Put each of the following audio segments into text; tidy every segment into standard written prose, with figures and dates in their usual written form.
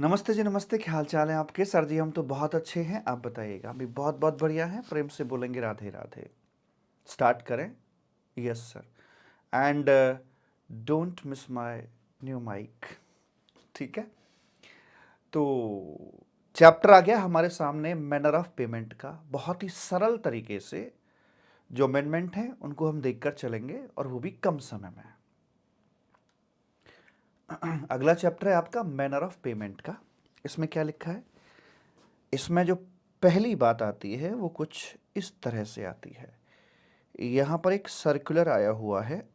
नमस्ते जी, नमस्ते। क्या हाल चाल है आपके? सर जी हम तो बहुत अच्छे हैं, आप बताइएगा। हम भी बहुत बहुत बढ़िया हैं। प्रेम से बोलेंगे राधे राधे। स्टार्ट करें? Yes sir. And don't miss my new mic. ठीक है, तो चैप्टर आ गया हमारे सामने मैनर ऑफ पेमेंट का। बहुत ही सरल तरीके से जो अमेंडमेंट हैं उनको हम देखकर चलेंगे, और वो भी कम समय में। अगला चैप्टर है आपका मैनर ऑफ पेमेंट का। इसमें क्या लिखा है? इसमें जो पहली बात आती है वो कुछ इस तरह से आती है। यहाँ पर एक सर्कुलर आया हुआ है।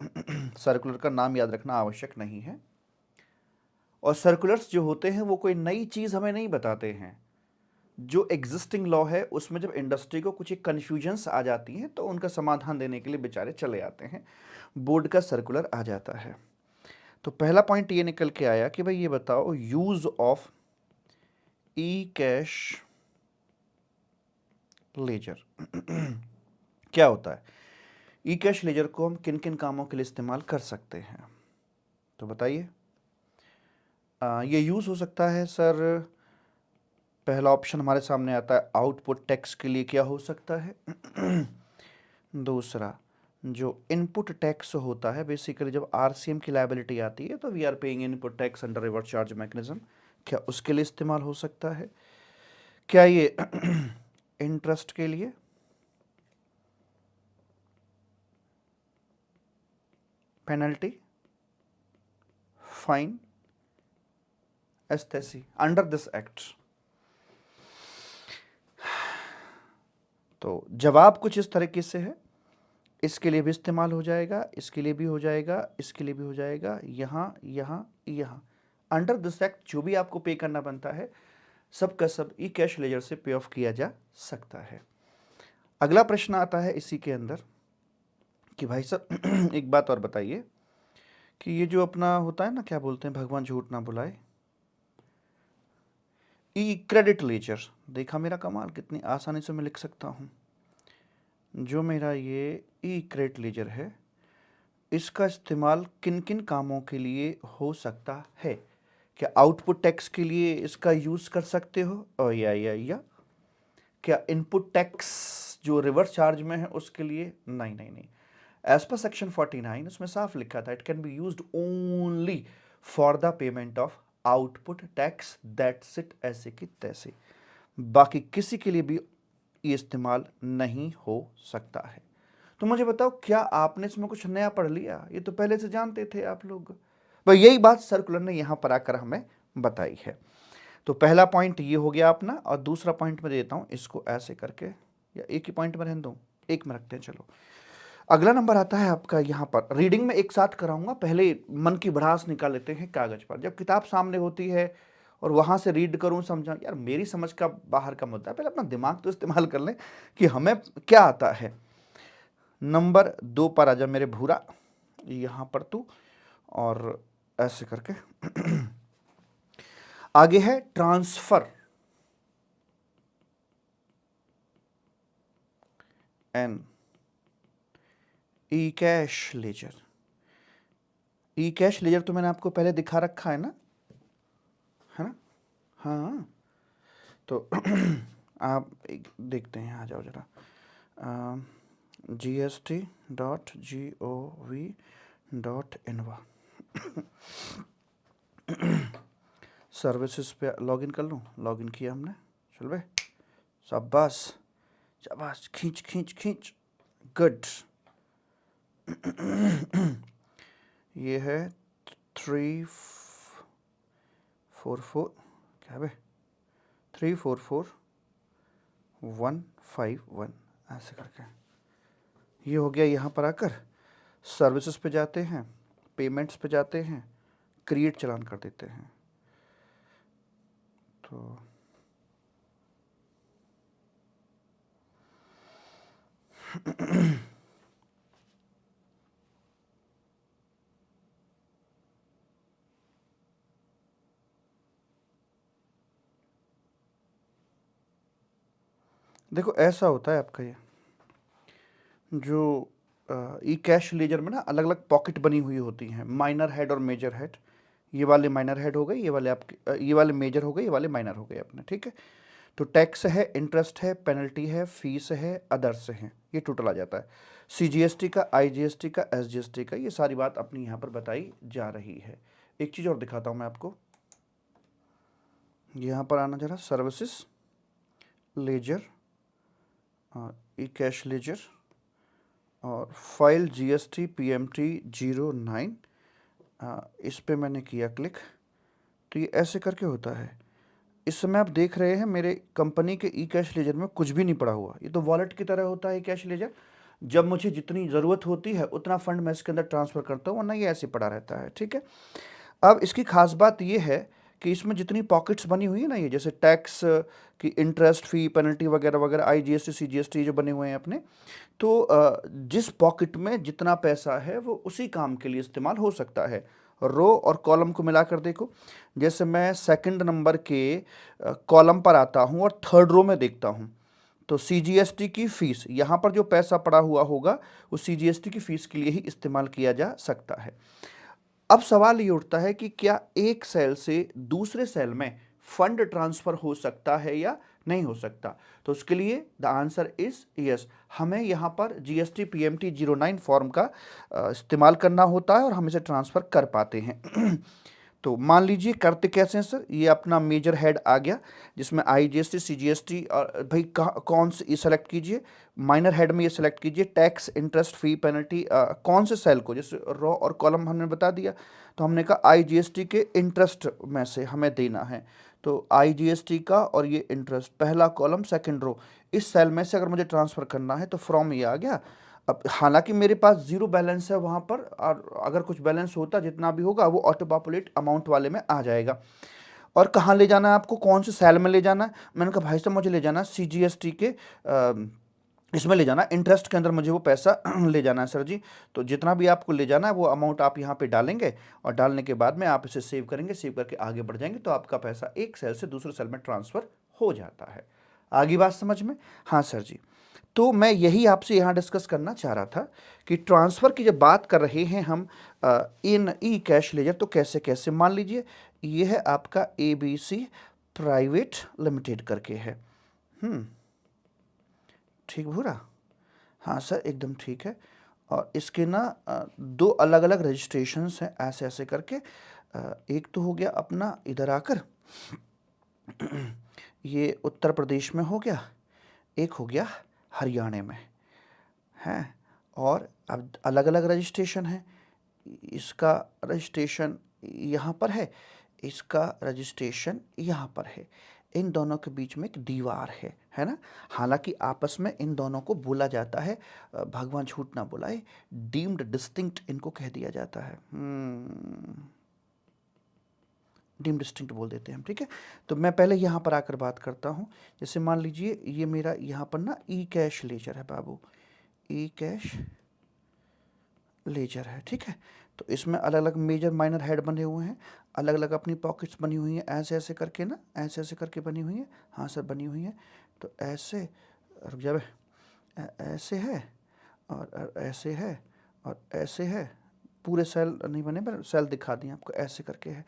सर्कुलर का नाम याद रखना आवश्यक नहीं है। और सर्कुलर्स जो होते हैं वो कोई नई चीज़ हमें नहीं बताते हैं। जो एग्जिस्टिंग लॉ है उसमें जब इंडस्ट्री को कुछ एक कन्फ्यूजन्स आ जाती हैं तो उनका समाधान देने के लिए बेचारे चले आते हैं, बोर्ड का सर्कुलर आ जाता है। तो पहला पॉइंट ये निकल के आया कि भाई ये बताओ, use of e cash ledger क्या होता है? ई कैश लेजर को हम किन किन कामों के लिए इस्तेमाल कर सकते हैं, तो बताइए। ये यूज़ हो सकता है सर। पहला ऑप्शन हमारे सामने आता है, आउटपुट टैक्स के लिए क्या हो सकता है। दूसरा, जो इनपुट टैक्स होता है, बेसिकली जब आरसीएम की लायबिलिटी आती है तो we are paying input tax under reverse charge mechanism, क्या उसके लिए इस्तेमाल हो सकता है? क्या ये इंटरेस्ट के लिए, पेनल्टी, फाइन, एस्थेसी अंडर दिस एक्ट? तो जवाब कुछ इस तरीके से है। इसके लिए भी इस्तेमाल हो जाएगा, इसके लिए भी हो जाएगा, इसके लिए भी हो जाएगा, यहाँ यहाँ यहाँ। अंडर दिस एक्ट जो भी आपको पे करना बनता है सब का सब ई कैश लेजर से पे ऑफ किया जा सकता है। अगला प्रश्न आता है इसी के अंदर कि भाई साहब एक बात और बताइए कि ये जो अपना होता है ना, क्या बोलते हैं, भगवान झूठ ना बुलाए, ई क्रेडिट लेजर। देखा मेरा कमाल, कितनी आसानी से मैं लिख सकता हूँ। जो मेरा ये ई क्रेडिट लेजर है इसका इस्तेमाल किन किन कामों के लिए हो सकता है? क्या आउटपुट टैक्स के लिए इसका यूज़ कर सकते हो, और या क्या इनपुट टैक्स जो रिवर्स चार्ज में है उसके लिए? नहीं नहीं नहीं। एज पर सेक्शन 49 उसमें साफ लिखा था, it can be used only for the payment of output tax, that's it, ऐसे की तैसे। बाकी किसी के लिए भी ये इस्तेमाल नहीं हो सकता है। तो मुझे बताओ, क्या आपने इसमें कुछ नया पढ़ लिया? ये तो पहले से जानते थे आप लोग। भाई यही बात सर्कुलर ने यहां पर आकर हमें बताई है। तो पहला पॉइंट ये हो गया अपना, और दूसरा पॉइंट मैं देता हूं इसको ऐसे करके, या एक ही पॉइंट में रहने दूं, एक में रखते हैं चलो। अगला नंबर आता है आपका यहाँ पर, रीडिंग में एक साथ कराऊंगा, पहले मन की भड़ास निकाल लेते हैं कागज पर। जब किताब सामने होती है और वहां से रीड करूं, समझा यार मेरी समझ का बाहर का मुद्दा है, पहले अपना दिमाग तो इस्तेमाल कर लें कि हमें क्या आता है। नंबर 2 पर आजा मेरे भूरा, यहां पर तू, और ऐसे करके आगे है transfer an e cash ledger. E cash ledger तो मैंने आपको पहले दिखा रखा है ना, है ना? हाँ, तो आप एक देखते हैं, आ जाओ जरा। gst.gov.inवा सर्विसेज पे लॉगिन कर लूँ। लॉगिन किया हमने, चल भाई, शाबाश शाबाश, खींच खींच खींच, गुड। ये है 344, क्या है भाई, 344151, ऐसे करके ये हो गया। यहाँ पर आकर सर्विसेज पे जाते हैं, पेमेंट्स पे जाते हैं, क्रिएट चलान कर देते हैं। तो देखो ऐसा होता है आपका, ये जो ई कैश लेजर में ना अलग अलग पॉकेट बनी हुई होती हैं, माइनर हेड और मेजर हेड। ये वाले माइनर हेड हो गए, ये वाले आपके ये वाले मेजर हो गए, ये वाले माइनर हो गए अपने, ठीक है। तो टैक्स है, इंटरेस्ट है, पेनल्टी है, फीस है, अदर्स है, ये टोटल आ जाता है। सीजीएसटी का, आईजीएसटी का, एसजीएसटी का, ये सारी बात अपनी यहाँ पर बताई जा रही है। एक चीज़ और दिखाता हूँ मैं आपको, यहाँ पर आना जरा, services laser, e cash laser और फाइल जीएसटी पीएमटी 09, इस पे मैंने किया क्लिक, तो ये ऐसे करके होता है। इस समय आप देख रहे हैं मेरे कंपनी के ई कैश लेजर में कुछ भी नहीं पड़ा हुआ, ये तो वॉलेट की तरह होता है ई कैश लेजर। जब मुझे जितनी ज़रूरत होती है उतना फंड मैं इसके अंदर ट्रांसफ़र करता हूँ, वरना ये ऐसे पड़ा रहता है, ठीक है। अब इसकी खास बात ये है कि इसमें जितनी पॉकेट्स बनी हुई है ना, ये जैसे टैक्स की, इंटरेस्ट, फी, पेनल्टी वगैरह वगैरह, आईजीएसटी, सीजीएसटी जो बने हुए हैं अपने, तो जिस पॉकेट में जितना पैसा है वो उसी काम के लिए इस्तेमाल हो सकता है। रो और कॉलम को मिलाकर देखो, जैसे मैं सेकंड नंबर के कॉलम पर आता हूँ और थर्ड रो में देखता हूँ, तो सीजीएसटी की फ़ीस, यहाँ पर जो पैसा पड़ा हुआ होगा वो सीजीएसटी की फ़ीस के लिए ही इस्तेमाल किया जा सकता है। अब सवाल ये उठता है कि क्या एक सेल से दूसरे सेल में फंड ट्रांसफर हो सकता है या नहीं हो सकता? तो उसके लिए द आंसर इज यस। हमें यहाँ पर जीएसटी पीएमटी 09 फॉर्म का इस्तेमाल करना होता है और हम इसे ट्रांसफर कर पाते हैं। तो मान लीजिए करते कैसे हैं सर, ये अपना मेजर हेड आ गया जिसमें आईजीएसटी, सीजीएसटी, और भाई कौन से ये सेलेक्ट कीजिए, माइनर हेड में ये सेलेक्ट कीजिए, टैक्स, इंटरेस्ट, फी, पेनल्टी, कौन से सेल को, जैसे रो और कॉलम हमने बता दिया, तो हमने कहा आईजीएसटी के इंटरेस्ट में से हमें देना है, तो आईजीएसटी का और ये इंटरेस्ट, पहला कॉलम सेकंड रो, इस सेल में से अगर मुझे ट्रांसफ़र करना है तो फ्रॉम ये आ गया। अब हालांकि मेरे पास ज़ीरो बैलेंस है वहाँ पर, और अगर कुछ बैलेंस होता जितना भी होगा वो ऑटो पॉपुलेट अमाउंट वाले में आ जाएगा। और कहाँ ले जाना है आपको, कौन से सेल में ले जाना है? मैंने कहा भाई साहब मुझे ले जाना है सीजीएसटी के इसमें ले जाना, इंटरेस्ट के अंदर मुझे वो पैसा ले जाना है सर जी। तो जितना भी आपको ले जाना है वो अमाउंट आप यहाँ पे डालेंगे और डालने के बाद में आप इसे सेव करेंगे, सेव करके आगे बढ़ जाएंगे तो आपका पैसा एक सेल से दूसरे सेल में ट्रांसफ़र हो जाता है। आगे बात समझ में? हाँ सर जी। तो मैं यही आपसे यहाँ डिस्कस करना चाह रहा था कि ट्रांसफ़र की जब बात कर रहे हैं हम इन ई कैश लेजर, तो कैसे कैसे, मान लीजिए ये है आपका एबीसी प्राइवेट लिमिटेड करके है, ठीक भूरा? हाँ सर एकदम ठीक है। और इसके ना दो अलग अलग रजिस्ट्रेशंस हैं ऐसे ऐसे करके, एक तो हो गया अपना इधर आकर ये उत्तर प्रदेश में हो गया, एक हो गया हरियाणा में है, और अब अलग अलग रजिस्ट्रेशन है। इसका रजिस्ट्रेशन यहाँ पर है, इसका रजिस्ट्रेशन यहाँ पर है, इन दोनों के बीच में एक दीवार है ना। हालांकि आपस में इन दोनों को बोला जाता है, भगवान झूठ ना बुलाए, डीम्ड डिस्टिंक्ट इनको कह दिया जाता है, डीम डिस्टिंक्ट बोल देते हैं हम, ठीक है। तो मैं पहले यहाँ पर आकर बात करता हूँ, जैसे मान लीजिए ये मेरा यहाँ पर ना ई कैश लेजर है बाबू, ई कैश लेजर है, ठीक है। तो इसमें अलग अलग मेजर माइनर हेड बने हुए हैं, अलग अलग अपनी पॉकेट्स बनी हुई हैं, ऐसे ऐसे करके ना, ऐसे ऐसे करके बनी हुई हैं, हाँ सर बनी हुई हैं। तो ऐसे, रुक जा बे, ऐसे है और ऐसे है और ऐसे है, पूरे सेल नहीं बने पर सेल दिखा दिए आपको, ऐसे करके है।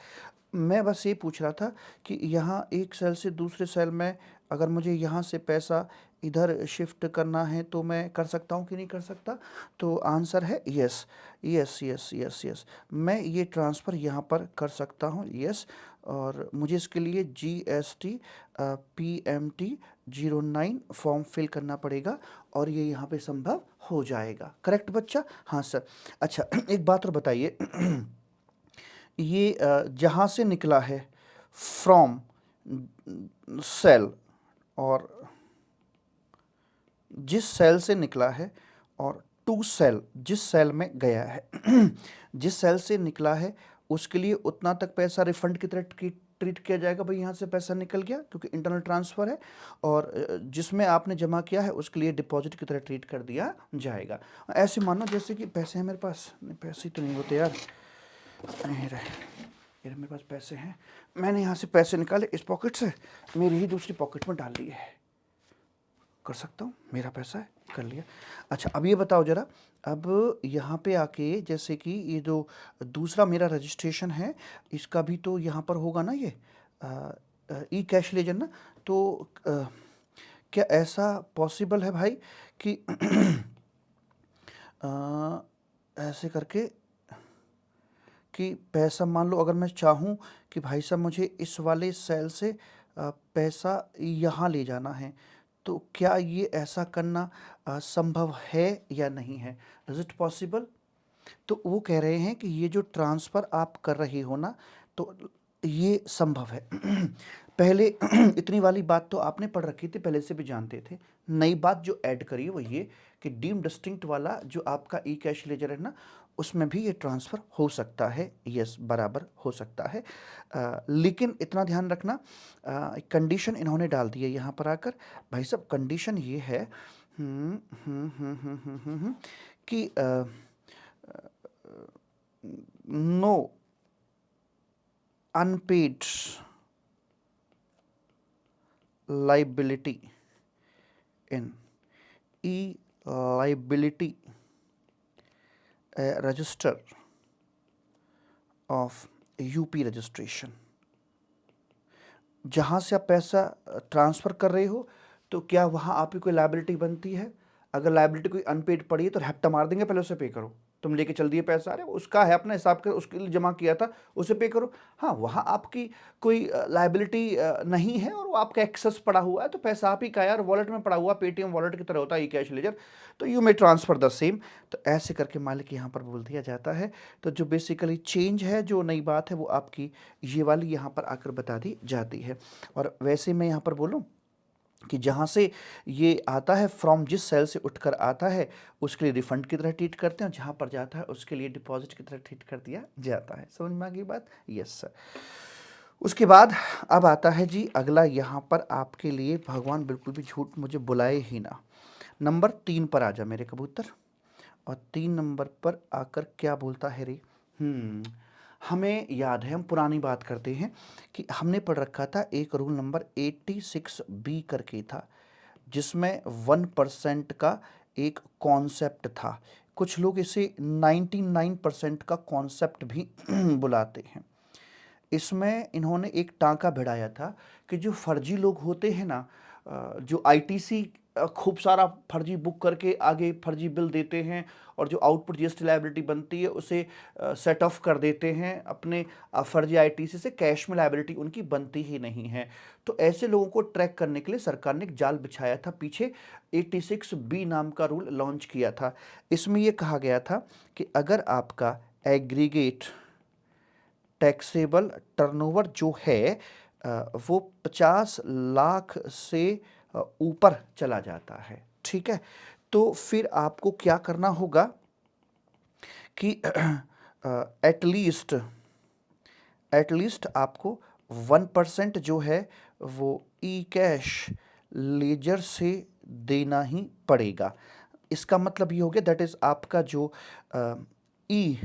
मैं बस ये पूछ रहा था कि यहाँ एक सेल से दूसरे सेल में अगर मुझे यहाँ से पैसा इधर शिफ्ट करना है तो मैं कर सकता हूँ कि नहीं कर सकता? तो आंसर है yes, yes yes yes yes, मैं ये ट्रांसफ़र यहाँ पर कर सकता हूँ, यस। और मुझे इसके लिए जीएसटी पीएमटी 09 फॉर्म फिल करना पड़ेगा और ये यहाँ पे संभव हो जाएगा, करेक्ट बच्चा? हाँ सर। अच्छा एक बात और बताइए, ये जहाँ से निकला है फ्रॉम सेल, और जिस सेल से निकला है, और टू सेल जिस सेल में गया है जिस सेल से निकला है उसके लिए उतना तक पैसा रिफंड की तरह ट्रीट किया जाएगा, भाई यहाँ से पैसा निकल गया क्योंकि इंटरनल ट्रांसफ़र है, और जिसमें आपने जमा किया है उसके लिए डिपॉजिट की तरह ट्रीट कर दिया जाएगा। ऐसे मानो जैसे कि पैसे हैं मेरे पास, पैसे तो नहीं होते यार, ये मेरे पास पैसे हैं, मैंने यहाँ से पैसे निकाले इस पॉकेट से, मेरी ही दूसरी पॉकेट में डाल लिए है, कर सकता हूँ, मेरा पैसा है, कर लिया। अच्छा, अब ये बताओ ज़रा, अब यहाँ पे आके जैसे कि ये जो दूसरा मेरा रजिस्ट्रेशन है, इसका भी तो यहाँ पर होगा ना ये ई कैश लेजर ना, तो क्या ऐसा पॉसिबल है भाई कि ऐसे करके कि पैसा मान लो अगर मैं चाहूँ कि भाई साहब मुझे इस वाले सेल से पैसा यहाँ ले जाना है, तो क्या ये ऐसा करना संभव है या नहीं है? Is it possible? तो वो कह रहे हैं कि ये जो ट्रांसफ़र आप कर रहे हो ना, तो ये संभव है। पहले इतनी वाली बात तो आपने पढ़ रखी थी, पहले से भी जानते थे। नई बात जो ऐड करी है वो ये कि डीम्ड डिस्टिंक्ट वाला जो आपका ई कैश लेजर है ना, उसमें भी ये ट्रांसफ़र हो सकता है। यस, बराबर हो सकता है। लेकिन इतना ध्यान रखना, कंडीशन इन्होंने डाल दी है यहाँ पर आकर। भाई साहब कंडीशन ये है कि no unpaid liability in e-liability register of UP registration. जहाँ से आप पैसा ट्रांसफ़र कर रहे हो, तो क्या वहाँ आपकी कोई लायबिलिटी बनती है? अगर लायबिलिटी कोई अनपेड पड़ी है तो हैप्टा मार देंगे, पहले उसे पे करो। तुम लेके चल दिए पैसा, अरे उसका है, अपना हिसाब कर, उसके लिए जमा किया था, उसे पे करो। हाँ, वहाँ आपकी कोई लायबिलिटी नहीं है और वो आपका एक्सेस पड़ा हुआ है, तो पैसा आप ही का है और वॉलेट में पड़ा हुआ, पेटीएम वॉलेट की तरह होता है ई कैश लेजर, तो you may transfer the same. तो ऐसे करके मालिक यहाँ पर बोल दिया जाता है। तो जो बेसिकली चेंज है, जो नई बात है, वो आपकी ये वाली यहाँ पर आकर बता दी जाती है। और वैसे मैं यहाँ पर बोलूँ कि जहाँ से ये आता है, फ्रॉम जिस सेल से उठकर आता है उसके लिए रिफंड की तरह ट्रीट करते हैं, जहाँ पर जाता है उसके लिए डिपॉजिट की तरह ट्रीट कर दिया जाता है। समझ में आ गई बात? Yes sir. उसके बाद अब आता है जी अगला, यहाँ पर आपके लिए भगवान बिल्कुल भी झूठ मुझे बुलाए ही ना। नंबर 3 पर आ जा मेरे कबूतर। और 3 नंबर पर आकर क्या बोलता है रे? हमें याद है, हम पुरानी बात करते हैं कि हमने पढ़ रखा था एक रूल नंबर 86B करके था, जिसमें 1% का एक कॉन्सेप्ट था। कुछ लोग इसे 99% का कॉन्सेप्ट भी बुलाते हैं। इसमें इन्होंने एक टाँका भिड़ाया था कि जो फर्जी लोग होते हैं ना, जो आईटीसी खूब सारा फर्जी बुक करके आगे फर्जी बिल देते हैं और जो आउटपुट जीएसटी लायबिलिटी बनती है उसे सेट ऑफ कर देते हैं अपने फर्जी आईटीसी से, कैश में लायबिलिटी उनकी बनती ही नहीं है। तो ऐसे लोगों को ट्रैक करने के लिए सरकार ने एक जाल बिछाया था पीछे, 86B नाम का रूल लॉन्च किया था। इसमें यह कहा गया था कि अगर आपका एग्रीगेट टैक्सेबल टर्नओवर जो है वो 50 लाख से ऊपर चला जाता है, ठीक है, तो फिर आपको क्या करना होगा कि एटलीस्ट आपको 1% जो है वो ई कैश लेजर से देना ही पड़ेगा। इसका मतलब ये हो गया, दैट इज़ आपका जो ई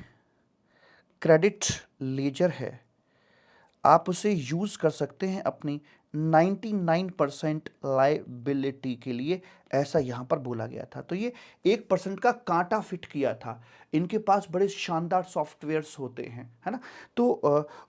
क्रेडिट लेजर है, आप उसे यूज़ कर सकते हैं अपनी 99% लायबिलिटी के लिए, ऐसा यहाँ पर बोला गया था। तो ये 1% का कांटा फिट किया था। इनके पास बड़े शानदार सॉफ्टवेयर्स होते हैं, है ना? तो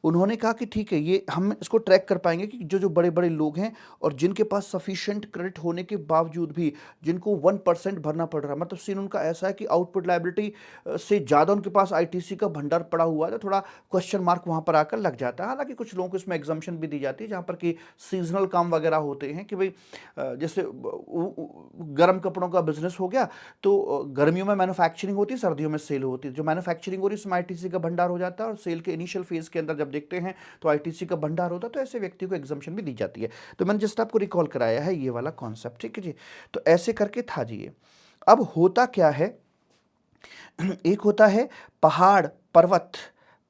उन्होंने कहा कि ठीक है, ये हम इसको ट्रैक कर पाएंगे कि जो जो बड़े बड़े लोग हैं और जिनके पास सफिशिएंट क्रेडिट होने के बावजूद भी जिनको 1% भरना पड़ रहा है, मतलब सीन उनका ऐसा है कि आउटपुट लायबिलिटी से ज़्यादा उनके पास आईटीसी का भंडार पड़ा हुआ है, तो थोड़ा क्वेश्चन मार्क वहाँ पर आकर लग जाता है। हालांकि कुछ लोगों को इसमें एग्जाम्पशन भी दी जाती है, जहाँ पर कि सीजनल काम वगैरह होते हैं कि भाई जैसे गर्म कपड़ों का बिजनेस हो गया, तो गर्मियों में मैन्युफैक्चरिंग होती है, सर्दियों में सेल होती है। जो मैन्युफैक्चरिंग हो रही है उसमें आईटीसी का भंडार हो जाता है और सेल के इनिशियल फेज के अंदर जब देखते हैं तो आईटीसी का भंडार होता है, तो ऐसे व्यक्ति को एग्जाम्पशन भी दी जाती है। तो मैंने जस्ट आपको रिकॉल कराया है ये वाला कॉन्सेप्ट, ठीक है जी। तो ऐसे करके था जी ये। अब होता क्या है, एक होता है पहाड़ पर्वत,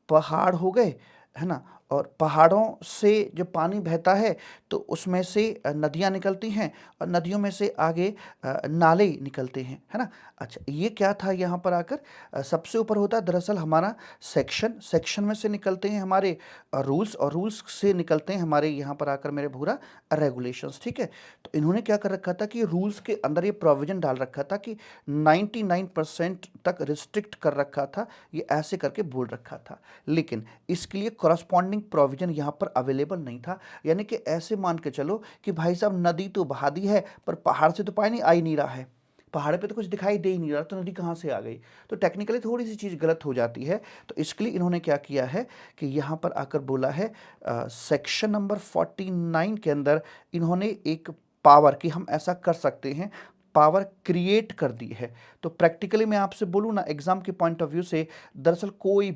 पहाड़ हो गए, है ना, और पहाड़ों से जब पानी बहता है तो उसमें से नदियाँ निकलती हैं और नदियों में से आगे नाले निकलते हैं, है ना। अच्छा, ये क्या था यहाँ पर आकर, सबसे ऊपर होता है दरअसल हमारा सेक्शन, सेक्शन में से निकलते हैं हमारे रूल्स, और रूल्स से निकलते हैं हमारे यहाँ पर आकर मेरे भूरा रेगुलेशंस, ठीक है। तो इन्होंने क्या कर रखा था कि रूल्स के अंदर ये प्रोविजन डाल रखा था कि 99% तक रिस्ट्रिक्ट कर रखा था, ये ऐसे करके बोल रखा था, लेकिन इसके लिए कॉरस्पॉन्डिंग प्रोविजन यहाँ पर अवेलेबल नहीं था। यानी कि ऐसे मान के चलो कि भाई साहब नदी तो बहा दी है, पर पहाड़ से तो पानी आ ही नहीं रहा है, पहाड़ पे तो कुछ दिखाई दे ही नहीं रहा, तो नदी कहाँ से आ गई। तो टेक्निकली थोड़ी सी चीज़ गलत हो जाती है। तो इसके लिए इन्होंने क्या किया है कि यहाँ पर आकर बोला है सेक्शन नंबर 49 के अंदर इन्होंने एक पावर कि हम ऐसा कर सकते हैं, पावर क्रिएट कर दी है। तो प्रैक्टिकली मैं आपसे बोलूँ ना, एग्जाम के पॉइंट ऑफ व्यू से दरअसल कोई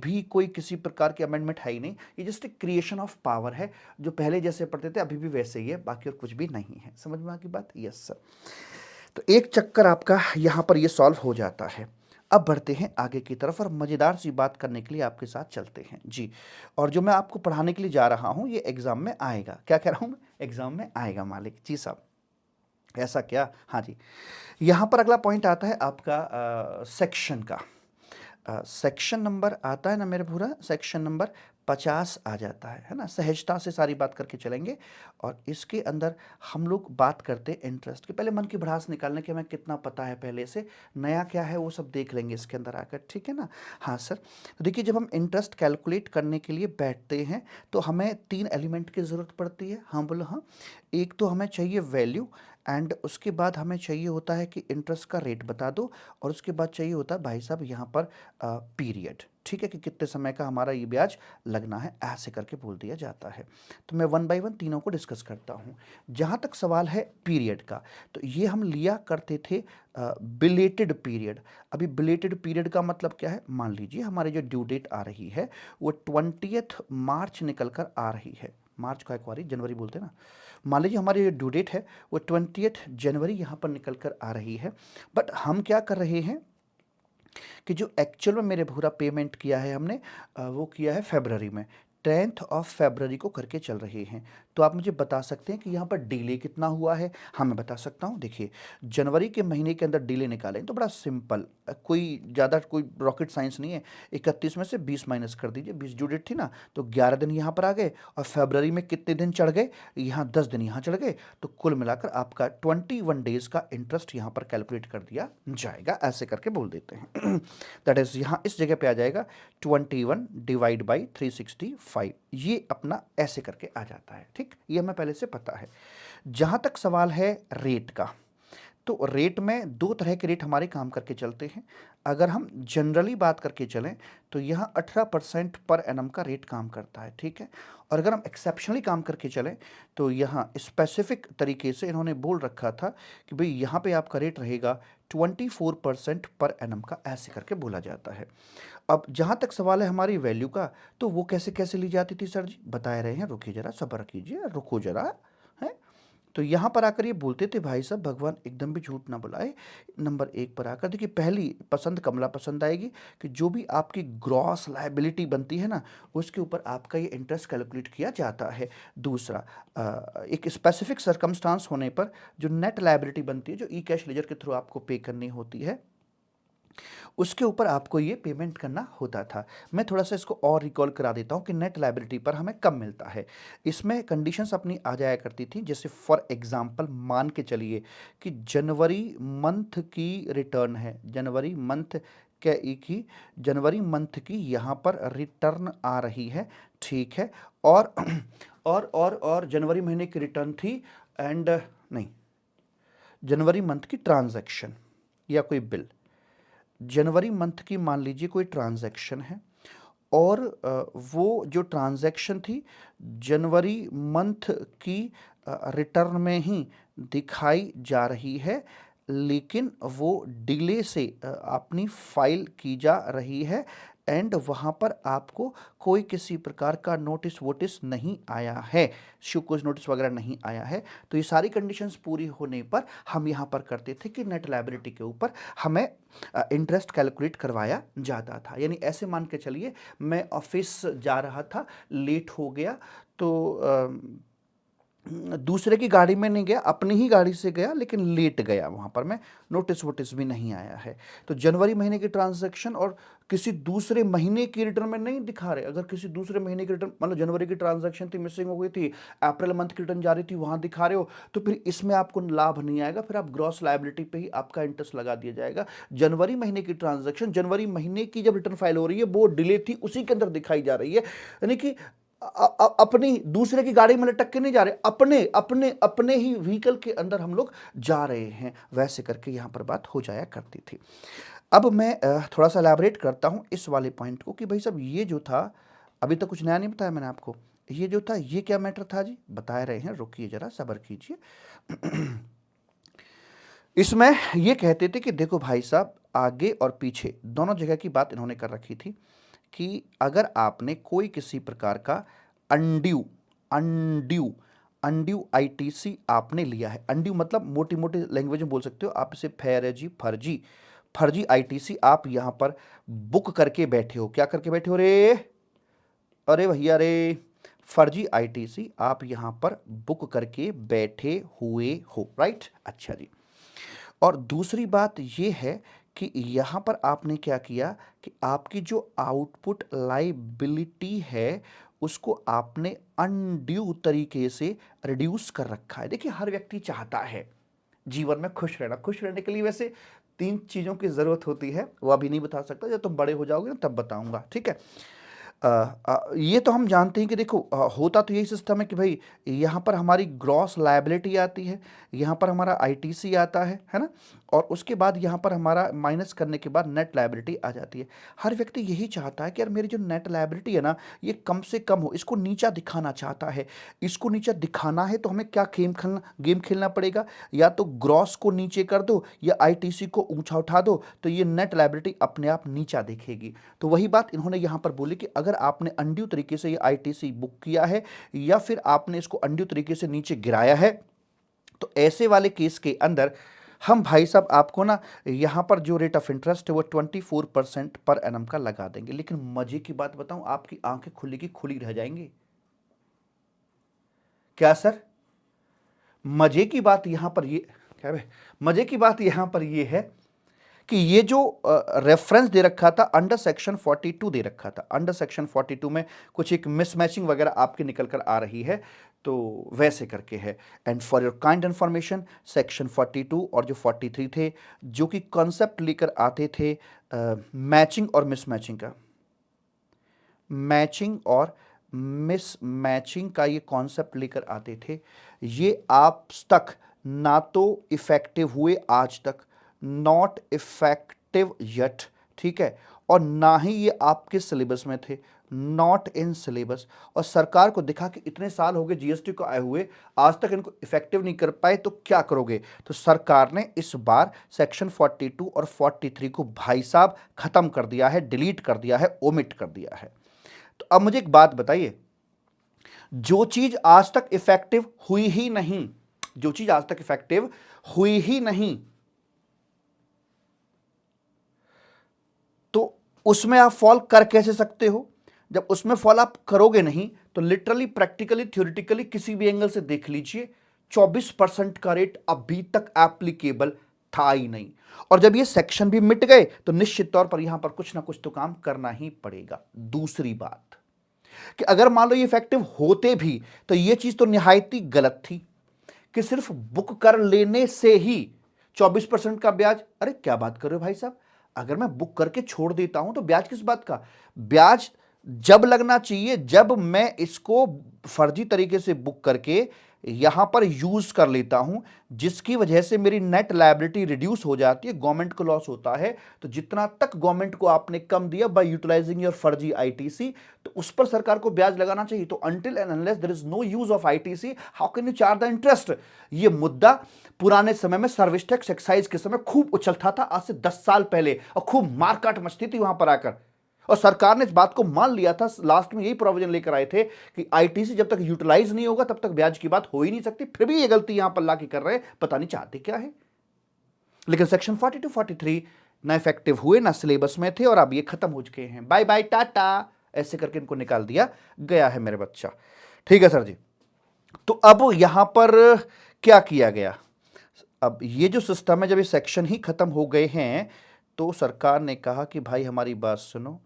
किसी प्रकार की अमेंडमेंट है ही नहीं, ये जस्ट एक क्रिएशन ऑफ पावर है, जो पहले जैसे पढ़ते थे अभी भी वैसे ही है, बाकी और कुछ भी नहीं है। समझ में आ गई बात? Yes sir. तो एक चक्कर आपका यहाँ पर ये सॉल्व हो जाता है। अब बढ़ते हैं आगे की तरफ और मज़ेदार सी बात करने के लिए आपके साथ चलते हैं जी। और जो मैं आपको पढ़ाने के लिए जा रहा हूँ ये एग्ज़ाम में आएगा। क्या कह रहा हूँ मैं? एग्ज़ाम में आएगा मालिक जी साहब। ऐसा क्या? हाँ जी। यहाँ पर अगला पॉइंट आता है आपका सेक्शन का। सेक्शन नंबर आता है ना मेरे भूरा, सेक्शन नंबर 50 आ जाता है ना। सहजता से सारी बात करके चलेंगे और इसके अंदर हम लोग बात करते हैं इंटरेस्ट की। पहले मन की भड़ास निकालने के हमें कितना पता है पहले से, नया क्या है वो सब देख लेंगे इसके अंदर आकर, ठीक है ना। हाँ सर। तो देखिए, जब हम इंटरेस्ट कैलकुलेट करने के लिए बैठते हैं तो हमें 3 एलिमेंट की ज़रूरत पड़ती है। हाँ बोलो हाँ। एक तो हमें चाहिए वैल्यू, एंड उसके बाद हमें चाहिए होता है कि इंटरेस्ट का रेट बता दो, और उसके बाद चाहिए होता है भाई साहब यहाँ पर पीरियड, ठीक है, कि कितने समय का हमारा ये ब्याज लगना है, ऐसे करके बोल दिया जाता है। तो मैं वन बाय वन तीनों को डिस्कस करता हूँ। जहाँ तक सवाल है पीरियड का, तो ये हम लिया करते थे बिलेटेड पीरियड। अभी बिलेटेड पीरियड का मतलब क्या है? मान लीजिए हमारी जो ड्यू डेट आ रही है वो 20 मार्च निकल कर आ रही है। मार्च का एक बारी जनवरी बोलते हैं ना। मान लीजिए हमारी जो ड्यू डेट है वो 20 जनवरी यहाँ पर निकल कर आ रही है, बट हम क्या कर रहे हैं कि जो एक्चुअल में मेरे भूरा पेमेंट किया है हमने, वो किया है फरवरी में, 10th ऑफ फरवरी को करके चल रहे हैं। तो आप मुझे बता सकते हैं कि यहाँ पर डिले कितना हुआ है? हाँ मैं बता सकता हूँ। देखिए, जनवरी के महीने के अंदर डिले निकालें तो बड़ा सिंपल, कोई ज़्यादा कोई रॉकेट साइंस नहीं है। 31 में से 20 माइनस कर दीजिए, 20 ड्यू डेट थी ना, तो 11 दिन यहाँ पर आ गए, और फरवरी में कितने दिन चढ़ गए? यहाँ 10 दिन यहाँ चढ़ गए, तो कुल मिलाकर आपका 21 डेज का इंटरेस्ट यहाँ पर कैलकुलेट कर दिया जाएगा, ऐसे करके बोल देते हैं। दैट इज यहाँ इस जगह पे आ जाएगा 21 डिवाइड बाई 365, ये अपना ऐसे करके आ जाता है, ठीक। ये हमें पहले से पता है। जहाँ तक सवाल है रेट का, तो रेट में दो तरह के रेट हमारे काम करके चलते हैं। अगर हम जनरली बात करके चलें तो यहाँ 18% पर एनम का रेट काम करता है, ठीक है। और अगर हम एक्सेप्शनली काम करके चलें तो यहाँ स्पेसिफिक तरीके से इन्होंने बोल रखा था कि भाई यहाँ पे आपका रेट रहेगा 24% पर एनम का, ऐसे करके बोला जाता है। अब जहाँ तक सवाल है हमारी वैल्यू का, तो वो कैसे कैसे ली जाती थी सर जी? बता रहे हैं, रुकिए जरा, सब्र कीजिए, रुको जरा, है। तो यहाँ पर आकर ये बोलते थे भाई साहब भगवान एकदम भी झूठ ना बुलाए। नंबर 1 पर आकर देखिए, पहली पसंद कमला पसंद आएगी कि जो भी आपकी ग्रॉस लायबिलिटी बनती है ना, उसके ऊपर आपका ये इंटरेस्ट कैलकुलेट किया जाता है। दूसरा, एक स्पेसिफिक सर्कमस्टांस होने पर जो नेट लायबिलिटी बनती है, जो ई कैश लेजर के थ्रू आपको पे करनी होती है, उसके ऊपर आपको ये पेमेंट करना होता था। मैं थोड़ा सा इसको और रिकॉल करा देता हूँ कि नेट लायबिलिटी पर हमें कब मिलता है। इसमें कंडीशंस अपनी आ जाया करती थी, जैसे फॉर एग्जांपल मान के चलिए कि जनवरी मंथ की रिटर्न है, जनवरी मंथ क्या एक ही जनवरी मंथ की यहाँ पर रिटर्न आ रही है, ठीक है। और और जनवरी महीने की रिटर्न थी, एंड नहीं, जनवरी मंथ की ट्रांजैक्शन या कोई बिल, जनवरी मंथ की मान लीजिए कोई ट्रांजैक्शन है, और वो जो ट्रांजैक्शन थी जनवरी मंथ की रिटर्न में ही दिखाई जा रही है, लेकिन वो डिले से अपनी फाइल की जा रही है, एंड वहाँ पर आपको कोई किसी प्रकार का नोटिस वोटिस नहीं आया है, कुछ नोटिस वगैरह नहीं आया है। तो ये सारी कंडीशंस पूरी होने पर हम यहाँ पर करते थे कि नेट लायबिलिटी के ऊपर हमें इंटरेस्ट कैलकुलेट करवाया जाता था। यानी ऐसे मान के चलिए, मैं ऑफिस जा रहा था, लेट हो गया, तो दूसरे की गाड़ी में नहीं गया, अपनी ही गाड़ी से गया, लेकिन लेट गया, वहाँ पर मैं नोटिस वोटिस भी नहीं आया है। तो जनवरी महीने की ट्रांजैक्शन और किसी दूसरे महीने की रिटर्न में नहीं दिखा रहे। अगर किसी दूसरे महीने की रिटर्न, मतलब जनवरी की ट्रांजैक्शन थी, मिसिंग हो गई थी, अप्रैल मंथ की रिटर्न जारी थी, वहाँ दिखा रहे हो, तो फिर इसमें आपको लाभ नहीं आएगा, फिर आप ग्रॉस लायबिलिटी पे ही आपका इंटरेस्ट लगा दिया जाएगा। जनवरी महीने की ट्रांजैक्शन, जनवरी महीने की जब रिटर्न फाइल हो रही है, वो डिले थी, उसी के अंदर दिखाई जा रही है। यानी कि अपनी दूसरे की गाड़ी में लटक के नहीं जा रहे, अपने अपने अपने ही व्हीकल के अंदर हम लोग जा रहे हैं, वैसे करके यहां पर बात हो जाया करती थी। अब मैं थोड़ा सा एलैबोरेट करता हूं इस वाले पॉइंट को कि भाई साहब ये जो था, अभी तक कुछ नया नहीं बताया मैंने आपको। ये जो था ये क्या मैटर था जी, बता रहे हैं, रुकिए जरा सब्र कीजिए। इसमें ये कहते थे कि देखो भाई साहब, आगे और पीछे दोनों जगह की बात इन्होंने कर रखी थी कि अगर आपने कोई किसी प्रकार का अनड्यू अनड्यू अनड्यू आईटीसी आपने लिया है, अनड्यू मतलब मोटी मोटी लैंग्वेज में बोल सकते हो आप इसे, फर्जी फर्जी फर्जी आईटीसी आप यहां पर बुक करके बैठे हो। क्या करके बैठे हो रे, अरे भैया रे, फर्जी आईटीसी आप यहां पर बुक करके बैठे हुए हो, राइट। अच्छा जी। और दूसरी बात ये है कि यहाँ पर आपने क्या किया कि आपकी जो आउटपुट लाइबिलिटी है उसको आपने अनड्यू तरीके से रिड्यूस कर रखा है। देखिए, हर व्यक्ति चाहता है जीवन में खुश रहना। खुश रहने के लिए वैसे 3 चीज़ों की ज़रूरत होती है, वो अभी नहीं बता सकता, जब तुम बड़े हो जाओगे ना तब बताऊंगा, ठीक है। ये तो हम जानते हैं कि देखो, होता तो यही सिस्टम है कि भाई यहाँ पर हमारी ग्रॉस लायबिलिटी आती है, यहाँ पर हमारा आईटीसी आता है ना, और उसके बाद यहाँ पर हमारा माइनस करने के बाद नेट लायबिलिटी आ जाती है। हर व्यक्ति यही चाहता है कि यार मेरी जो नेट लायबिलिटी है ना, ये कम से कम हो, इसको नीचा दिखाना चाहता है। इसको नीचा दिखाना है तो हमें क्या गेम खेलना पड़ेगा, या तो ग्रॉस को नीचे कर दो या आईटीसी को ऊंचा उठा दो, तो ये नेट लायबिलिटी अपने आप नीचा दिखेगी। तो वही बात इन्होंने यहां पर बोली कि अगर आपने अनड्यू तरीके से ये आईटीसी बुक किया है या फिर आपने इसको अनड्यू तरीके से नीचे गिराया है, तो ऐसे वाले केस के अंदर हम भाई साहब आपको ना यहां पर जो रेट ऑफ इंटरेस्ट है वो 24% पर एनम का लगा देंगे। लेकिन मजे की बात बताऊं, आपकी आंखें खुली की खुली रह जाएंगी। क्या सर? मजे की बात यहां पर ये क्या है, मजे की बात यहां पर ये है कि ये जो रेफरेंस दे रखा था अंडर सेक्शन 42 दे रखा था, अंडर सेक्शन 42 में कुछ एक मिसमैचिंग वगैरह आपके निकल कर आ रही है, तो वैसे करके है। And for your kind information, section 42 और जो 43 थे, जो कि कॉन्सेप्ट लेकर आते थे मैचिंग और मिसमैचिंग का, मैचिंग और मिसमैचिंग का ये कॉन्सेप्ट लेकर आते थे, ये आप तक ना तो इफेक्टिव हुए आज तक, नॉट इफेक्टिव यट, ठीक है, और ना ही ये आपके सिलेबस में थे, नॉट इन सिलेबस। और सरकार को दिखा कि इतने साल हो गए जीएसटी को आए हुए, आज तक इनको इफेक्टिव नहीं कर पाए, तो क्या करोगे। तो सरकार ने इस बार सेक्शन 42 और 43 को भाई साहब खत्म कर दिया है, डिलीट कर दिया है, ओमिट कर दिया है। तो अब मुझे एक बात बताइए, जो चीज आज तक इफेक्टिव हुई ही नहीं, जो चीज आज तक इफेक्टिव हुई ही नहीं, तो उसमें आप फॉल कर कैसे सकते हो। जब उसमें फॉल आप करोगे नहीं, तो लिटरली प्रैक्टिकली थ्योरेटिकली किसी भी एंगल से देख लीजिए, 24% का रेट अभी तक एप्लीकेबल था ही नहीं। और जब ये सेक्शन भी मिट गए, तो निश्चित तौर पर यहां पर कुछ ना कुछ तो काम करना ही पड़ेगा। दूसरी बात कि अगर मान लो ये इफेक्टिव होते भी, तो ये चीज तो निहायत ही गलत थी कि सिर्फ बुक कर लेने से ही 24% का ब्याज। अरे क्या बात कर रहे हो भाई साहब, अगर मैं बुक करके छोड़ देता हूं तो ब्याज किस बात का। ब्याज जब लगना चाहिए जब मैं इसको फर्जी तरीके से बुक करके यहां पर यूज कर लेता हूं, जिसकी वजह से मेरी नेट लायबिलिटी रिड्यूस हो जाती है, गवर्नमेंट को लॉस होता है। तो जितना तक गवर्नमेंट को आपने कम दिया बाय यूटिलाइजिंग योर फर्जी आईटीसी, तो उस पर सरकार को ब्याज लगाना चाहिए। तो until and unless there is no use of ITC, how can you charge the interest. ये मुद्दा पुराने समय में सर्विस टैक्स एक्साइज के समय खूब उछलता था, आज से 10 साल पहले, और खूब मारकाट मचती थी वहां पर आकर, और सरकार ने इस बात को मान लिया था। लास्ट में यही प्रोविजन लेकर आए थे कि आईटीसी जब तक यूटिलाइज नहीं होगा तब तक ब्याज की बात हो ही नहीं सकती। फिर भी ये गलती यहां पर लाके कर रहे हैं, पता नहीं चाहते क्या है। लेकिन सेक्शन 42 43 ना इफेक्टिव हुए, ना सिलेबस में थे, और अब ये खत्म हो चुके हैं, बाय बाय टाटा, ऐसे करके इनको निकाल दिया गया है मेरे बच्चा। ठीक है सर जी। तो अब यहां पर क्या किया गया, अब ये जो सिस्टम है, जब ये सेक्शन ही खत्म हो गए हैं तो सरकार ने कहा कि भाई हमारी बात सुनो,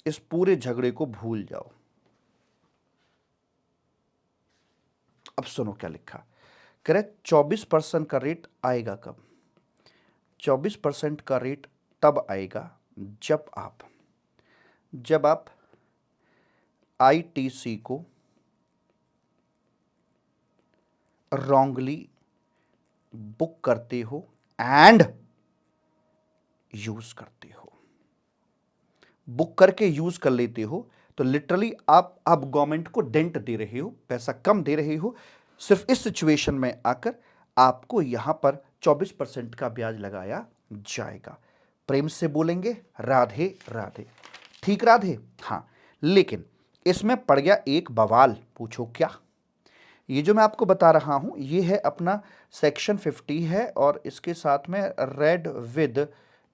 इस पूरे झगड़े को भूल जाओ। अब सुनो क्या लिखा, कह रहे 24% का रेट आएगा कब, 24% का रेट तब आएगा जब आप आईटीसी को रॉन्गली बुक करते हो एंड यूज करते हो। बुक करके यूज कर लेते हो तो लिटरली आप गवर्नमेंट को डेंट दे रहे हो, पैसा कम दे रहे हो। सिर्फ इस सिचुएशन में आकर आपको यहां पर 24% का ब्याज लगाया जाएगा। प्रेम से बोलेंगे राधे राधे, ठीक राधे? हां, लेकिन इसमें पड़ गया एक बवाल, पूछो क्या। ये जो मैं आपको बता रहा हूं ये है अपना सेक्शन 50 है, और इसके साथ में रेड विद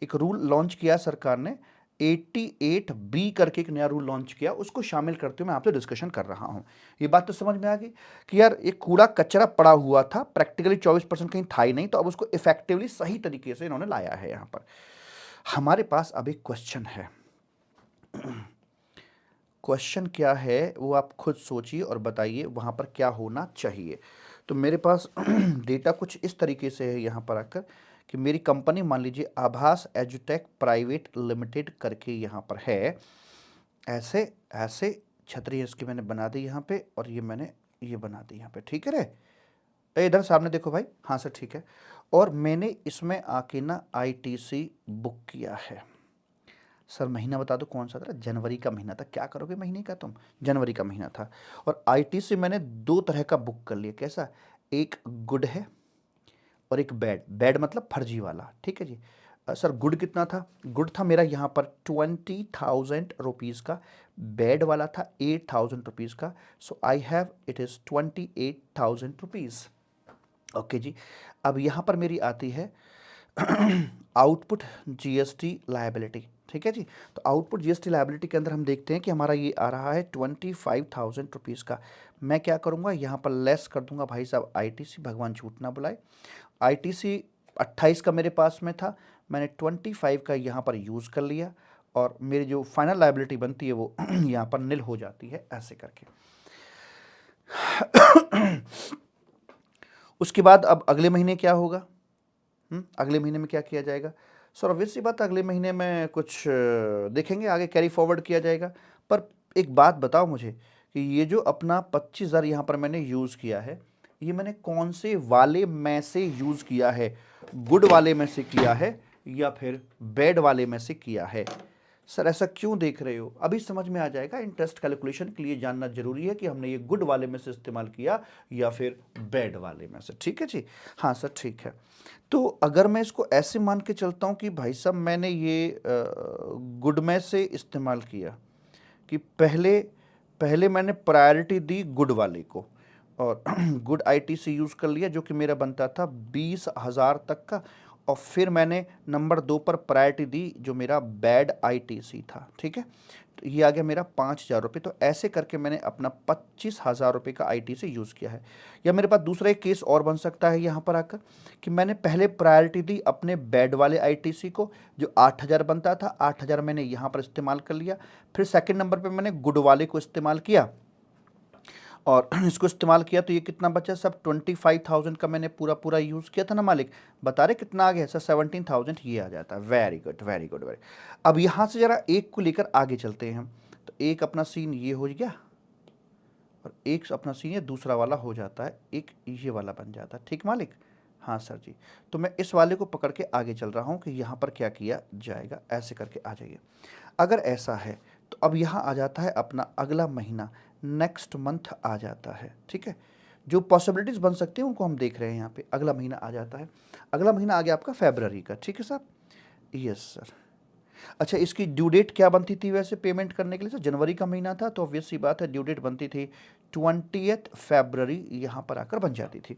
एक रूल लॉन्च किया सरकार ने, 88B करके एक नया रूल लॉन्च किया, उसको शामिल करते हुए मैं आपसे डिस्कशन कर रहा हूं। ये बात तो समझ में आ गई कि यार एक कूड़ा कचरा पड़ा हुआ था, प्रैक्टिकली 24% कहीं था ही नहीं, तो अब उसको इफेक्टिवली सही तरीके से इन्होंने लाया है। यहां पर हमारे पास अब एक क्वेश्चन है। क्वेश्चन क्या है वो आप खुद सोचिए और बताइए वहां पर क्या होना चाहिए। तो मेरे पास डेटा कुछ इस तरीके से है यहां पर आकर कि मेरी कंपनी मान लीजिए आभास एजुटेक प्राइवेट लिमिटेड करके यहां पर है, ऐसे ऐसे छतरी इसकी मैंने बना दी यहां पे, और ये मैंने ये बना दी यहां पे, ठीक है रे? इधर सामने देखो भाई, हाँ सर ठीक है। और मैंने इसमें आके ना आईटीसी बुक किया है। सर महीना बता दो कौन सा था? जनवरी का महीना था। क्या करोगे महीने का तुम? जनवरी का महीना था। और आईटी से मैंने दो तरह का बुक कर लिया। कैसा? एक गुड है और एक बैड। बैड मतलब फर्जी वाला, ठीक है जी। सर गुड कितना था? गुड था मेरा यहाँ पर 20,000 रुपीज़ का, बैड वाला था 8,000 रुपीज़ का। So I have it is 28,000 rupees. Okay ji. अब यहाँ पर मेरी आती है आउटपुट जीएसटी लायबिलिटी, ठीक है जी। तो आउटपुट जीएसटी लायबिलिटी के अंदर हम देखते हैं कि हमारा ये आ रहा है 25,000 रुपीज़ का। मैं क्या करूँगा यहाँ पर लेस कर दूंगा भाई साहब आईटीसी, भगवान झूठ ना बुलाए। आईटीसी 28 का मेरे पास में था, मैंने 25 का यहाँ पर यूज़ कर लिया, और मेरी जो फाइनल लायबिलिटी बनती है वो यहाँ पर निल हो जाती है, ऐसे करके। उसके बाद अब अगले महीने क्या होगा? अगले महीने में क्या किया जाएगा? सर ऑब्वियस सी बात, अगले महीने में कुछ देखेंगे, आगे कैरी फॉरवर्ड किया जाएगा। पर एक बात बताओ मुझे कि ये जो अपना 25,000 यहाँ पर मैंने यूज़ किया है, ये मैंने कौन से वाले में से यूज़ किया है? गुड वाले में से किया है या फिर बैड वाले में से किया है? सर ऐसा क्यों देख रहे हो? अभी समझ में आ जाएगा। इंटरेस्ट कैलकुलेशन के लिए जानना जरूरी है कि हमने ये गुड वाले में से इस्तेमाल किया या फिर बैड वाले में से, ठीक है जी। हाँ सर ठीक है। तो अगर मैं इसको ऐसे मान के चलता हूँ कि भाई साहब मैंने ये गुड में से इस्तेमाल किया, कि पहले पहले मैंने प्रायोरिटी दी गुड वाले को, और गुड आईटीसी यूज़ कर लिया जो कि मेरा बनता था 20,000 तक का, और फिर मैंने नंबर 2 पर प्रायोरिटी दी जो मेरा बैड आईटीसी था, ठीक है। तो ये आ गया मेरा 5,000 रुपये। तो ऐसे करके मैंने अपना 25,000 रुपये का आईटीसी यूज़ किया है। या मेरे पास दूसरा एक केस और बन सकता है यहाँ पर आकर कि मैंने पहले प्रायोरिटी दी अपने बैड वाले आईटीसी को, जो 8,000 बनता था, 8,000 मैंने यहाँ पर इस्तेमाल कर लिया। फिर सेकंड नंबर पे मैंने गुड वाले को इस्तेमाल किया, और इसको इस्तेमाल किया, तो ये कितना बचा सब? 25,000 का मैंने पूरा पूरा यूज़ किया था ना मालिक? बता रहे कितना आ गया सर? 17,000 ये आ जाता है। Very good very good very. अब यहाँ से ज़रा एक को लेकर आगे चलते हैं हम। तो एक अपना सीन ये हो गया, और एक अपना सीन ये दूसरा वाला हो जाता है, एक ये वाला बन जाता है, ठीक मालिक? हाँ सर जी। तो मैं इस वाले को पकड़ के आगे चल रहा हूँ कि यहाँ पर क्या किया जाएगा, ऐसे करके आ जाइए। अगर ऐसा है तो अब यहाँ आ जाता है अपना अगला महीना, नेक्स्ट मंथ आ जाता है, ठीक है। जो पॉसिबिलिटीज़ बन सकती हैं उनको हम देख रहे हैं यहाँ पे। अगला महीना आ जाता है, अगला महीना आ गया आपका फरवरी का, ठीक है साहब? Yes sir. अच्छा, इसकी ड्यू डेट क्या बनती थी वैसे पेमेंट करने के लिए? सर जनवरी का महीना था तो ऑब्वियस सी बात है ड्यू डेट बनती थी 20 फरवरी, यहाँ पर आकर बन जाती थी।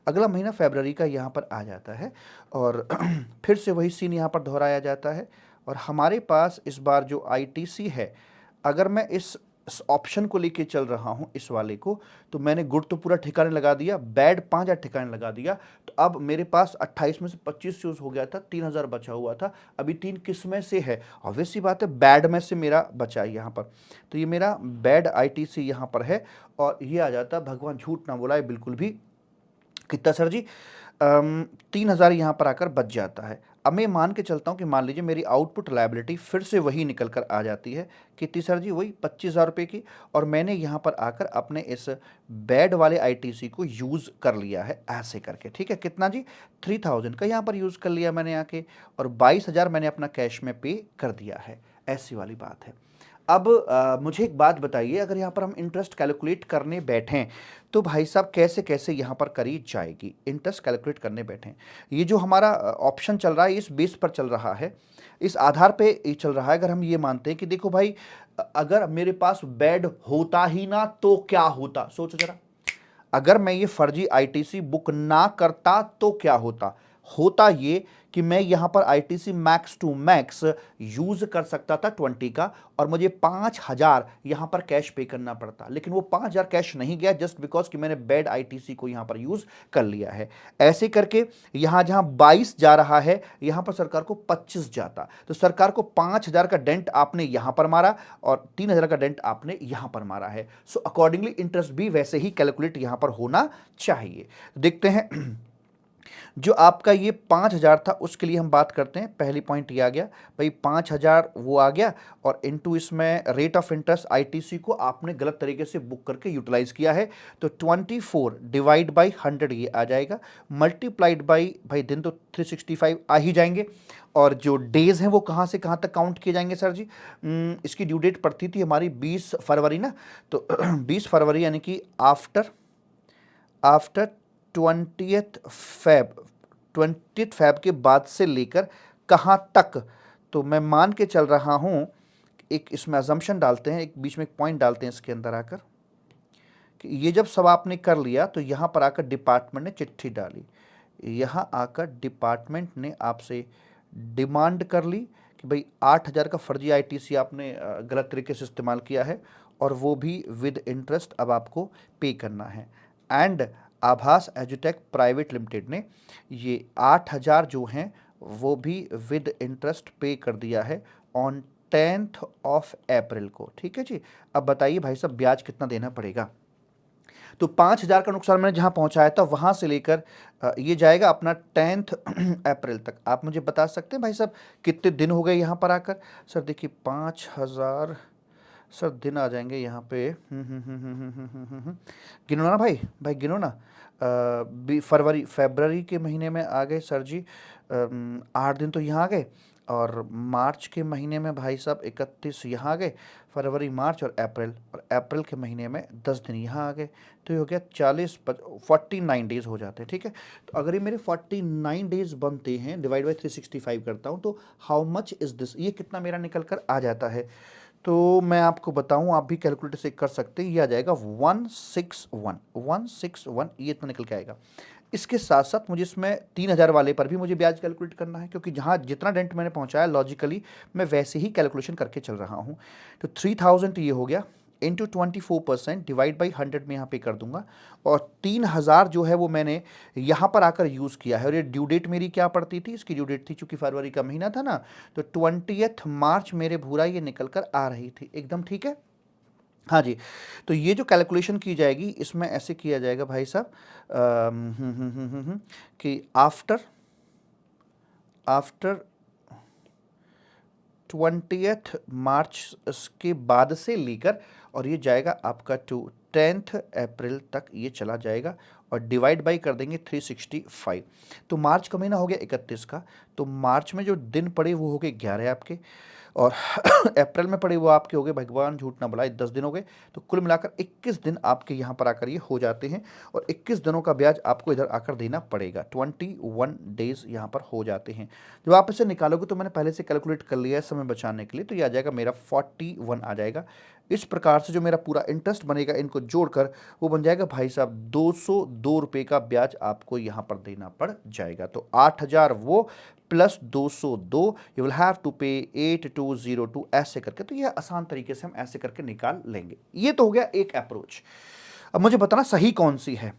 अगला महीना फरवरी का यहाँ पर आ जाता है, और फिर से वही सीन यहाँ पर दोहराया जाता है। और हमारे पास इस बार जो आईटीसी है, अगर मैं इस इस ऑप्शन को लेके चल रहा हूं, इस वाले को, तो मैंने गुड तो पूरा ठिकाने लगा दिया, बैड 5000 ठिकाने लगा दिया। तो अब मेरे पास 28 में से 25 यूज हो गया था, 3000 बचा हुआ था। अभी 3 किस में से है? ऑब्वियस सी बात है, बैड में से मेरा बचा है यहाँ पर। तो ये मेरा बैड आईटीसी यहाँ पर है, और ये आ जाता, भगवान झूठ ना बोला है बिल्कुल भी, कितना सर जी? 3000 यहाँ पर आकर बच जाता है। अब मैं मान के चलता हूँ कि मान लीजिए मेरी आउटपुट लायबिलिटी फिर से वही निकल कर आ जाती है, कितनी सर जी? वही 25,000 रुपये की। और मैंने यहाँ पर आकर अपने इस बेड वाले आईटीसी को यूज़ कर लिया है ऐसे करके, ठीक है? कितना जी? 3000 का यहाँ पर यूज़ कर लिया मैंने आके, और 22,000 मैंने अपना कैश में पे कर दिया है, ऐसी वाली बात है। अब मुझे एक बात बताइए, अगर यहाँ पर हम इंटरेस्ट कैलकुलेट करने बैठें तो भाई साहब कैसे कैसे यहाँ पर करी जाएगी? इंटरेस्ट कैलकुलेट करने बैठें, ये जो हमारा ऑप्शन चल रहा है इस बेस पर चल रहा है, इस आधार पे ये चल रहा है। अगर हम ये मानते हैं कि देखो भाई, अगर मेरे पास बेड होता ही ना तो क्या होता, सोचो जरा। अगर मैं ये फर्जी आईटीसी बुक ना करता तो क्या होता? होता ये कि मैं यहां पर ITC max to max use कर सकता था 20 का, और मुझे 5000 यहां पर कैश पे करना पड़ता। लेकिन वो 5000 कैश नहीं गया, जस्ट बिकॉज कि मैंने बेड आईटीसी को यहां पर यूज कर लिया है। ऐसे करके यहां जहां 22 जा रहा है, यहां पर सरकार को 25 जाता। तो सरकार को 5000 का डेंट आपने यहां पर मारा, और 3000 का डेंट आपने यहां पर मारा है। सो अकॉर्डिंगली इंटरेस्ट भी वैसे ही कैलकुलेट यहां पर होना चाहिए। देखते हैं जो आपका ये 5000 था उसके लिए हम बात करते हैं। पहली पॉइंट ये आ गया भाई, 5000 वो आ गया, और इनटू इसमें रेट ऑफ इंटरेस्ट आईटीसी को आपने गलत तरीके से बुक करके यूटिलाइज किया है, तो 24 डिवाइड बाई 100 ये आ जाएगा, मल्टीप्लाइड बाई भाई दिन तो 365 आ ही जाएंगे। और जो डेज हैं वो कहाँ से कहाँ तक काउंट किए जाएंगे सर जी? इसकी ड्यू डेट पड़ती थी हमारी 20 फरवरी ना, तो 20 फरवरी यानी कि आफ्टर आफ्टर 20th फैब के बाद से लेकर कहाँ तक? तो मैं मान के चल रहा हूँ, एक इसमें अजम्पशन डालते हैं, एक बीच में एक पॉइंट डालते हैं इसके अंदर आकर, कि ये जब सब आपने कर लिया तो यहाँ पर आकर डिपार्टमेंट ने चिट्ठी डाली, यहाँ आकर डिपार्टमेंट ने आपसे डिमांड कर ली कि भाई 8000 का फर्जी आईटीसी आपने गलत तरीके से इस्तेमाल किया है, और वो भी विद इंटरेस्ट अब आपको पे करना है। एंड आभास एजुटेक प्राइवेट लिमिटेड ने ये 8000 जो हैं वो भी विद इंटरेस्ट पे कर दिया है ऑन 10th ऑफ अप्रैल को, ठीक है जी। अब बताइए भाई साहब ब्याज कितना देना पड़ेगा? तो 5000 का नुकसान मैंने जहां पहुंचाया था वहां से लेकर ये जाएगा अपना 10th अप्रैल तक। आप मुझे बता सकते हैं भाई साहब कितने दिन हो गए यहां पर आकर? सर देखिए 5000, सर दिन आ जाएंगे यहाँ पे, गिनो ना भाई, भाई गिनो ना। फरवरी के महीने में आ गए सर जी, 8 दिन तो यहाँ आ गए, और मार्च के महीने में भाई साहब 31 यहाँ आ गए, फरवरी मार्च और अप्रैल के महीने में 10 दिन यहाँ आ गए। तो ये हो गया 49 डेज हो जाते हैं, ठीक है। तो अगर ये मेरे 49 डेज बनते हैं, डिवाइड बाई 365 करता हूँ, तो हाउ मच इज दिस, ये कितना मेरा निकल कर आ जाता है? तो मैं आपको बताऊं, आप भी कैलकुलेटर से कर सकते हैं, ये आ जाएगा 161 ये इतना निकल के आएगा। इसके साथ साथ मुझे इसमें 3000 वाले पर भी मुझे ब्याज कैलकुलेट करना है, क्योंकि जहाँ जितना डेंट मैंने पहुंचाया लॉजिकली मैं वैसे ही कैलकुलेशन करके चल रहा हूँ। तो 3000 ये हो गया, इंटू 24% डिवाइड बाई 100 में यहाँ पे कर दूंगा, और 3000 जो है वो मैंने यहाँ पर आकर यूज़ किया है। और ये ड्यू डेट मेरी क्या पड़ती थी? इसकी ड्यू डेट थी, चूंकि फरवरी का महीना था ना, तो 20th मार्च मेरे भूरा ये निकल कर आ रही थी, एकदम ठीक है। हाँ जी, तो ये जो कैलकुलेशन की जाएगी इसमें ऐसे किया जाएगा भाई साहब, कि आफ्टर 20th मार्च के बाद से लेकर, और ये जाएगा आपका टू 10th अप्रैल तक ये चला जाएगा, और डिवाइड बाई कर देंगे 365। तो मार्च का महीना हो गया 31 का, तो मार्च में जो दिन पड़े वो हो गए 11 आपके, और अप्रैल में पड़े वो आपके हो गए, भगवान झूठ ना बुलाए, 10 दिन हो गए। तो कुल मिलाकर 21 दिन आपके यहाँ पर आकर ये हो जाते हैं, और 21 दिनों का ब्याज आपको इधर आकर देना पड़ेगा। 21 डेज यहाँ पर हो जाते हैं। जब आप इसे निकालोगे, तो मैंने पहले से कैलकुलेट कर लिया है समय बचाने के लिए, तो ये आ जाएगा मेरा 41 आ जाएगा। इस प्रकार से जो मेरा पूरा इंटरेस्ट बनेगा इनको जोड़कर वो बन जाएगा भाई साहब 202 रुपये का ब्याज आपको यहाँ पर देना पड़ जाएगा। तो 8000 वो, plus 202, you will have to pay 8202, ऐसे करके। तो ये आसान तरीके से हम ऐसे करके निकाल लेंगे। ये तो हो गया एक अप्रोच। अब मुझे बताना सही कौन सी है।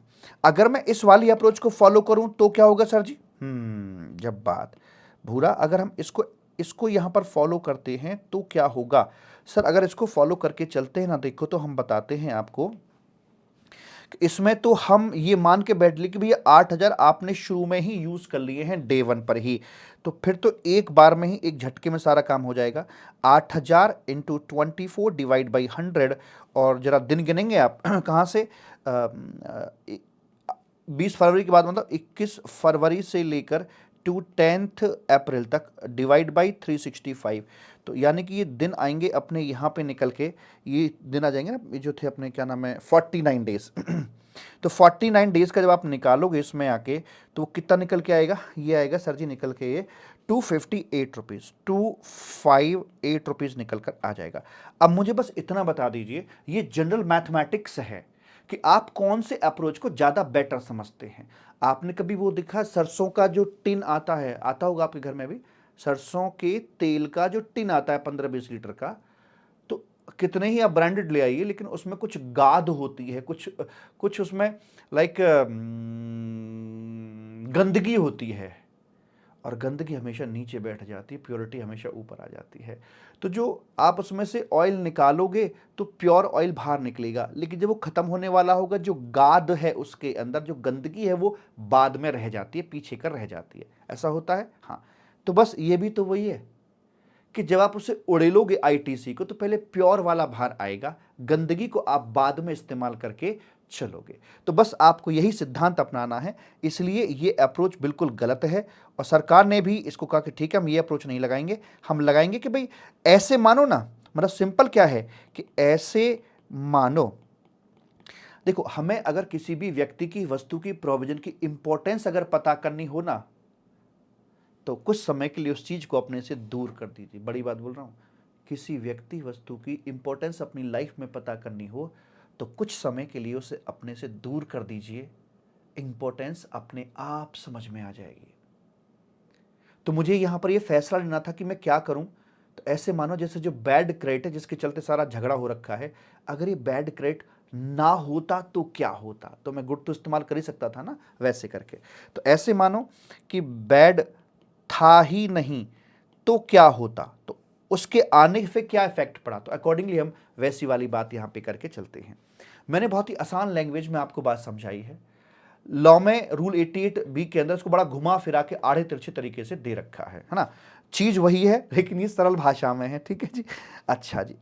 अगर मैं इस वाली अप्रोच को फॉलो करूं तो क्या होगा सर जी? जब बात भूरा, अगर हम इसको इसको यहां पर फॉलो करते हैं तो क्या होगा सर? अगर इसको फॉलो करके चलते हैं ना, देखो तो हम बताते हैं आपको, इसमें तो हम ये मान के बैठ लिए कि भैया 8,000 आपने शुरू में ही यूज कर लिए हैं डे 1 पर ही, तो फिर तो एक बार में ही एक झटके में सारा काम हो जाएगा। 8,000 इंटू 24 डिवाइड बाई 100, और जरा दिन गिनेंगे आप कहाँ से? 20 फरवरी के बाद, मतलब 21 फरवरी से लेकर टू 10 अप्रैल तक, डिवाइड बाई 365। तो यानी कि ये दिन आएंगे अपने यहाँ पे निकल के, ये दिन आ जाएंगे ना, ये जो थे अपने क्या नाम है 49 डेज तो 49 डेज का जब आप निकालोगे इसमें आके, तो वो कितना निकल के आएगा? ये आएगा सर जी निकल के ये 258 रुपीज़, 258 रुपीज़ निकल कर आ जाएगा। अब मुझे बस इतना बता दीजिए, ये जनरल मैथमेटिक्स है कि आप कौन से अप्रोच को ज़्यादा बेटर समझते हैं। आपने कभी वो देखा सरसों का जो टिन आता है, आता होगा आपके घर में भी, सरसों के तेल का जो टिन आता है 15-20 लीटर का, तो कितने ही आप ब्रांडेड ले आइए, लेकिन उसमें कुछ गाद होती है, कुछ कुछ उसमें लाइक गंदगी होती है, और गंदगी हमेशा नीचे बैठ जाती है, प्योरिटी हमेशा ऊपर आ जाती है। तो जो आप उसमें से ऑयल निकालोगे तो प्योर ऑयल बाहर निकलेगा, लेकिन जब वो खत्म होने वाला होगा, जो गाद है उसके अंदर, जो गंदगी है, वो बाद में रह जाती है, पीछे कर रह जाती है। ऐसा होता है, हाँ। तो बस ये भी तो वही है कि जब आप उसे उड़ेलोगे आईटीसी को, तो पहले प्योर वाला बाहर आएगा, गंदगी को आप बाद में इस्तेमाल करके चलोगे। तो बस आपको यही सिद्धांत अपनाना है, इसलिए ये अप्रोच बिल्कुल गलत है। और सरकार ने भी इसको कहा कि ठीक है, हम ये अप्रोच नहीं लगाएंगे, हम लगाएंगे कि भाई ऐसे मानो ना, मतलब सिंपल क्या है कि ऐसे मानो, देखो हमें अगर किसी भी व्यक्ति की, वस्तु की, प्रोविजन की इंपॉर्टेंस अगर पता करनी हो ना, तो कुछ समय के लिए उस चीज को अपने से दूर कर दीजिए। बड़ी बात बोल रहा हूं। किसी व्यक्ति, वस्तु की इंपॉर्टेंस अपनी लाइफ में पता करनी हो, तो कुछ समय के लिए उसे अपने से दूर कर दीजिए, इंपॉर्टेंस अपने आप समझ में आ जाएगी। तो मुझे यहां पर यह फैसला लेना था कि मैं क्या करूं। तो ऐसे मानो जैसे जो बैड क्रेडिट है, जिसके चलते सारा झगड़ा हो रखा है, अगर ये बैड क्रेडिट ना होता तो क्या होता? तो मैं गुड तो इस्तेमाल कर ही सकता था ना, वैसे करके। तो ऐसे मानो कि बैड था ही नहीं तो क्या होता, तो उसके आने से क्या इफेक्ट पड़ा, तो अकॉर्डिंगली हम वैसी वाली बात यहां पे करके चलते हैं। मैंने बहुत ही आसान लैंग्वेज में आपको बात समझाई है। लॉ में रूल 88 बी के अंदर इसको बड़ा घुमा फिरा के आड़े तिरछे तरीके से दे रखा है ना। चीज वही है, लेकिन ये सरल भाषा में है, ठीक है जी। अच्छा जी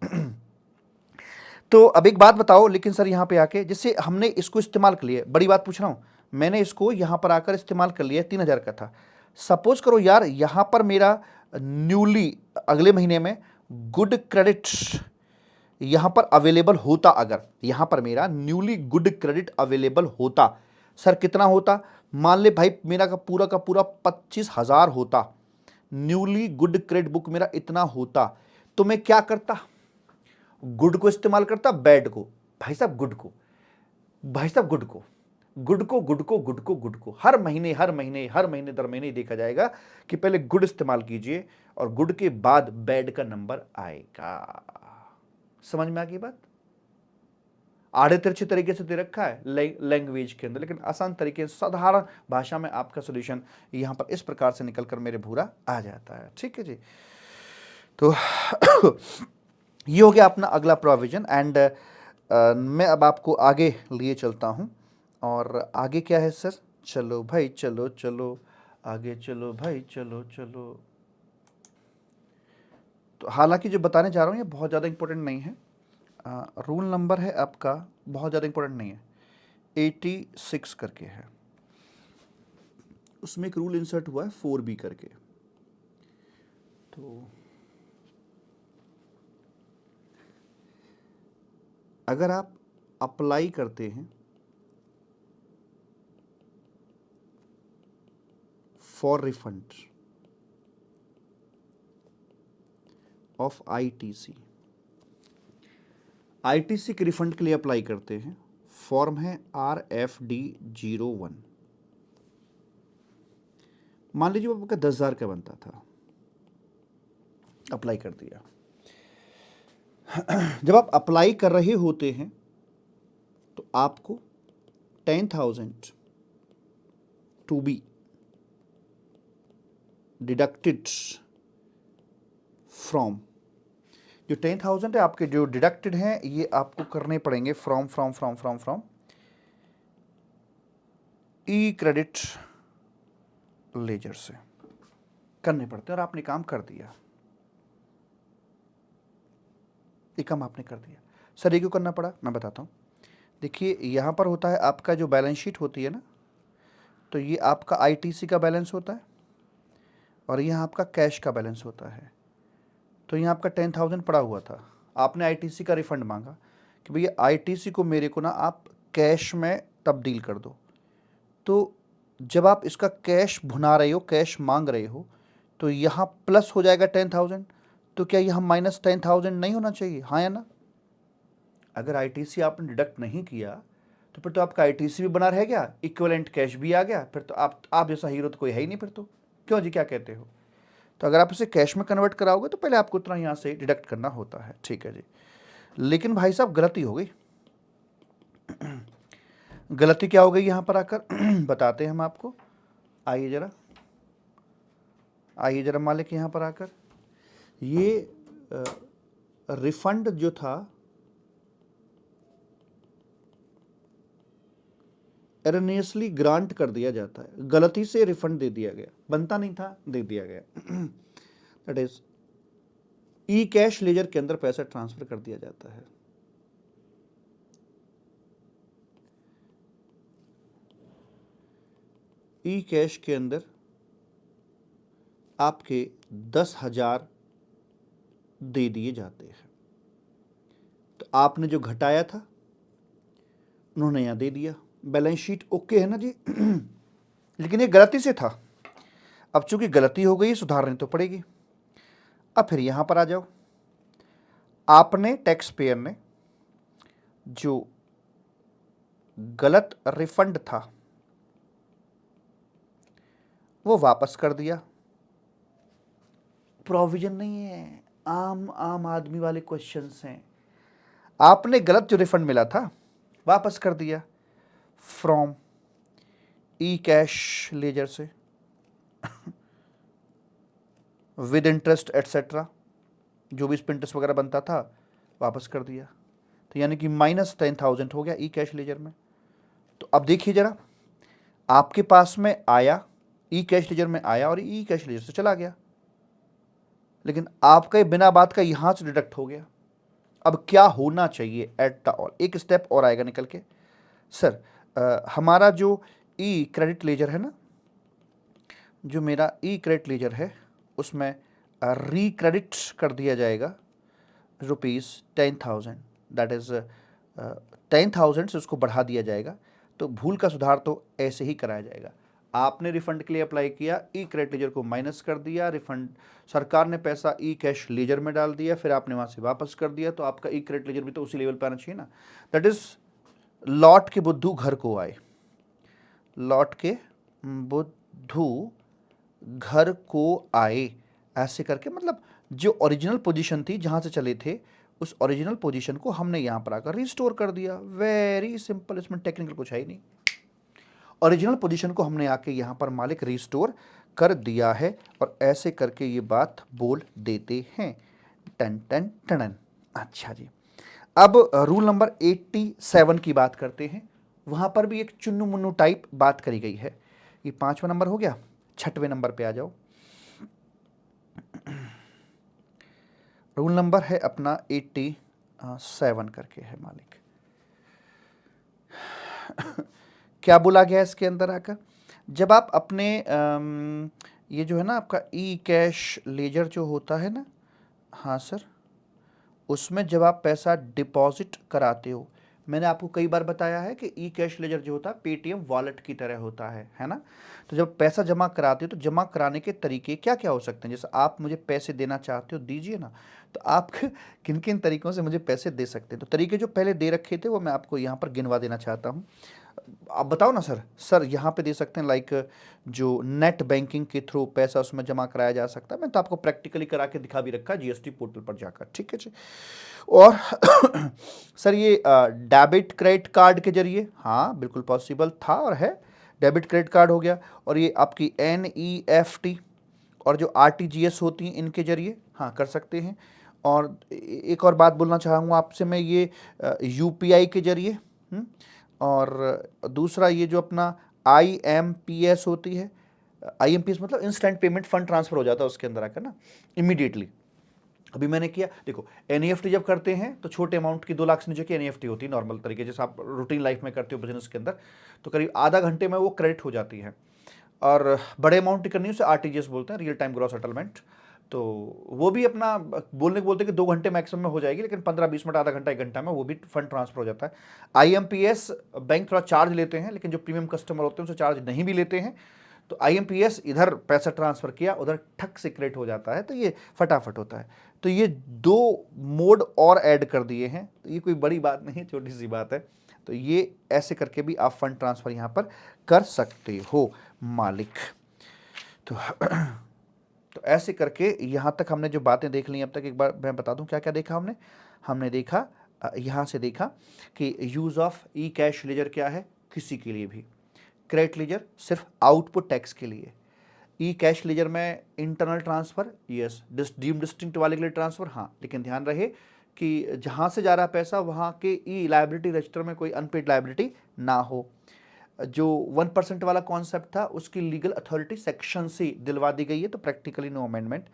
तो अब एक बात बताओ, लेकिन सर यहां पे आके, जिससे हमने इसको इस्तेमाल कर लिया, बड़ी बात पूछ रहा हूं, मैंने इसको यहां पर आकर इस्तेमाल कर लिया, 3,000 का था। सपोज करो यार, यहां पर मेरा न्यूली अगले महीने में गुड क्रेडिट यहां पर अवेलेबल होता, अगर यहां पर मेरा न्यूली गुड क्रेडिट अवेलेबल होता, सर कितना होता? मान ले भाई मेरा का पूरा 25,000 होता, न्यूली गुड क्रेडिट बुक मेरा इतना होता, तो मैं क्या करता? गुड को इस्तेमाल करता, बैड को, भाई साहब गुड को, भाई साहब गुड को, गुड को, गुड को, गुड को, गुड को, हर महीने हर महीने हर महीने दर महीने देखा जाएगा कि पहले गुड इस्तेमाल कीजिए और गुड के बाद बैड का नंबर आएगा। समझ में आ गई बात? आड़े तिरछे तरीके से दे रखा है लैंग्वेज के अंदर, लेकिन आसान तरीके से साधारण भाषा में आपका सॉल्यूशन यहां पर इस प्रकार से निकलकर मेरे भूरा आ जाता है, ठीक है जी। तो ये हो गया अपना अगला प्रोविजन। एंड मैं अब आपको आगे लिए चलता हूं, और आगे क्या है सर? चलो भाई चलो चलो आगे चलो भाई चलो चलो। तो हालांकि जो बताने जा रहा हूं ये बहुत ज़्यादा इंपॉर्टेंट नहीं है। रूल नंबर है आपका, बहुत ज़्यादा इंपॉर्टेंट नहीं है, 86 करके है, उसमें एक रूल इंसर्ट हुआ है 4B करके। तो अगर आप अप्लाई करते हैं for refund of ITC, ITC के रिफंड के लिए अप्लाई करते हैं, फॉर्म है RFD01, मान लीजिए वो आपका 10,000 का बनता था, अप्लाई कर दिया। जब आप अप्लाई कर रहे होते हैं तो आपको 10,000 टू बी डिडक्टेड फ्रॉम, जो 10,000 है आपके जो डिडक्टेड हैं ये आपको करने पड़ेंगे फ्रॉम ई क्रेडिट लेजर से करने पड़ते हैं, और आपने काम कर दिया, ये काम आपने कर दिया। सर ये क्यों करना पड़ा, मैं बताता हूँ। देखिए यहाँ पर होता है आपका जो बैलेंस शीट होती है ना, तो ये आपका आईटीसी का बैलेंस होता है और यहाँ आपका कैश का बैलेंस होता है। तो यहाँ आपका 10,000 पड़ा हुआ था, आपने आईटीसी का रिफंड मांगा कि भैया आईटीसी को मेरे को ना आप कैश में तब्दील कर दो। तो जब आप इसका कैश भुना रहे हो, कैश मांग रहे हो, तो यहाँ प्लस हो जाएगा 10,000, तो क्या यहाँ माइनस 10,000 नहीं होना चाहिए, हाँ या ना? अगर आईटीसी आपने डिडक्ट नहीं किया तो फिर तो आपका आईटीसी भी बना रह गया, इक्विवेलेंट कैश भी आ गया, फिर तो आप जैसा हीरो तो कोई है ही नहीं फिर तो। क्यों जी, क्या कहते हो? तो अगर आप इसे कैश में कन्वर्ट कराओगे तो पहले आपको उतना यहाँ से डिडक्ट करना होता है, ठीक है जी। लेकिन भाई साहब गलती हो गई। गलती क्या हो गई यहाँ पर आकर बताते हैं हम आपको। आइए जरा मालिक यहाँ पर आकर, ये रिफंड जो था एरनियसली ग्रांट कर दिया जाता है, गलती से रिफंड दे दिया गया, बनता नहीं था, दे दिया गया। That is E cash laser के अंदर पैसा ट्रांसफर कर दिया जाता है। ई कैश के अंदर आपके 10,000 दे दिए जाते हैं, तो आपने जो घटाया था उन्होंने यहाँ दे दिया, बैलेंस शीट ओके है ना जी। लेकिन ये गलती से था, अब चूंकि गलती हो गई सुधारनी तो पड़ेगी। अब फिर यहां पर आ जाओ, आपने टैक्स पेयर ने जो गलत रिफंड था वो वापस कर दिया। प्रोविजन नहीं है, आम आदमी वाले क्वेश्चंस हैं। आपने गलत जो रिफंड मिला था वापस कर दिया फ्रॉम ई कैश लेजर से विद इंटरेस्ट एटसेट्रा, जो भी इंटरेस्ट वगैरह बनता था वापस कर दिया। तो यानी कि माइनस 10,000 हो गया ई कैश लेजर में। तो अब देखिए जरा, आपके पास में आया, ई कैश लेजर में आया और ई कैश लेजर से चला गया, लेकिन आपका बिना बात का यहां से डिडक्ट हो गया। अब क्या होना चाहिए एट द ऑल, एक स्टेप और आएगा निकल के। सर हमारा जो ई क्रेडिट लेजर है ना, जो मेरा ई क्रेडिट लेजर है उसमें रिक्रेडिट कर दिया जाएगा ₹10,000, दैट इज 10,000 से उसको बढ़ा दिया जाएगा। तो भूल का सुधार तो ऐसे ही कराया जाएगा। आपने रिफंड के लिए अप्लाई किया, ई क्रेडिट लेजर को माइनस कर दिया, रिफंड सरकार ने पैसा ई कैश लेजर में डाल दिया, फिर आपने वहां से वापस कर दिया, तो आपका ई क्रेडिट लेजर भी तो उसी लेवल पर आना चाहिए ना। दैट इज लौट के बुद्धू घर को आए, लौट के बुद्धू घर को आए, ऐसे करके मतलब जो ओरिजिनल पोजीशन थी जहां से चले थे उस ओरिजिनल पोजीशन को हमने यहां पर आकर रिस्टोर कर दिया। वेरी सिंपल, इसमें टेक्निकल कुछ है ही नहीं। ओरिजिनल पोजीशन को हमने आके यहां पर मालिक रिस्टोर कर दिया है, और ऐसे करके ये बात बोल देते हैं। टन टन टन। अच्छा जी, अब रूल नंबर 87 की बात करते हैं। वहां पर भी एक चुन्नू मुन्नू टाइप बात करी गई है। ये 5वां नंबर हो गया, 6वें नंबर पे आ जाओ। रूल नंबर है अपना 87 करके है मालिक। क्या बोला गया इसके अंदर आकर, जब आप अपने ये जो है ना आपका ई कैश लेजर जो होता है ना, हाँ सर, उसमें जब आप पैसा डिपॉजिट कराते हो, मैंने आपको कई बार बताया है कि ई कैश लेजर जो होता है पेटीएम वॉलेट की तरह होता है ना। तो जब पैसा जमा कराते हो तो जमा कराने के तरीके क्या क्या हो सकते हैं, जैसे आप मुझे पैसे देना चाहते हो दीजिए ना, तो आप किन किन तरीकों से मुझे पैसे दे सकते हैं। तो तरीके जो पहले दे रखे थे वो मैं आपको यहाँ पर गिनवा देना चाहता हूँ। आप बताओ ना सर, सर यहाँ पे दे सकते हैं लाइक जो नेट बैंकिंग के थ्रू पैसा उसमें जमा कराया जा सकता है। मैं तो आपको प्रैक्टिकली करा के दिखा भी रखा है जीएसटी पोर्टल पर जाकर, ठीक है जी। और सर ये डेबिट क्रेडिट कार्ड के जरिए, हाँ बिल्कुल पॉसिबल था और है। डेबिट क्रेडिट कार्ड हो गया, और ये आपकी एनईएफटी और जो आरटीजीएस होती हैं इनके जरिए हाँ कर सकते हैं। और एक और बात बोलना चाहूँगा आपसे मैं, ये यूपीआई के जरिए, और दूसरा ये जो अपना आईएमपीएस होती है, आईएमपीएस मतलब इंस्टेंट पेमेंट फंड ट्रांसफर हो जाता है उसके अंदर आकर ना, इमीडिएटली। अभी मैंने किया, देखो एनईएफटी जब करते हैं तो छोटे अमाउंट की 2 लाख से नीचे की एनईएफटी होती है नॉर्मल तरीके, जैसे आप रूटीन लाइफ में करते हो बिजनेस के अंदर, तो करीब आधा घंटे में वो क्रेडिट हो जाती है। और बड़े अमाउंट की करनी है उसे आरटीजीएस बोलते हैं, रियल टाइम ग्रॉस सेटलमेंट। तो वो भी अपना बोलने को बोलते हैं कि 2 घंटे मैक्सिमम में हो जाएगी, लेकिन 15-20 मिनट, आधा घंटा, 1 घंटा में वो भी फंड ट्रांसफर हो जाता है। आईएमपीएस बैंक थोड़ा चार्ज लेते हैं, लेकिन जो प्रीमियम कस्टमर होते हैं उनसे चार्ज नहीं भी लेते हैं। तो आईएमपीएस इधर पैसा ट्रांसफर किया, उधर ठक से क्रेडिट हो जाता है, तो ये फटाफट होता है। तो ये 2 मोड और ऐड कर दिए हैं, तो ये कोई बड़ी बात नहीं, छोटी सी बात है। तो ये ऐसे करके भी आप फंड ट्रांसफर यहाँ पर कर सकते हो मालिक। तो तो ऐसे करके यहाँ तक हमने जो बातें देख ली अब तक, एक बार मैं बता दूं क्या क्या देखा हमने। हमने देखा यहाँ से देखा कि use of e cash ledger क्या है, किसी के लिए भी। क्रेडिट लेजर सिर्फ आउटपुट टैक्स के लिए। ई कैश लेजर में internal transfer, yes, deem distinct वाले के लिए ट्रांसफ़र, हाँ, लेकिन ध्यान रहे कि जहाँ से जा रहा पैसा वहाँ के ई लाइबिलिटी रजिस्टर में कोई अनपेड लाइबिलिटी ना हो। जो 1% वाला कॉन्सेप्ट था उसकी लीगल अथॉरिटी सेक्शन से दिलवा दी गई है, तो प्रैक्टिकली नो अमेंडमेंट।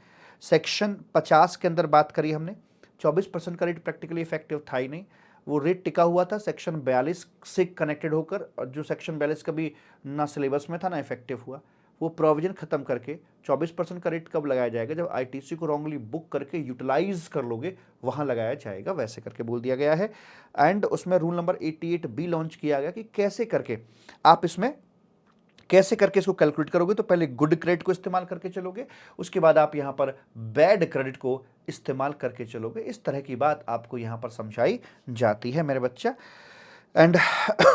सेक्शन 50 के अंदर बात करी हमने, 24% का रेट प्रैक्टिकली इफेक्टिव था ही नहीं, वो रेट टिका हुआ था सेक्शन 42 से कनेक्टेड होकर, और जो सेक्शन 42 कभी ना सिलेबस में था ना इफेक्टिव हुआ। वो प्रोविजन खत्म करके 24% का रेट कब लगाया जाएगा, जब आईटीसी को रॉन्गली बुक करके यूटिलाइज कर लोगे वहां लगाया जाएगा, वैसे करके बोल दिया गया है। एंड उसमें रूल नंबर 88B लॉन्च किया गया कि कैसे करके आप इसमें कैसे करके इसको कैलकुलेट करोगे। तो पहले गुड क्रेडिट को इस्तेमाल करके चलोगे, उसके बाद आप यहां पर बैड क्रेडिट को इस्तेमाल करके चलोगे। इस तरह की बात आपको यहां पर समझाई जाती है मेरे बच्चा। एंड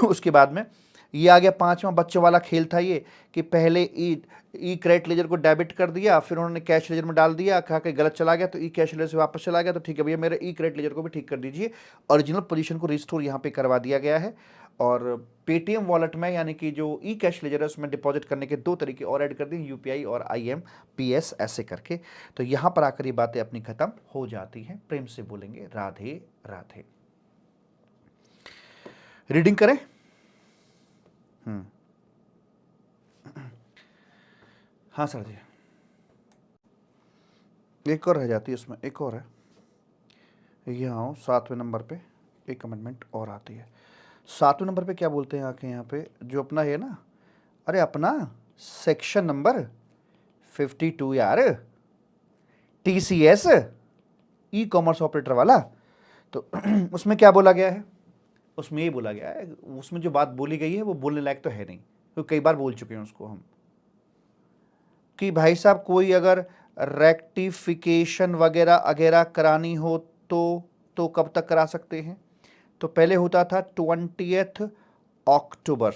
उसके बाद में ये आ गया 5वां बच्चों वाला खेल था ये, कि पहले ई क्रेडिट लेजर को डेबिट कर दिया, फिर उन्होंने कैश लेजर में डाल दिया, कहा कि गलत चला गया तो ई कैश लेजर से वापस चला गया, तो ठीक है भैया मेरे ई क्रेडिट लेजर को भी ठीक कर दीजिए। ओरिजिनल पोजीशन को रिस्टोर यहाँ पे करवा दिया गया है। और पेटीएम वॉलेट में यानी कि जो ई कैश लेजर है उसमें डिपॉजिट करने के 2 तरीके और ऐड कर दिए, यूपीआई और आईएमपीएस, ऐसे करके। तो यहाँ पर आकर ये बातें अपनी खत्म हो जाती हैं। प्रेम से बोलेंगे राधे राधे। रीडिंग करें? हाँ सर जी, एक और रह जाती है उसमें, एक और है, ये आओ 7वें नंबर पे एक अमेंडमेंट और आती है। 7वें नंबर पे क्या बोलते हैं आके यहाँ पे, जो अपना है ना, अरे अपना सेक्शन नंबर 52 यार, टीसीएस, ई कॉमर्स ऑपरेटर वाला। तो उसमें क्या बोला गया है, उसमें ये बोला गया है, उसमें जो बात बोली गई है वो बोलने लायक तो है नहीं, तो कई बार बोल चुके हैं उसको हम, कि भाई साहब कोई अगर रेक्टिफिकेशन वगैरह वगैरह करानी हो तो कब तक करा सकते हैं। तो पहले होता था 20 अक्टूबर,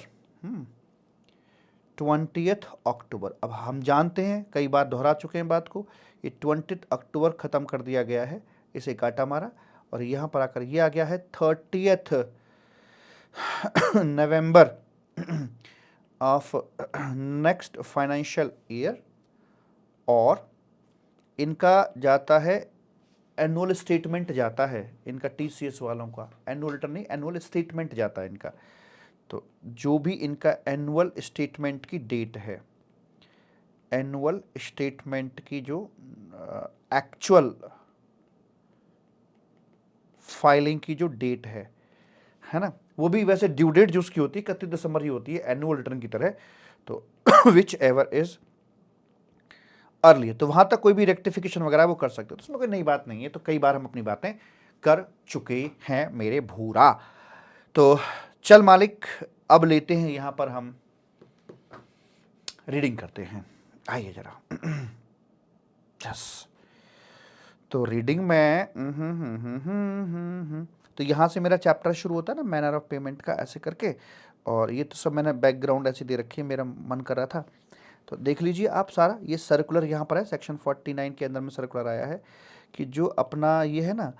20 अक्टूबर। अब हम जानते हैं, कई बार दोहरा चुके हैं बात को, ये 20 अक्टूबर ख़त्म कर दिया गया है, इसे काटा मारा, और यहाँ पर आकर ये आ गया है 30 नवंबर ऑफ नेक्स्ट फाइनेंशियल ईयर। और इनका जाता है एनुअल स्टेटमेंट, जाता है इनका टीसीएस वालों का, एनुअल रिटर्न नहीं, एनुअल स्टेटमेंट जाता है इनका। तो जो भी इनका एनुअल स्टेटमेंट की डेट है, एनुअल स्टेटमेंट की जो एक्चुअल फाइलिंग की जो डेट है ना, वो भी वैसे ड्यू डेट जो उसकी होती है 31 दिसंबर ही होती है एनुअल रिटर्न की तरह। तो विच एवर इज अर्ली, तो वहां तक कोई भी रेक्टिफिकेशन वगैरह वो कर सकते हो, तो उसमें कोई नई बात नहीं है। तो कई बार हम अपनी बातें कर चुके हैं मेरे भूरा। तो चल मालिक, अब लेते हैं यहां पर हम रीडिंग करते हैं, आइए जरा। यस, तो रीडिंग में तो यहां से मेरा चैप्टर शुरू होता है ना, मैनर ऑफ पेमेंट का, ऐसे करके। और ये तो सब मैंने बैकग्राउंड ऐसी दे रखी है, मेरा मन कर रहा था। तो देख लीजिए आप सारा ये सर्कुलर यहाँ पर है, सेक्शन 49 के अंदर में सर्कुलर आया है कि जो अपना ये है ना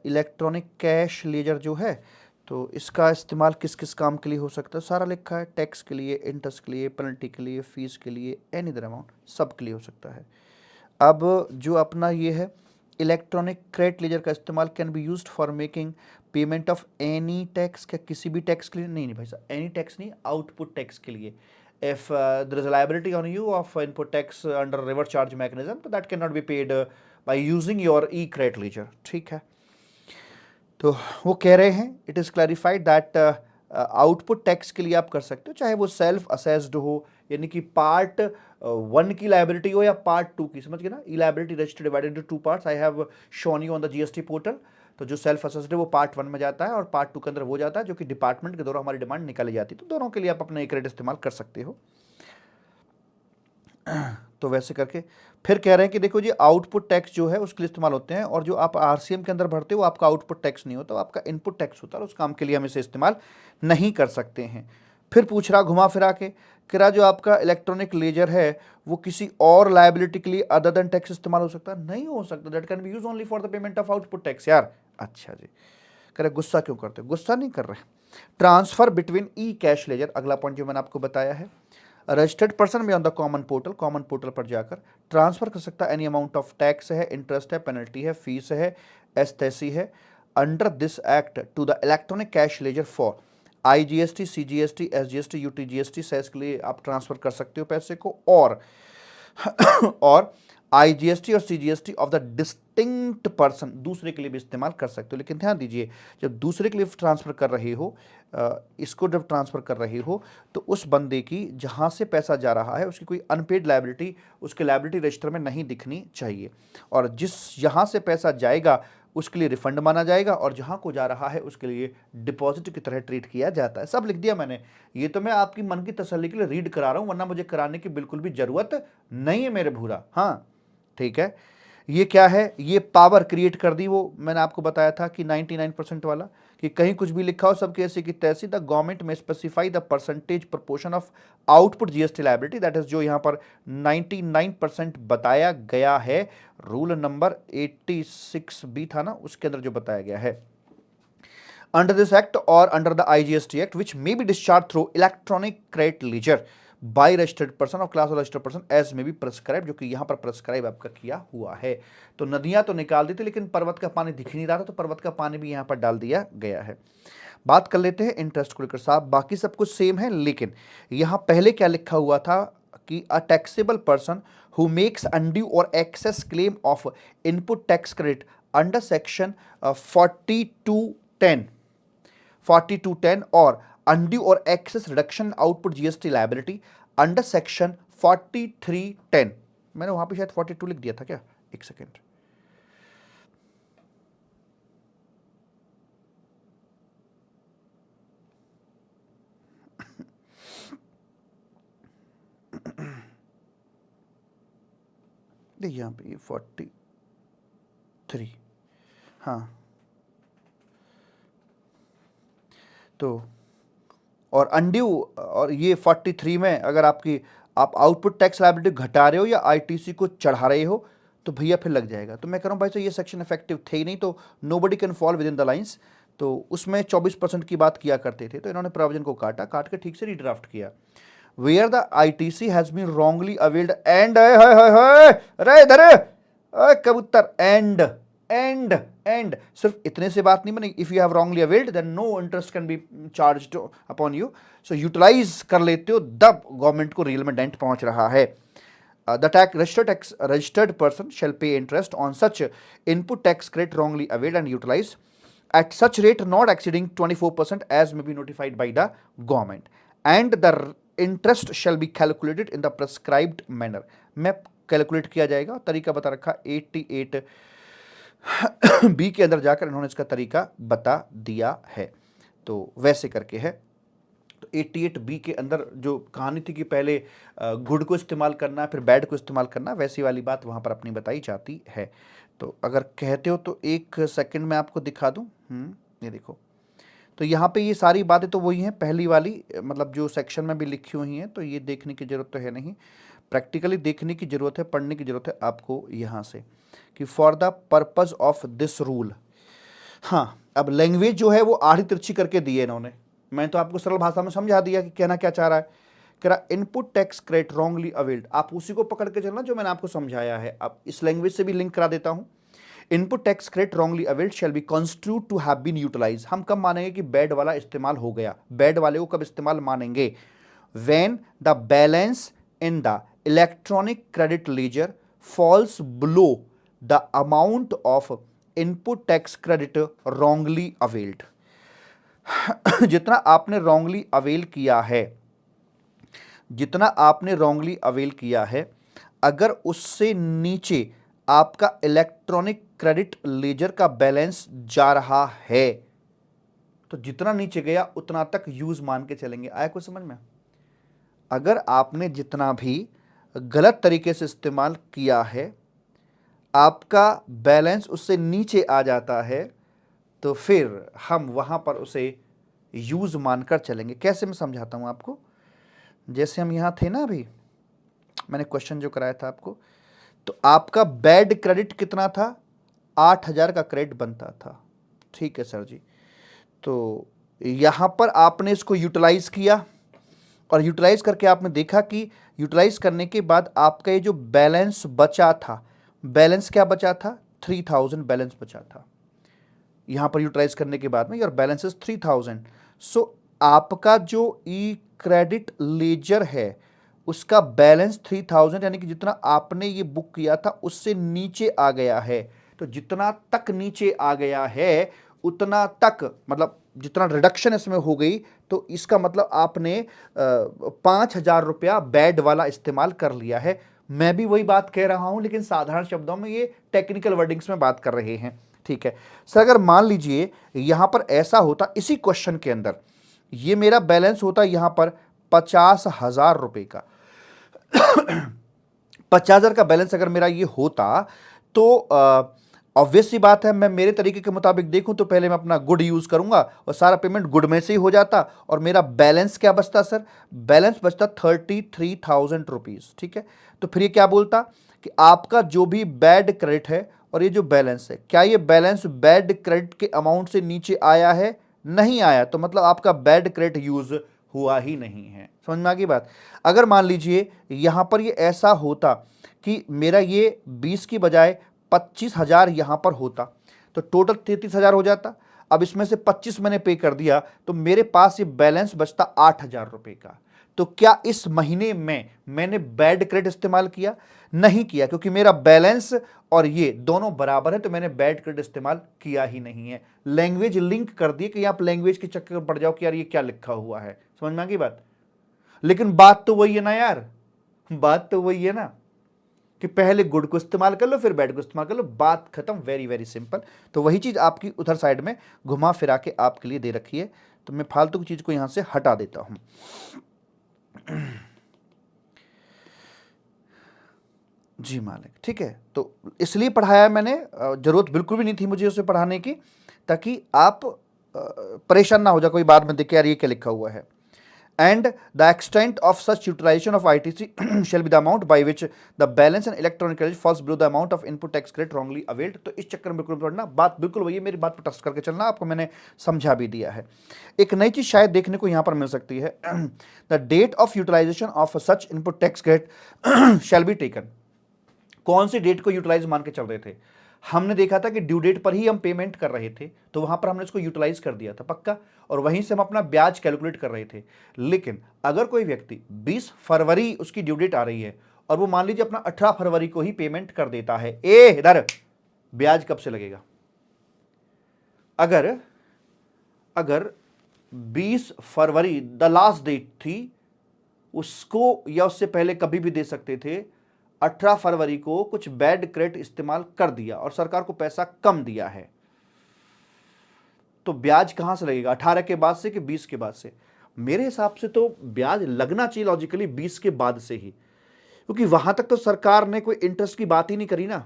इलेक्ट्रॉनिक कैश लेजर जो है, तो इसका इस्तेमाल किस किस काम के लिए हो सकता है सारा लिखा है। टैक्स के लिए, इंटरेस्ट के लिए, पेनल्टी के लिए, फीस के लिए, एनी अदर अमाउंट, सब के लिए हो सकता है। अब जो अपना ये है इलेक्ट्रॉनिक क्रेडिट लेजर का इस्तेमाल can be used for making payment of any tax, क्या किसी भी टैक्स के लिए? नहीं नहीं भाई साहब, एनी टैक्स नहीं, आउटपुट टैक्स के लिए। If there is liability on you of input tax under reverse charge mechanism, तो that can not be paid by using your e credit ledger. ठीक है, तो वो कह रहे हैं it is clarified that output tax के लिए आप कर सकते हो, चाहे वो सेल्फ असेस्ड हो, यानी कि पार्ट 1 की लायबिलिटी हो या पार्ट 2 की, समझ गए ना। E liability register divided into 2 parts, I have shown you on the GST portal. तो जो सेल्फ असेस्ड है वो पार्ट 1 में जाता है और पार्ट 2 के अंदर वो जाता है, जो कि डिपार्टमेंट के द्वारा हमारी डिमांड निकाली जाती है। तो दोनों के लिए आप अपना ई क्रेडिट इस्तेमाल कर सकते हो। तो वैसे करके फिर कह रहे हैं कि देखो जी आउटपुट टैक्स जो है उसके लिए इस्तेमाल होते हैं, और जो आप आरसीएम के अंदर भरते हो आपका आउटपुट टैक्स नहीं होता, आपका इनपुट टैक्स होता है, उस काम के लिए हम इसे इस्तेमाल नहीं कर सकते हैं। फिर पूछ रहा घुमा फिरा के, कह रहा जो आपका इलेक्ट्रॉनिक लेजर है वो किसी और लायबिलिटी के लिए अदर देन टैक्स इस्तेमाल हो सकता है? नहीं हो सकता, that can be use only for the payment of output tax. यार अच्छा जी, कह रहे गुस्सा क्यों करते हो? गुस्सा नहीं कर रहे। Transfer between e cash ledger, अगला पॉइंट जो मैंने आपको बताया है, रजिस्टर्ड पर्सन भी ऑन द कॉमन पोर्टल पर जाकर ट्रांसफर कर सकता है एनी अमाउंट ऑफ टैक्स है, इंटरेस्ट है, पेनल्टी है, फीस है, एसटेसी है, under this act to the electronic cash ledger for IGST, CGST, SGST, UTGST cess के लिए आप ट्रांसफर कर सकते हो पैसे को, और आईजीएसटी और CGST of the distinct person दूसरे के लिए भी इस्तेमाल कर सकते हो। लेकिन ध्यान दीजिए, जब दूसरे के लिए ट्रांसफर कर रहे हो, इसको जब ट्रांसफर कर रहे हो, तो उस बंदे की जहां से पैसा जा रहा है उसकी कोई अनपेड लायबिलिटी उसके लायबिलिटी रजिस्टर में नहीं दिखनी चाहिए, और जिस जहां से पैसा जाएगा उसके लिए रिफंड माना जाएगा, और जहां को जा रहा है उसके लिए डिपॉजिट की तरह ट्रीट किया जाता है। सब लिख दिया मैंने, ये तो मैं आपकी मन की तसल्ली के लिए रीड करा रहा हूं, वरना मुझे कराने की बिल्कुल भी जरूरत नहीं है मेरे भूरा। हाँ ठीक है, ये क्या है, ये पावर क्रिएट कर दी, वो मैंने आपको बताया था कि 99% वाला, कि कहीं कुछ भी लिखा हो सबके ऐसे की तैसी, द गवर्नमेंट में specify the percentage proportion of output GST liability, that is जो यहां पर 99% बताया गया है, रूल नंबर 86B था ना, उसके अंदर जो बताया गया है, under this act or under the IGST Act, which may be discharged through electronic credit ledger by registered person or class of registered person as may be prescribed, जो कि यहाँ पर प्रेस्क्राइब आपका किया हुआ है। तो नदियां तो निकाल दी थी, लेकिन पर्वत का पानी दिख नहीं रहा था, तो पर्वत का पानी भी यहाँ पर डाल दिया गया है। बात कर लेते हैं इंटरेस्ट को लेकर साहब, बाकी सब कुछ सेम है, लेकिन यहाँ पहले क्या लिखा हुआ था कि a taxable person who makes undue और excess claim of input tax credit under section 4210 और अनड्यू और excess reduction output GST liability under section 4310, मैंने वहां पे शायद 42 लिख दिया था क्या, एक सेकेंड, देखिए यहाँ पे ये 43, हाँ तो, और अनड्यू, और ये 43 में अगर आप आउटपुट टैक्स लायबिलिटी घटा रहे हो या आईटीसी को चढ़ा रहे हो तो भैया फिर लग जाएगा। तो मैं कह रहा हूँ भाई तो ये सेक्शन इफेक्टिव थे ही नहीं, तो nobody can fall with in the lines. तो उसमें 24% की बात किया करते थे, तो इन्होंने प्रोविजन को काट के ठीक से रीड्राफ्ट किया। Where the ITC has been wrongly availed and, अरे इधर कबूतर, एंड सिर्फ इतने से बात नहीं बनी, if you have wrongly availed then no interest can be charged upon you, so utilise कर लेते हो तब गवर्नमेंट को रियल में डेंट पहुंच रहा है। The registered person shall pay interest on such input tax credit wrongly availed and utilized at such rate not exceeding 24% as may be notified by the government, and the interest shall be calculated in the prescribed manner। में calculate किया जाएगा, तरीका बता रखा 88 B के अंदर जाकर इन्होंने इसका तरीका बता दिया है। तो वैसे करके है। तो 88B के अंदर जो कहानी थी कि पहले गुड को इस्तेमाल करना फिर बैड को इस्तेमाल करना, वैसी वाली बात वहाँ पर अपनी बताई जाती है। तो अगर कहते हो तो एक सेकंड में आपको दिखा दूँ, ये देखो, तो यहाँ पे ये सारी बातें तो वही हैं पहली वाली, मतलब जो सेक्शन में भी लिखी हुई हैं, तो ये देखने की ज़रूरत तो है नहीं, प्रैक्टिकली देखने की ज़रूरत है, पढ़ने की ज़रूरत है आपको यहाँ से कि for the purpose of this rule. हाँ, अब लैंग्वेज जो है वो आड़ी तिरछी करके दी है इन्होंने, मैं तो आपको सरल भाषा में समझा दिया कि कहना क्या चाह रहा है। कह रहा input tax credit wrongly availed, आप उसी को पकड़ के चलना जो मैंने आपको समझाया है। अब इस लैंग्वेज से भी लिंक करा देता हूं। Input tax credit wrongly availed shall be constitute to have been utilise. हम कब मानेंगे कि बैड वाला इस्तेमाल हो गया? बैड वाले को कब इस्तेमाल मानेंगे? When the balance in the electronic credit ledger falls below the amount of input tax credit wrongly availed. जितना आपने रॉन्गली अवेल किया है, जितना आपने रॉन्गली अवेल किया है, अगर उससे नीचे आपका इलेक्ट्रॉनिक क्रेडिट लेजर का बैलेंस जा रहा है, तो जितना नीचे गया उतना तक यूज मान के चलेंगे। आया कुछ समझ में? अगर आपने जितना भी गलत तरीके से इस्तेमाल किया है, आपका बैलेंस उससे नीचे आ जाता है, तो फिर हम वहां पर उसे यूज मानकर चलेंगे। कैसे? मैं समझाता हूं आपको। जैसे हम यहां थे ना, अभी मैंने क्वेश्चन जो कराया था आपको, तो आपका बैड क्रेडिट कितना था? 8,000 का क्रेडिट बनता था। ठीक है सर जी। तो यहां पर आपने इसको यूटिलाइज किया, और यूटिलाइज करके आपने देखा कि यूटिलाइज करने के बाद आपका ये जो बैलेंस बचा था, बैलेंस क्या बचा था? 3,000 बैलेंस बचा था। यहां पर यूटिलाइज करने के बाद में योर बैलेंस इज 3,000। सो आपका जो ई क्रेडिट लेजर है उसका बैलेंस 3,000, यानी कि जितना आपने ये बुक किया था उससे नीचे आ गया है। तो जितना तक नीचे आ गया है उतना तक, मतलब जितना रिडक्शन इसमें हो गई, तो इसका मतलब आपने 5,000 रुपया बैड वाला इस्तेमाल कर लिया है। मैं भी वही बात कह रहा हूं, लेकिन साधारण शब्दों में, ये टेक्निकल वर्डिंग्स में बात कर रहे हैं। ठीक है सर, अगर मान लीजिए यहां पर ऐसा होता, इसी क्वेश्चन के अंदर ये मेरा बैलेंस होता यहां पर 50,000 रुपए का, 50,000 का बैलेंस अगर मेरा ये होता, तो ऑब्वियस सी बात है, मैं मेरे तरीके के मुताबिक देखूं तो पहले मैं अपना गुड यूज करूंगा और सारा पेमेंट गुड में से ही हो जाता, और मेरा बैलेंस क्या बचता सर? बैलेंस बचता 33,000 रुपीज। ठीक है, तो फिर ये क्या बोलता कि आपका जो भी बैड क्रेडिट है और ये जो बैलेंस है, क्या ये बैलेंस बैड क्रेडिट के अमाउंट से नीचे आया है? नहीं आया, तो मतलब आपका बैड क्रेडिट यूज हुआ ही नहीं है। समझ में आ गई बात? अगर मान लीजिए यहां पर ये ऐसा होता कि मेरा ये 20 की बजाय 25,000 यहां पर होता, तो टोटल 33,000 हो जाता। अब इसमें से 25 मैंने पे कर दिया, तो मेरे पास ये बैलेंस बचता 8,000 रुपए का। तो क्या इस महीने में मैंने बैड क्रेडिट इस्तेमाल किया? नहीं किया, क्योंकि मेरा बैलेंस और ये दोनों बराबर है, तो मैंने बैड क्रेडिट इस्तेमाल किया ही नहीं है। लैंग्वेज लिंक कर दी कि आप लैंग्वेज के चक्कर में पड़ जाओ कि यार ये क्या लिखा हुआ है। समझ में आ गई बात? लेकिन बात तो वही है ना यार, बात तो वही है ना कि पहले गुड को इस्तेमाल कर लो फिर बैड को इस्तेमाल कर लो, बात खत्म। Very very simple. तो वही चीज आपकी उधर साइड में घुमा फिरा के आपके लिए दे रखी है, तो मैं फालतू की चीज को यहां से हटा देता हूं। जी मालिक, ठीक है। तो इसलिए पढ़ाया मैंने, जरूरत बिल्कुल भी नहीं थी मुझे उसे पढ़ाने की, ताकि आप परेशान ना हो जाए कोई बाद में देख के यार ये क्या लिखा हुआ है। And the extent of such utilization of ITC shall be the amount by which the balance and electronic credit falls below the amount of input tax credit wrongly availed। तो इस चक्कर में बिल्कुल पढ़ना, बात बिल्कुल वही है, मेरी बात पर ट्रस्ट करके चलना, आपको मैंने समझा भी दिया है। एक नई चीज शायद देखने को यहां पर मिल सकती है, the date of utilisation of such input tax credit shall be taken. कौन सी डेट को यूटिलाइज मान के चल रहे थे? हमने देखा था कि ड्यू डेट पर ही हम पेमेंट कर रहे थे, तो वहां पर हमने इसको यूटिलाइज कर दिया था पक्का, और वहीं से हम अपना ब्याज कैलकुलेट कर रहे थे। लेकिन अगर कोई व्यक्ति 20 फरवरी उसकी ड्यू डेट आ रही है और वो मान लीजिए अपना 18 फरवरी को ही पेमेंट कर देता है, इधर ब्याज कब से लगेगा? अगर अगर 20 फरवरी द लास्ट डेट थी, उसको या उससे पहले कभी भी दे सकते थे, 18 फरवरी को कुछ बैड क्रेडिट इस्तेमाल कर दिया और सरकार को पैसा कम दिया है, तो ब्याज कहां से लगेगा? 18 के बाद से कि 20 के बाद से? मेरे हिसाब से तो ब्याज लगना चाहिए लॉजिकली 20 के बाद से ही, क्योंकि वहां तक तो सरकार ने कोई इंटरेस्ट की बात ही नहीं करी ना।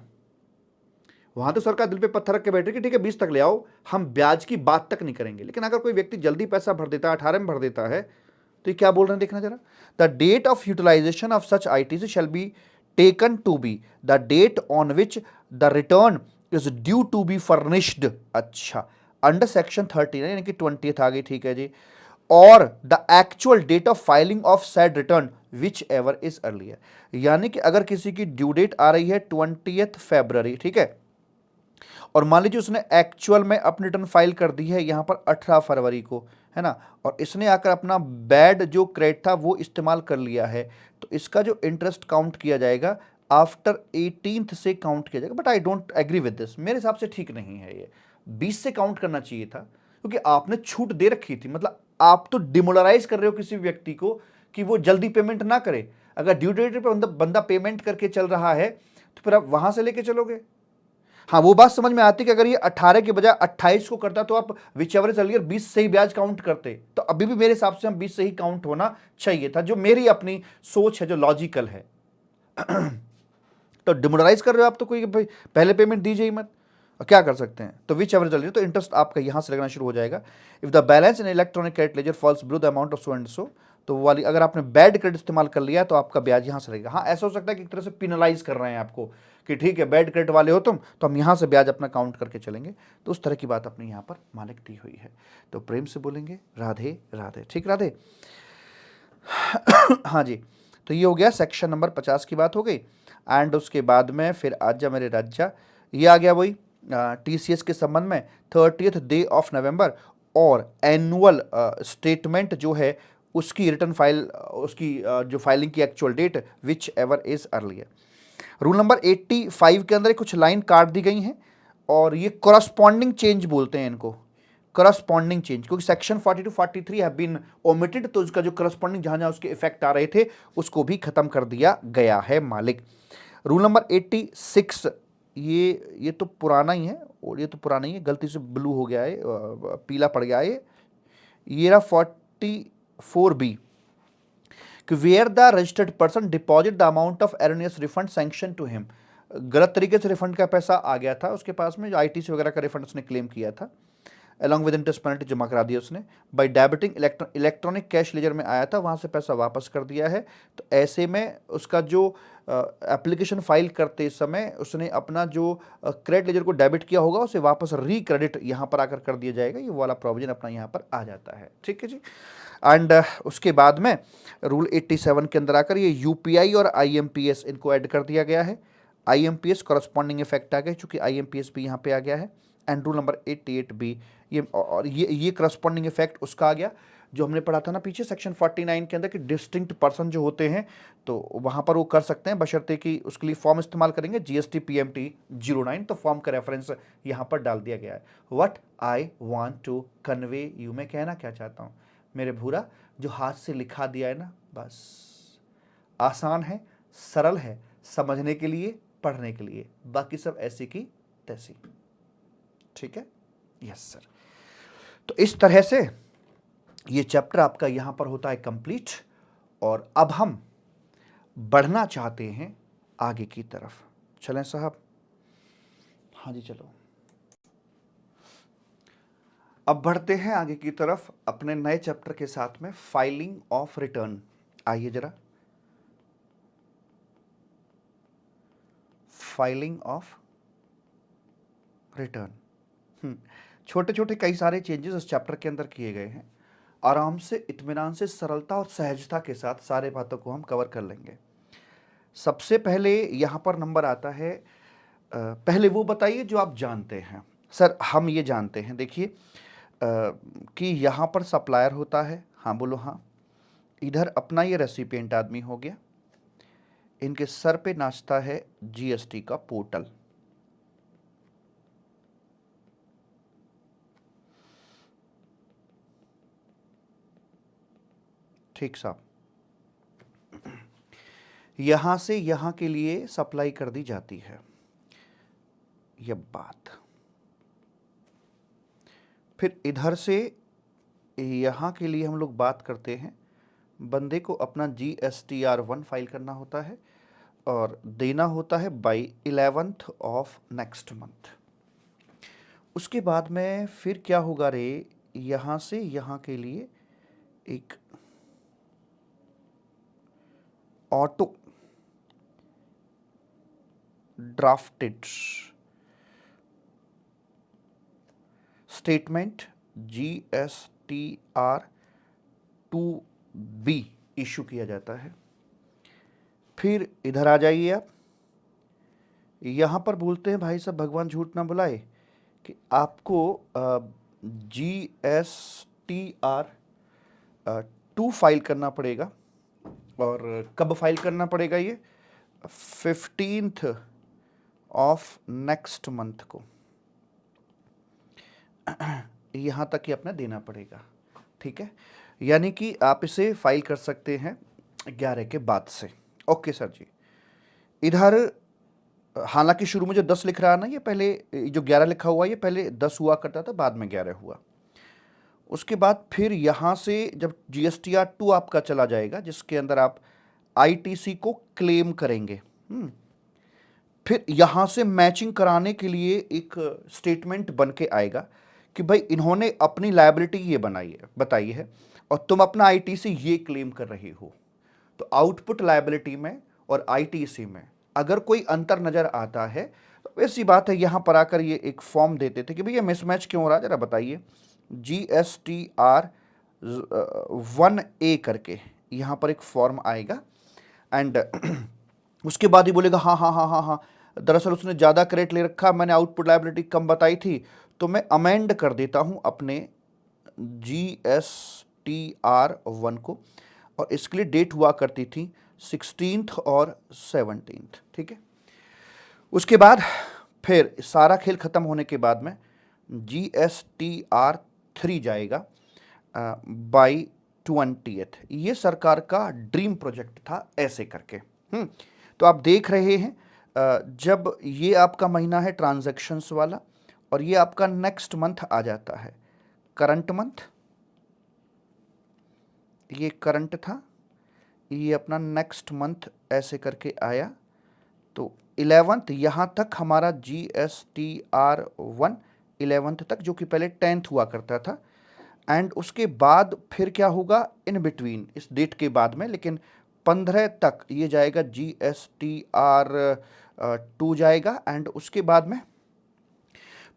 वहां तो सरकार दिल पे पत्थर रख के बैठे कि ठीक है 20 तक ले आओ, हम ब्याज की बात तक नहीं करेंगे। लेकिन अगर कोई व्यक्ति जल्दी पैसा भर देता है, 18 में भर देता है, तो ये क्या बोल रहे हैं देखना जरा। The date of utilisation of such ITC shall be taken to be the date on which the return is due to be furnished. अच्छा, अंडर सेक्शन 30 यानी कि 20th आ गई, ठीक है जी। और the actual date of filing of said return whichever is earlier. यानी कि अगर किसी की ड्यू डेट आ रही है 20th फरवरी, ठीक है, और मान लीजिए उसने एक्चुअल में अपनी रिटर्न फाइल कर दी है यहां पर 18 फरवरी को, है ना, और इसने आकर अपना बैड जो क्रेडिट था वो इस्तेमाल कर लिया है, तो इसका जो इंटरेस्ट काउंट किया जाएगा आफ्टर 18th से काउंट किया जाएगा। But I don't agree with this, मेरे हिसाब से ठीक नहीं है ये, 20 से काउंट करना चाहिए था, क्योंकि आपने छूट दे रखी थी। मतलब आप तो डिमोरलाइज कर रहे हो किसी व्यक्ति को कि वो जल्दी पेमेंट ना करे। अगर ड्यू डेट पे बंदा पेमेंट करके चल रहा है तो फिर आप वहां से लेके चलोगे। हाँ, वो बात समझ में आती कि अगर ये 18 के बजाय 28 को करता तो आप विच एवर चलिए 20 से ही ब्याज काउंट करते, तो अभी भी मेरे हिसाब से हम 20 से ही काउंट होना चाहिए था, जो मेरी अपनी सोच है, जो लॉजिकल है। तो डिमोरलाइज कर रहे हो आप तो, कोई भाई पहले पेमेंट दीजिए ही मत, और क्या कर सकते हैं। तो विच एवर चल रही है तो इंटरेस्ट आपका यहां से लगना शुरू हो जाएगा। If the balance in electronic credit ledger falls below the amount of so and so, तो वो वाली अगर आपने बैड क्रेडिट इस्तेमाल कर लिया तो आपका ब्याज यहां से लगेगा। हाँ, ऐसा हो सकता है कि एक तरह से पिनलाइज कर रहे हैं आपको कि ठीक है बैड क्रेडिट वाले हो तुम, तो हम यहां से ब्याज अपना काउंट करके चलेंगे। तो उस तरह की बात अपने यहां पर मालिक दी हुई है। तो प्रेम से बोलेंगे राधे राधे, ठीक राधे। हाँ जी, तो ये हो गया सेक्शन नंबर 50 की बात हो गई। एंड उसके बाद में फिर आजा मेरे राजा, ये आ गया वही टीसीएस के संबंध में 30th डे ऑफ नवंबर, और एनुअल स्टेटमेंट जो है उसकी रिटर्न फाइल, उसकी जो फाइलिंग की actual date whichever is earlier. Rule number 85 के अंदर कुछ लाइन काट दी गई हैं, और ये करस्पॉन्डिंग चेंज बोलते हैं इनको, करस्पॉन्डिंग चेंज, क्योंकि section 40 to 43 have been omitted, तो उसका जो करस्पॉन्डिंग जहां जहां उसके इफेक्ट आ रहे थे उसको भी खत्म कर दिया गया है मालिक। रूल नंबर 86, ये तो पुराना ही है, और ये तो पुराना ही है, गलती से ब्लू हो गया है, पीला पड़ गया है। ये रहा 44B कि where the registered person deposit the amount of erroneous refund sanction to him. गलत तरीके से रिफंड का पैसा आ गया था उसके पास में, जो आईटीसी वगैरह का रिफंड उसने क्लेम किया था, अलॉन्ग विद इंटरेस्ट पेनल्टी जमा करा दिया उसने, by debiting electronic cash ledger में आया था, वहाँ से पैसा वापस कर दिया है। तो ऐसे में उसका जो एप्लीकेशन फाइल करते समय उसने अपना जो क्रेडिट लेजर को डेबिट किया होगा उसे वापस रीक्रेडिट यहाँ पर आकर कर दिया जाएगा। ये वाला प्रोविजन अपना यहाँ पर आ जाता है, ठीक है जी। एंड उसके बाद में रूल 87 के अंदर आकर ये यूपीआई और आईएमपीएस इनको ऐड कर दिया गया है। आईएमपीएस कॉरस्पॉन्डिंग इफेक्ट आ गया, चूंकि आईएमपीएस भी यहाँ पे आ गया है। एंड रूल नंबर 88B, ये और ये करस्पॉन्डिंग इफेक्ट उसका आ गया जो हमने पढ़ा था ना पीछे सेक्शन 49 के अंदर कि डिस्टिंक्ट पर्सन जो होते हैं तो वहाँ पर वो कर सकते हैं, बशर्ते कि उसके लिए फॉर्म इस्तेमाल करेंगे जीएसटी PMT 09, तो फॉर्म का रेफरेंस यहाँ पर डाल दिया गया है। What I want to convey you, मैं कहना क्या चाहता हूँ मेरे भूरा, जो हाथ से लिखा दिया है ना, बस आसान है, सरल है समझने के लिए, पढ़ने के लिए, बाकी सब ऐसी की तैसी, ठीक है। Yes sir. तो इस तरह से ये चैप्टर आपका यहां पर होता है कंप्लीट, और अब हम बढ़ना चाहते हैं आगे की तरफ। चलें साहब? हाँ जी चलो, अब बढ़ते हैं आगे की तरफ अपने नए चैप्टर के साथ में, फाइलिंग ऑफ रिटर्न। आइए जरा, फाइलिंग ऑफ रिटर्न। छोटे छोटे कई सारे चेंजेस इस चैप्टर के अंदर किए गए हैं। आराम से, इत्मीनान से, सरलता और सहजता के साथ सारे बातों को हम कवर कर लेंगे। सबसे पहले यहां पर नंबर आता है, पहले वो बताइए जो आप जानते हैं। सर हम ये जानते हैं, देखिए कि यहाँ पर सप्लायर होता है, हाँ बोलो हाँ। इधर अपना ये रेसिपिएंट आदमी हो गया, इनके सर पे नाचता है जीएसटी का पोर्टल। ठीक साहब, यहां से यहां के लिए सप्लाई कर दी जाती है यह बात, फिर इधर से यहां के लिए हम लोग बात करते हैं, बंदे को अपना GSTR1 फाइल करना होता है, और देना होता है by 11th of next month. उसके बाद में फिर क्या होगा रे, यहाँ से यहाँ के लिए एक auto drafted statement GSTR 2B issue किया जाता है। फिर इधर आ जाइए आप, यहाँ पर बोलते हैं भाई साहब भगवान झूठ ना बुलाए कि आपको GSTR 2 फाइल करना पड़ेगा। और कब फाइल करना पड़ेगा ये? 15th ऑफ नेक्स्ट मंथ को यहाँ तक ही अपना देना पड़ेगा। ठीक है, यानी कि आप इसे फाइल कर सकते हैं 11 के बाद से। ओके सर जी। इधर हालांकि शुरू में जो 10 लिख रहा है ना, ये पहले जो 11 लिखा हुआ है ये पहले 10 हुआ करता था, बाद में 11 हुआ। उसके बाद फिर यहाँ से जब GSTR 2 आपका चला जाएगा, जिसके अंदर आप ITC को क्लेम करेंगे, फिर यहाँ से मैचिंग कराने के लिए एक स्टेटमेंट बन के आएगा कि भाई इन्होंने अपनी लायबिलिटी ये बताई है और तुम अपना ITC ये क्लेम कर रहे हो। तो आउटपुट लायबिलिटी में और ITC में अगर कोई अंतर नजर आता है तो वैसी बात है, यहाँ पर आकर ये एक फॉर्म देते थे कि भैया मिसमैच क्यों हो रहा है, जरा बताइए। GSTR 1A करके यहाँ पर एक फॉर्म आएगा एंड उसके बाद ही बोलेगा हाँ हाँ हाँ हाँ हाँ, दरअसल उसने ज़्यादा क्रेडिट ले रखा, मैंने आउटपुट लायबिलिटी कम बताई थी, तो मैं अमेंड कर देता हूँ अपने GSTR 1 को। और इसके लिए डेट हुआ करती थी 16th और 17th। ठीक है, उसके बाद फिर सारा खेल ख़त्म होने के बाद में GSTR 3 जाएगा बाई 20th। ये सरकार का ड्रीम प्रोजेक्ट था ऐसे करके। तो आप देख रहे हैं जब ये आपका महीना है ट्रांजैक्शंस वाला और ये आपका नेक्स्ट मंथ आ जाता है, करंट मंथ, ये करंट था, ये अपना नेक्स्ट मंथ ऐसे करके आया। तो 11th यहाँ तक हमारा GSTR 1 11th तक, जो कि पहले 10th हुआ करता था। एंड उसके बाद फिर क्या होगा इन बिटवीन इस डेट के बाद में, लेकिन 15 तक ये जाएगा GSTR 2 जाएगा। एंड उसके बाद में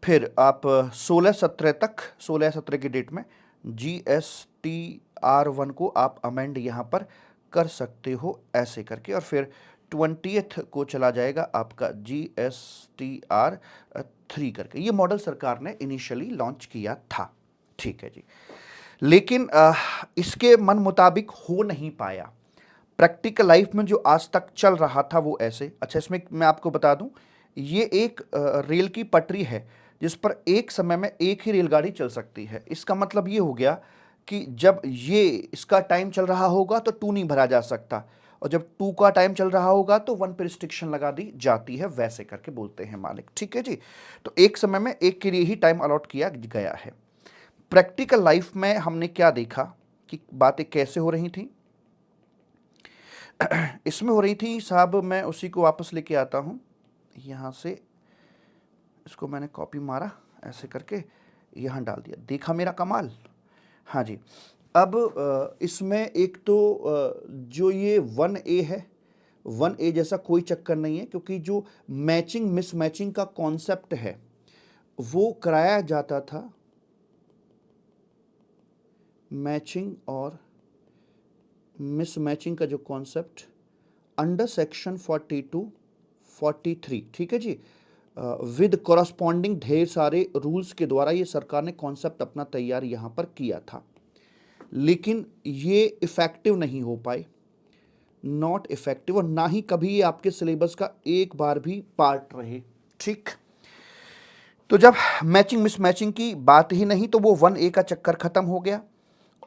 फिर आप 16-17 की डेट में GSTR 1 को आप अमेंड यहाँ पर कर सकते हो ऐसे करके। और फिर 20th को चला जाएगा आपका GSTR 3 करके। ये मॉडल सरकार ने इनिशियली लॉन्च किया था। ठीक है जी, लेकिन इसके मन मुताबिक हो नहीं पाया। प्रैक्टिकल लाइफ में जो आज तक चल रहा था वो ऐसे। अच्छा, इसमें मैं आपको बता दूं, ये एक रेल की पटरी है जिस पर एक समय में एक ही रेलगाड़ी चल सकती है। इसका मतलब ये हो गया कि जब ये इसका टाइम चल रहा होगा तो 2 नहीं भरा जा सकता, और जब 2 का टाइम चल रहा होगा तो 1 पर रिस्ट्रिक्शन लगा दी जाती है, वैसे करके बोलते हैं मालिक। ठीक है जी, तो एक समय में एक के लिए ही टाइम अलॉट किया गया है। प्रैक्टिकल लाइफ में हमने क्या देखा कि बातें कैसे हो रही थी। इसमें हो रही थी साहब, मैं उसी को वापस लेके आता हूँ, यहाँ से इसको मैंने कॉपी मारा ऐसे करके यहाँ डाल दिया, देखा मेरा कमाल। हाँ जी, अब इसमें एक तो जो ये 1A है, 1A जैसा कोई चक्कर नहीं है, क्योंकि जो मैचिंग मिसमैचिंग का कॉन्सेप्ट है वो कराया जाता था, मैचिंग और मिसमैचिंग का जो कॉन्सेप्ट अंडर सेक्शन 42-43। ठीक है जी, विद कॉरस्पॉन्डिंग ढेर सारे रूल्स के द्वारा ये सरकार ने कॉन्सेप्ट अपना तैयार यहाँ पर किया था, लेकिन ये इफेक्टिव नहीं हो पाए, नॉट इफेक्टिव, और ना ही कभी ये आपके सिलेबस का एक बार भी पार्ट रहे। ठीक, तो जब मैचिंग मिसमैचिंग की बात ही नहीं तो वो 1A का चक्कर खत्म हो गया,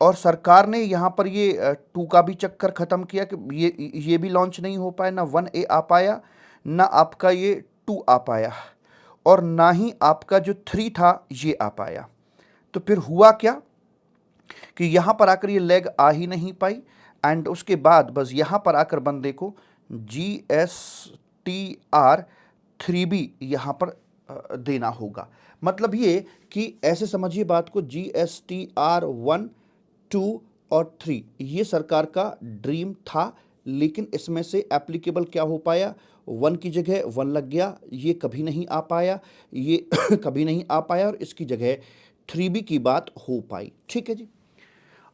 और सरकार ने यहाँ पर ये 2 का भी चक्कर ख़त्म किया कि ये भी लॉन्च नहीं हो पाया, ना 1A आ पाया, ना आपका ये 2 आ पाया, और ना ही आपका जो 3 था ये आ पाया। तो फिर हुआ क्या कि यहाँ पर आकर ये लेग आ ही नहीं पाई, एंड उसके बाद बस यहाँ पर आकर बंदे को GSTR-3B यहाँ पर देना होगा। मतलब ये कि ऐसे समझिए बात को, GSTR-1, 2 और 3 ये सरकार का ड्रीम था, लेकिन इसमें से एप्लीकेबल क्या हो पाया, 1 की जगह 1 लग गया, ये कभी नहीं आ पाया, ये कभी नहीं आ पाया, और इसकी जगह 3B की बात हो पाई। ठीक है जी।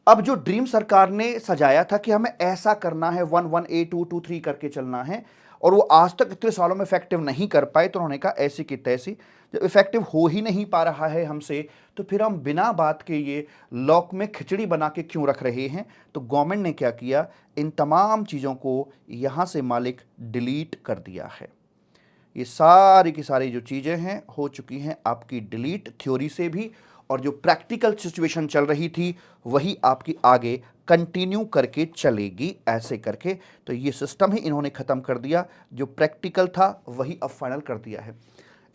अब जो ड्रीम सरकार ने सजाया था कि हमें ऐसा करना है, 1A 2 करके चलना है, और वो आज तक इतने सालों में इफेक्टिव नहीं कर पाए, तो उन्होंने कहा ऐसी की तैसी, जब इफेक्टिव हो ही नहीं पा रहा है हमसे, तो फिर हम बिना बात के ये लॉक में खिचड़ी बना के क्यों रख रहे हैं। तो गवर्नमेंट ने क्या किया, इन तमाम चीज़ों को यहां से मालिक डिलीट कर दिया है। ये सारी की सारी जो चीज़ें हैं हो चुकी हैं आपकी डिलीट, थ्योरी से भी, और जो प्रैक्टिकल सिचुएशन चल रही थी वही आपकी आगे कंटिन्यू करके चलेगी ऐसे करके। तो ये सिस्टम ही इन्होंने ख़त्म कर दिया, जो प्रैक्टिकल था वही अब फाइनल कर दिया है।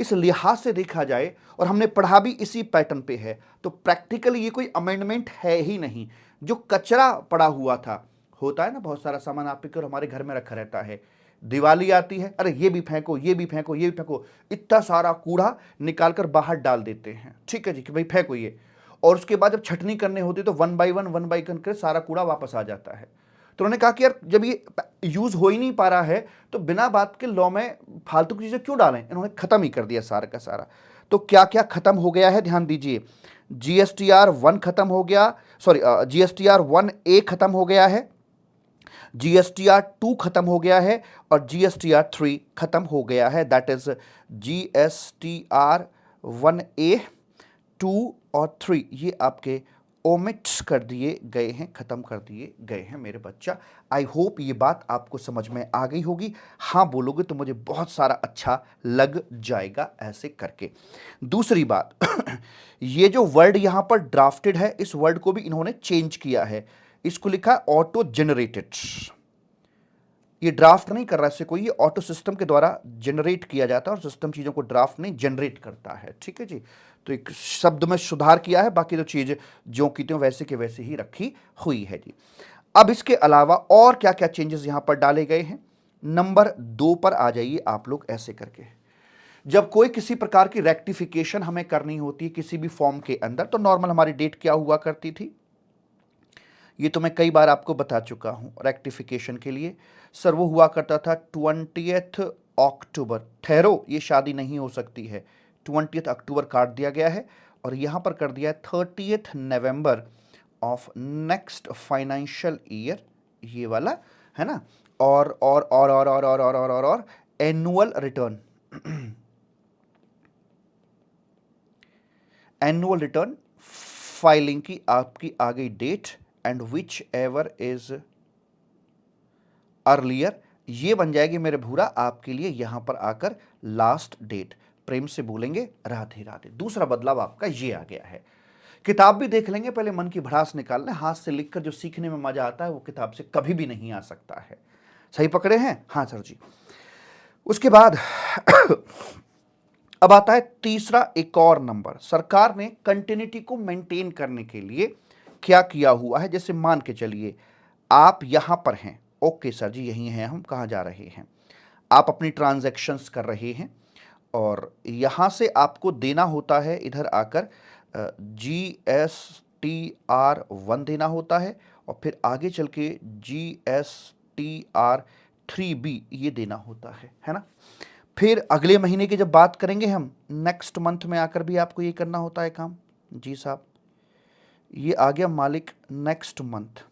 इस लिहाज से देखा जाए, और हमने पढ़ा भी इसी पैटर्न पे है, तो प्रैक्टिकली ये कोई अमेंडमेंट है ही नहीं। जो कचरा पड़ा हुआ था, होता है ना, बहुत सारा सामान आप और हमारे घर में रखा रहता है, दिवाली आती है, अरे ये भी फेंको, ये भी फेंको, ये भी फेंको, इतना सारा कूड़ा निकाल कर बाहर डाल देते हैं। ठीक है जी, कि भाई फेंको ये, और उसके बाद जब छटनी करने होती है तो 1 बाई 1 कर सारा कूड़ा वापस आ जाता है। तो उन्होंने कहा कि यार जब ये यूज हो ही नहीं पा रहा है, तो बिना बात के लॉ में फालतू की चीजें क्यों डालें, इन्होंने खत्म ही कर दिया सारा का सारा। तो क्या क्या खत्म हो गया है, ध्यान दीजिए। GSTR-1 खत्म हो गया, सॉरी, GSTR-1A खत्म हो गया है, GSTR-2 खत्म हो गया है, और GSTR-3 खत्म हो गया है। दैट इज GSTR-1A, 2 और 3 ये आपके ओमिट्स कर दिए गए हैं, खत्म कर दिए गए हैं मेरे बच्चा। आई होप ये बात आपको समझ में आ गई होगी। हाँ बोलोगे तो मुझे बहुत सारा अच्छा लग जाएगा ऐसे करके। दूसरी बात ये जो वर्ड यहां पर ड्राफ्टेड है, इस वर्ड को भी इन्होंने चेंज किया है। इसको लिखा है ऑटो जनरेटेड। ये ड्राफ्ट नहीं कर रहा है इससे कोई, ये ऑटो सिस्टम के द्वारा जनरेट किया जाता है, और सिस्टम चीज़ों को ड्राफ्ट नहीं जनरेट करता है। ठीक है जी। तो एक शब्द में सुधार किया है, बाकी तो चीज़ जो की त्यों वैसे के वैसे ही रखी हुई है जी। अब इसके अलावा और क्या क्या चेंजेस यहां पर डाले गए हैं, नंबर 2 पर आ जाइए आप लोग ऐसे करके। जब कोई किसी प्रकार की रेक्टिफिकेशन हमें करनी होती है किसी भी फॉर्म के अंदर, तो नॉर्मल हमारी डेट क्या हुआ करती थी, ये तो मैं कई बार आपको बता चुका हूं। रेक्टिफिकेशन के लिए सर वो हुआ करता था 20 अक्टूबर। ठहरो, ये शादी नहीं हो सकती है, 20 अक्टूबर काट दिया गया है, और यहां पर कर दिया है 30 नवंबर ऑफ नेक्स्ट फाइनेंशियल ईयर, ये वाला है ना। और annual return, annual return filing की आपकी आ गई date, and whichever is earlier, ये बन जाएगी मेरे भूरा आपके लिए यहां पर आकर लास्ट डेट। प्रेम से बोलेंगे राधे राधे। दूसरा बदलाव आपका ये आ गया है। किताब भी देख लेंगे, पहले मन की भड़ास निकाल लें, हाथ से लिखकर जो सीखने में मजा आता है वो किताब से कभी भी नहीं आ सकता है। सही पकड़े हैं, हाँ सर जी। उसके बाद अब आता है तीसरा एक और नंबर। सरकार ने कंटिन्यूटी को मेंटेन करने के लिए क्या किया हुआ है, जैसे मान के चलिए आप यहां पर हैं, ओके सर जी यहीं हैं हम, कहां जा रहे हैं, आप अपनी ट्रांजैक्शंस कर रहे हैं, और यहां से आपको देना होता है इधर आकर GSTR-1 देना होता है, और फिर आगे चल के GSTR-3B ये देना होता है ना। फिर अगले महीने की जब बात करेंगे हम, नेक्स्ट मंथ में आकर भी आपको ये करना होता है काम। जी साहब, ये आ गया मालिक नेक्स्ट मंथ।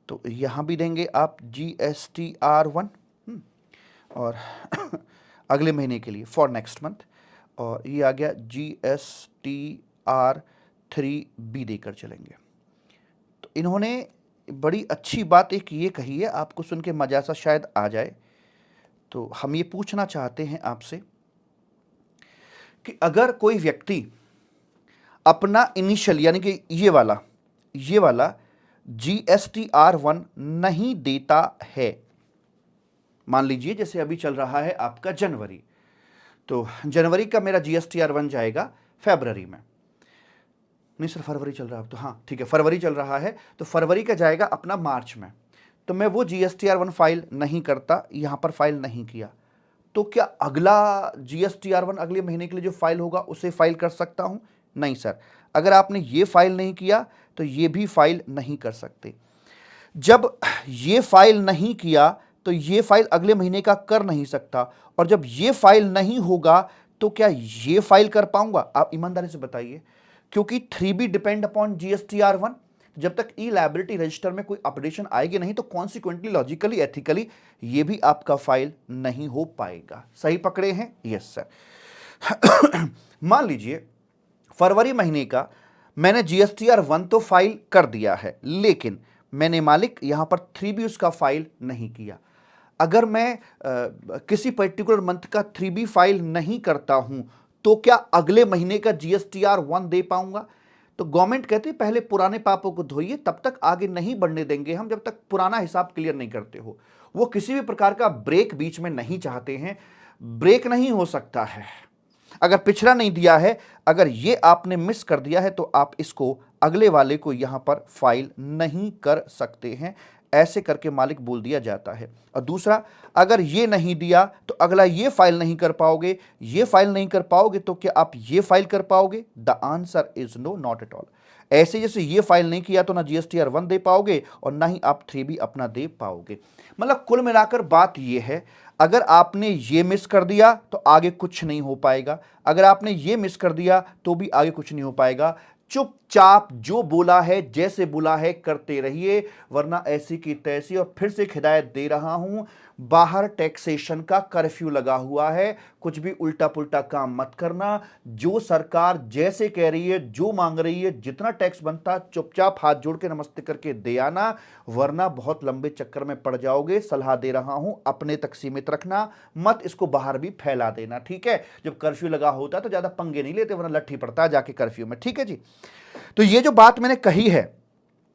तो यहाँ भी देंगे आप GSTR-1, और अगले महीने के लिए फॉर नेक्स्ट मंथ, और ये आ गया GSTR-3B देकर चलेंगे। तो इन्होंने बड़ी अच्छी बात एक ये कही है, आपको सुन के मजा सा शायद आ जाए। तो हम ये पूछना चाहते हैं आपसे कि अगर कोई व्यक्ति अपना इनिशियल यानी कि ये वाला GSTR-1 नहीं देता है, मान लीजिए जैसे अभी चल रहा है आपका जनवरी, तो जनवरी का मेरा GSTR-1 जाएगा फरवरी में, नहीं सर फरवरी चल रहा है अब तो, हाँ ठीक है फरवरी चल रहा है, तो फरवरी का जाएगा अपना मार्च में। तो मैं वो GSTR1 फाइल नहीं करता, यहां पर फाइल नहीं किया, तो क्या अगला GSTR1 अगले महीने के लिए जो फाइल होगा उसे फाइल कर सकता हूं? नहीं सर, अगर आपने ये फाइल नहीं किया तो ये भी फाइल नहीं कर सकते। जब ये फाइल नहीं किया तो ये फाइल अगले महीने का कर नहीं सकता, और जब ये फाइल नहीं होगा तो क्या ये फाइल कर पाऊंगा? आप ईमानदारी से बताइए, क्योंकि 3B डिपेंड अपॉन GSTR1। जब तक ई लायबिलिटी रजिस्टर में कोई अपडेशन आएगी नहीं तो कॉन्सिक्वेंटली, लॉजिकली, एथिकली ये भी आपका फाइल नहीं हो पाएगा। सही पकड़े हैं? Yes sir. मान लीजिए फरवरी महीने का मैंने GSTR1 तो फाइल कर दिया है, लेकिन मैंने मालिक यहां पर 3B उसका फाइल नहीं किया। अगर मैं किसी पर्टिकुलर मंथ का 3B फाइल नहीं करता हूं तो क्या अगले महीने का GSTR1 दे पाऊंगा? तो गवर्नमेंट कहती है पहले पुराने पापों को धोइए, तब तक आगे नहीं बढ़ने देंगे हम जब तक पुराना हिसाब क्लियर नहीं करते हो। वो किसी भी प्रकार का ब्रेक बीच में नहीं चाहते हैं। ब्रेक नहीं हो सकता है अगर पिछड़ा नहीं दिया है, अगर ये आपने मिस कर दिया है तो आप इसको अगले वाले को यहां पर फाइल नहीं कर सकते हैं। ऐसे करके मालिक बोल दिया जाता है। और दूसरा, अगर ये नहीं दिया तो अगला ये फाइल नहीं कर पाओगे, ये फाइल नहीं कर पाओगे तो क्या आप ये फाइल कर पाओगे? The answer is no, not at all. ऐसे जैसे ये फाइल नहीं किया तो ना GSTR1 दे पाओगे और ना ही आप 3B अपना दे पाओगे। मतलब कुल मिलाकर बात ये है, अगर आपने ये मिस कर दिया तो आगे कुछ नहीं हो पाएगा, अगर आपने ये मिस कर दिया तो भी आगे कुछ नहीं हो पाएगा। चुपचाप जो बोला है, जैसे बोला है करते रहिए, वरना ऐसी की तैसी। और फिर से एक हिदायत दे रहा हूं, बाहर टैक्सेशन का कर्फ्यू लगा हुआ है, कुछ भी उल्टा पुल्टा काम मत करना। जो सरकार जैसे कह रही है, जो मांग रही है, जितना टैक्स बनता चुपचाप हाथ जोड़ के नमस्ते करके दे आना, वरना बहुत लंबे चक्कर में पड़ जाओगे। सलाह दे रहा हूं, अपने तक सीमित रखना, मत इसको बाहर भी फैला देना, ठीक है? जब कर्फ्यू लगा होता है तो ज्यादा पंगे नहीं लेते, वरना लट्ठी पड़ता है जाके कर्फ्यू में, ठीक है जी? तो ये जो बात मैंने कही है,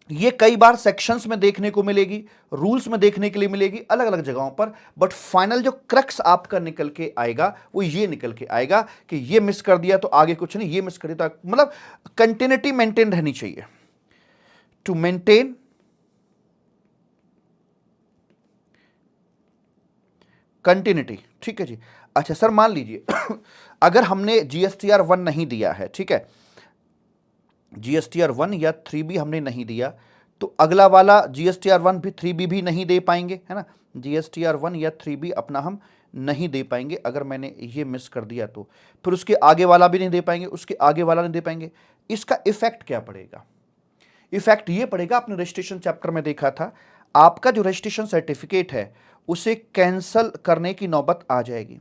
ये कई बार सेक्शंस में देखने को मिलेगी, रूल्स में देखने के लिए मिलेगी, अलग अलग जगहों पर, बट फाइनल जो क्रक्स आपका निकल के आएगा वो ये निकल के आएगा कि ये मिस कर दिया तो आगे कुछ नहीं, ये मिस कर दिया तो मतलब कंटिन्यूटी मेंटेन रहनी चाहिए। टू मेंटेन कंटिन्यूटी, ठीक है जी। अच्छा सर, मान लीजिए अगर हमने GSTR1 नहीं दिया है, ठीक है, GSTR1 या 3B हमने नहीं दिया तो अगला वाला GSTR1 भी 3B भी नहीं दे पाएंगे, है ना? GSTR1 या 3B अपना हम नहीं दे पाएंगे अगर मैंने ये मिस कर दिया तो। फिर उसके आगे वाला भी नहीं दे पाएंगे, उसके आगे वाला नहीं दे पाएंगे। इसका इफेक्ट क्या पड़ेगा? इफेक्ट ये पड़ेगा, आपने रजिस्ट्रेशन चैप्टर में देखा था, आपका जो रजिस्ट्रेशन सर्टिफिकेट है उसे कैंसल करने की नौबत आ जाएगी।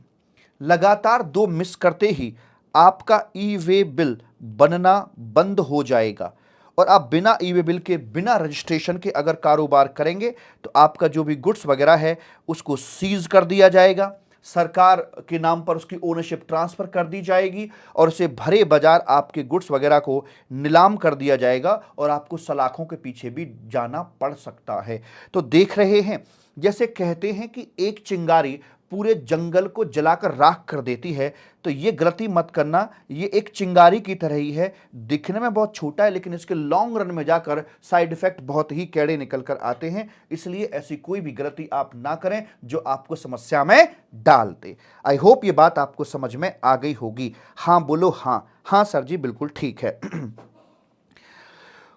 लगातार 2 मिस करते ही आपका ई वे बिल बनना बंद हो जाएगा और आप बिना ई वे बिल के, बिना रजिस्ट्रेशन के अगर कारोबार करेंगे तो आपका जो भी गुड्स वगैरह है उसको सीज कर दिया जाएगा, सरकार के नाम पर उसकी ओनरशिप ट्रांसफर कर दी जाएगी और उसे भरे बाजार आपके गुड्स वगैरह को नीलाम कर दिया जाएगा और आपको सलाखों के पीछे भी जाना पड़ सकता है। तो देख रहे हैं, जैसे कहते हैं कि एक चिंगारी पूरे जंगल को जलाकर राख कर देती है, तो ये गलती मत करना। ये एक चिंगारी की तरह ही है, दिखने में बहुत छोटा है लेकिन इसके लॉन्ग रन में जाकर साइड इफेक्ट बहुत ही कैड़े निकल कर आते हैं। इसलिए ऐसी कोई भी गलती आप ना करें जो आपको समस्या में डाल दे। आई होप ये बात आपको समझ में आ गई होगी। हाँ बोलो, हाँ। हाँ सर जी, बिल्कुल ठीक है।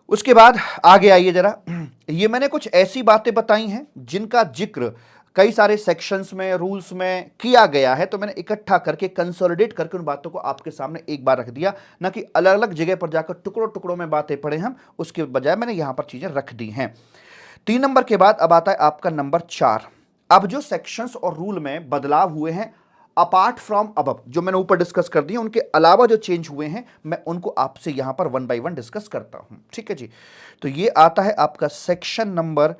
उसके बाद आगे आइए जरा। ये मैंने कुछ ऐसी बातें बताई हैं जिनका जिक्र कई सारे सेक्शंस में, रूल्स में किया गया है, तो मैंने इकट्ठा करके, कंसोलिडेट करके उन बातों को आपके सामने एक बार रख दिया, ना कि अलग अलग जगह पर जाकर टुकड़ों टुकड़ों में बातें पढ़े हम, उसके बजाय मैंने यहां पर चीजें रख दी हैं। 3 नंबर के बाद अब आता है आपका नंबर 4। अब जो सेक्शंस और रूल में बदलाव हुए हैं अपार्ट फ्रॉम अबव, जो मैंने ऊपर डिस्कस कर दिए, उनके अलावा जो चेंज हुए हैं मैं उनको आपसे यहां पर 1 बाय 1 डिस्कस करता हूं, ठीक है जी? तो ये आता है आपका सेक्शन नंबर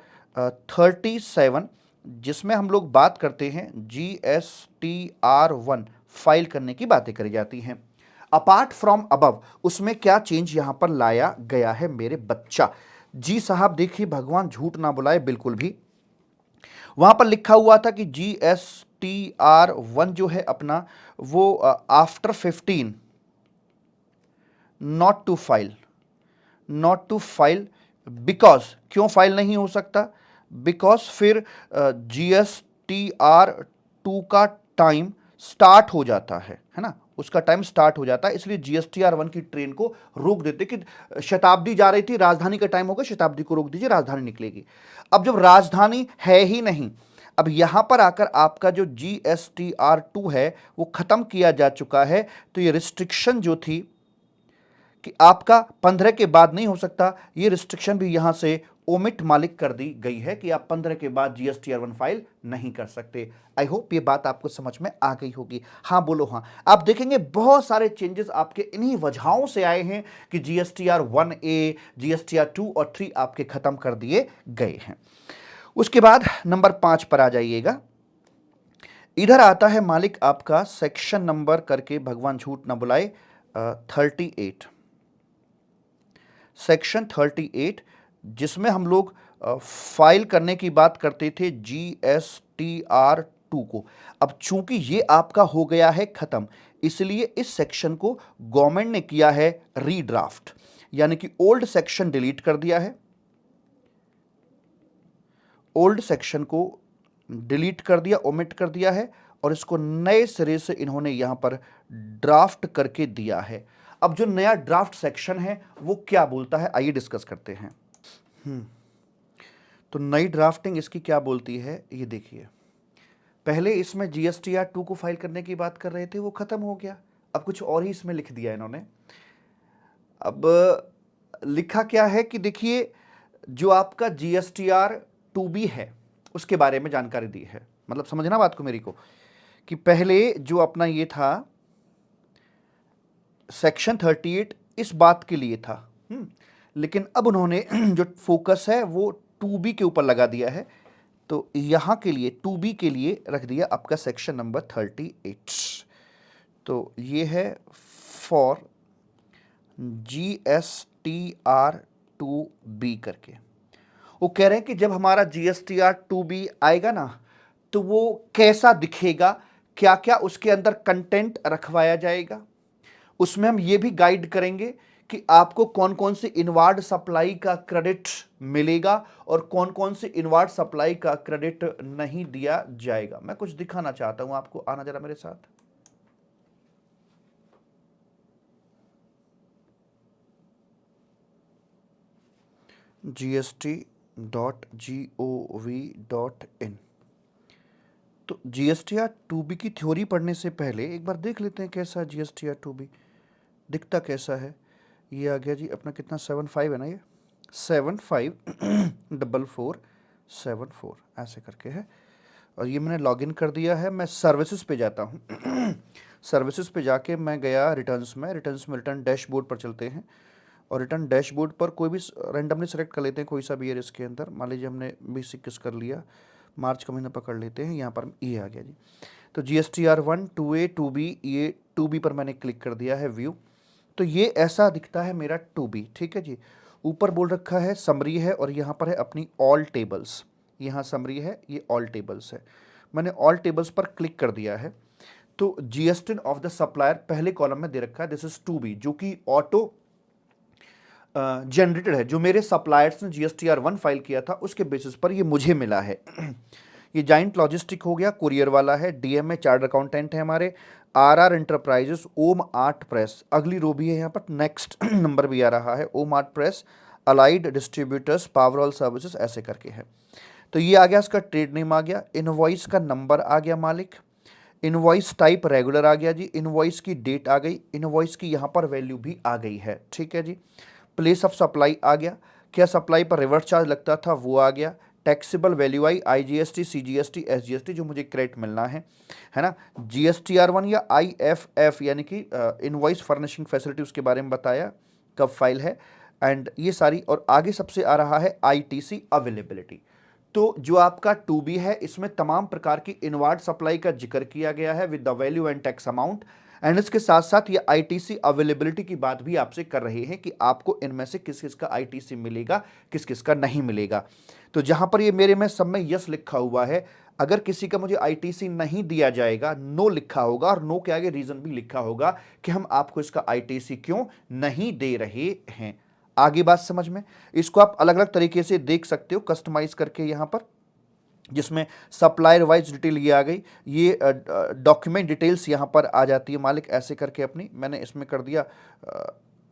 37, जिसमें हम लोग बात करते हैं GSTR1 फाइल करने की बातें करी जाती हैं। अपार्ट फ्रॉम अबव उसमें क्या चेंज यहां पर लाया गया है मेरे बच्चा? जी साहब, देखिए भगवान झूठ ना बुलाए, बिल्कुल भी वहां पर लिखा हुआ था कि GSTR1 जो है अपना वो after 15 not to file, not to file because, क्यों फाइल नहीं हो सकता? बिकॉज फिर GSTR 2 का टाइम स्टार्ट हो जाता है ना, उसका टाइम स्टार्ट हो जाता है, इसलिए GSTR 1 की ट्रेन को रोक देते कि शताब्दी जा रही थी, राजधानी का टाइम होगा, शताब्दी को रोक दीजिए, राजधानी निकलेगी। अब जब राजधानी है ही नहीं, अब यहां पर आकर आपका जो GSTR 2 है वो खत्म किया जा चुका है, तो ये रिस्ट्रिक्शन जो थी कि आपका 15 के बाद नहीं हो सकता, ये रिस्ट्रिक्शन भी यहां से ओमिट मालिक कर दी गई है कि आप 15 के बाद GSTR 1 फाइल नहीं कर सकते। आई होप ये बात आपको समझ में आ गई होगी। हाँ बोलो हाँ। आप देखेंगे बहुत सारे चेंजेस आपके इन्हीं वजहों से आए हैं कि GSTR 1A, GSTR 2 और 3 आपके खत्म कर दिए गए हैं। उसके बाद नंबर 5 पर आ जाइएगा। इधर आता है मालिक आपका सेक्शन नंबर करके, भगवान झूठ ना बुलाए, 38, सेक्शन 38, जिसमें हम लोग फाइल करने की बात करते थे GSTR 2 को। अब चूंकि ये आपका हो गया है खत्म, इसलिए इस सेक्शन को गवर्नमेंट ने किया है रीड्राफ्ट, यानी कि ओल्ड सेक्शन डिलीट कर दिया है, ओल्ड सेक्शन को डिलीट कर दिया, ओमिट कर दिया है, और इसको नए सिरे से इन्होंने यहां पर ड्राफ्ट करके दिया है। अब जो नया ड्राफ्ट सेक्शन है वो क्या बोलता है, आइए डिस्कस करते हैं। तो नई ड्राफ्टिंग इसकी क्या बोलती है, ये देखिए। पहले इसमें GSTR 2 को फाइल करने की बात कर रहे थे, वो खत्म हो गया, अब कुछ और ही इसमें लिख दिया इन्होंने। अब लिखा क्या है कि देखिए, जो आपका GSTR 2B है उसके बारे में जानकारी दी है, मतलब समझना बात को मेरी को, कि पहले जो अपना ये था सेक्शन 38 इस बात के लिए था, लेकिन अब उन्होंने जो फोकस है वो 2B के ऊपर लगा दिया है, तो यहां के लिए 2B के लिए रख दिया आपका सेक्शन नंबर 38। तो ये है फॉर GSTR 2B करके। वो कह रहे हैं कि जब हमारा GSTR 2B आएगा ना, तो वो कैसा दिखेगा, क्या क्या उसके अंदर कंटेंट रखवाया जाएगा, उसमें हम ये भी गाइड करेंगे कि आपको कौन कौन से इनवार्ड सप्लाई का क्रेडिट मिलेगा और कौन कौन से इनवार्ड सप्लाई का क्रेडिट नहीं दिया जाएगा। मैं कुछ दिखाना चाहता हूं आपको, आना जरा मेरे साथ। gst.gov.in। तो GSTR 2B की थ्योरी पढ़ने से पहले एक बार देख लेते हैं कैसा GSTR 2B दिखता कैसा है। ये आ गया जी अपना, कितना 75 है ना, ये 754474 ऐसे करके है, और ये मैंने लॉगिन कर दिया है। मैं सर्विसेज पे जाता हूँ सर्विसेज पे जाके मैं गया रिटर्न्स में, रिटर्न डैशबोर्ड पर चलते हैं, और रिटर्न डैशबोर्ड पर कोई भी रैंडमली सेलेक्ट कर लेते हैं, कोई सा भी ईयर इसके अंदर, मान लीजिए हमने 2021 कर लिया, मार्च का महीना पकड़ लेते हैं, यहाँ पर ये आ गया जी। तो GSTR 1, 2A, 2B, ये 2B पर मैंने क्लिक कर दिया है व्यू, तो ये ऐसा दिखता है मेरा 2B, ठीक है जी। ऊपर बोल रखा है समरी है, और यहाँ पर है अपनी ऑल टेबल्स, यहाँ समरी है, ये ऑल टेबल्स है। मैंने ऑल टेबल्स पर क्लिक कर दिया है, तो GSTIN ऑफ द सप्लायर पहले कॉलम में दे रखा है, दिस इज 2B, जो कि ऑटो जनरेटेड है, जो मेरे सप्लायर्स ने GSTR 1 फाइल किया था उसके बेसिस पर ये मुझे मिला है। ये जाइंट लॉजिस्टिक हो गया, कुरियर वाला है, DMA चार्ट अकाउंटेंट है हमारे, RR एंटरप्राइजेस, ओम आर्ट प्रेस, अगली रो भी है यहाँ पर, नेक्स्ट नंबर भी आ रहा है, Om art press, allied distributors, power all services, ऐसे करके है। तो ये आ गया, इसका ट्रेड नेम आ गया, इनवॉइस का नंबर आ गया मालिक, इनवॉइस टाइप रेगुलर आ गया जी, इनवॉइस की डेट आ गई, इनवॉइस की यहाँ पर वैल्यू भी आ गई है, ठीक है जी। प्लेस ऑफ सप्लाई आ गया, क्या सप्लाई पर रिवर्स चार्ज लगता था वो आ गया, टैक्सेबल वैल्यू आई, IGST, CGST, SGST जो मुझे क्रेडिट मिलना है ना, GSTR 1 या IFF यानी कि इनवॉइस फर्निशिंग फैसिलिटी, उसके बारे में बताया कब फाइल है, एंड ये सारी, और आगे सबसे आ रहा है ITC अवेलेबिलिटी। तो जो आपका 2B है इसमें तमाम प्रकार की इनवार्ड सप्लाई का जिक्र किया गया है with the value and tax amount, and इसके साथ साथ ये ITC अवेलेबिलिटी की बात भी आपसे कर रहे हैं कि आपको इनमें से किस किस का ITC मिलेगा, किस किस का नहीं मिलेगा। तो जहां पर ये मेरे में सब में यस लिखा हुआ है, अगर किसी का मुझे ITC नहीं दिया जाएगा, नो लिखा होगा, और नो के आगे रीजन भी लिखा होगा कि हम आपको इसका ITC क्यों नहीं दे रहे हैं। आगे बात समझ में? इसको आप अलग अलग तरीके से देख सकते हो कस्टमाइज करके यहाँ पर, जिसमें सप्लायर वाइज डिटेल ये आ गई, ये डॉक्यूमेंट डिटेल्स यहाँ पर आ जाती है मालिक ऐसे करके अपनी, मैंने इसमें कर दिया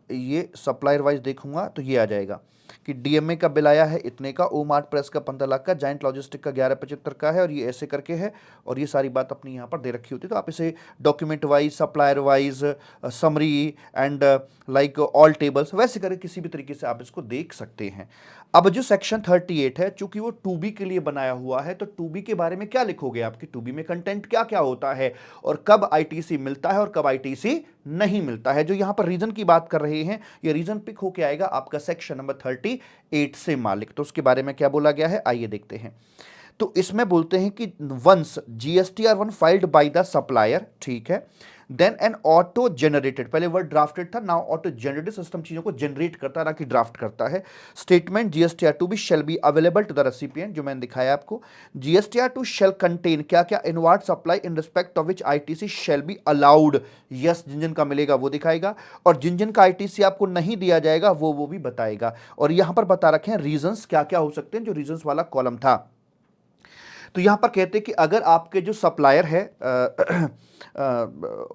ये सप्लायर वाइज देखूंगा तो ये आ जाएगा कि डीएमए का बिल आया है इतने का, ओ मार्ट प्रेस का 15 लाख का, जाइंट लॉजिस्टिक का 1175 का है, और ये ऐसे करके है, और ये सारी बात अपनी यहाँ पर दे रखी होती है। तो आप इसे document wise, supplier wise, summary and like all tables, वैसे करके किसी भी तरीके से आप इसको देख सकते हैं। अब जो सेक्शन 38 है, चूंकि वो टू बी के लिए बनाया हुआ है, तो टू बी के बारे में क्या लिखोगे, आपकी टू बी में कंटेंट क्या क्या होता है, और कब आईटीसी मिलता है और कब आईटीसी नहीं मिलता है। जो यहां पर रीजन की बात कर रहे हैं, ये रीजन पिक होके आएगा आपका सेक्शन नंबर 38 से मालिक। तो उसके बारे में क्या बोला गया है, आइए देखते हैं। तो इसमें बोलते हैं कि once GSTR 1 filed by the supplier, ठीक है, देन एन ऑटो जनरेटेड, पहले वर्ड ड्राफ्टेड था, नाउ ऑटो जनरेटेड, सिस्टम चीजों को जनरेट करता है ना कि ड्राफ्ट करता है। Statement GSTR two B shall be available to the recipient, जो मैंने दिखाया आपको। जीएसटीआर टू शेल कंटेन क्या क्या, inward supply in respect of which ITC shall be allowed, yes जिन जिन का मिलेगा वो दिखाएगा, और जिन जिन का आईटीसी आपको नहीं दिया जाएगा वो भी बताएगा। और यहां पर बता रखे हैं रीजंस क्या क्या हो सकते हैं, जो रीजंस वाला कॉलम था। तो यहां पर कहते हैं कि अगर आपके जो सप्लायर है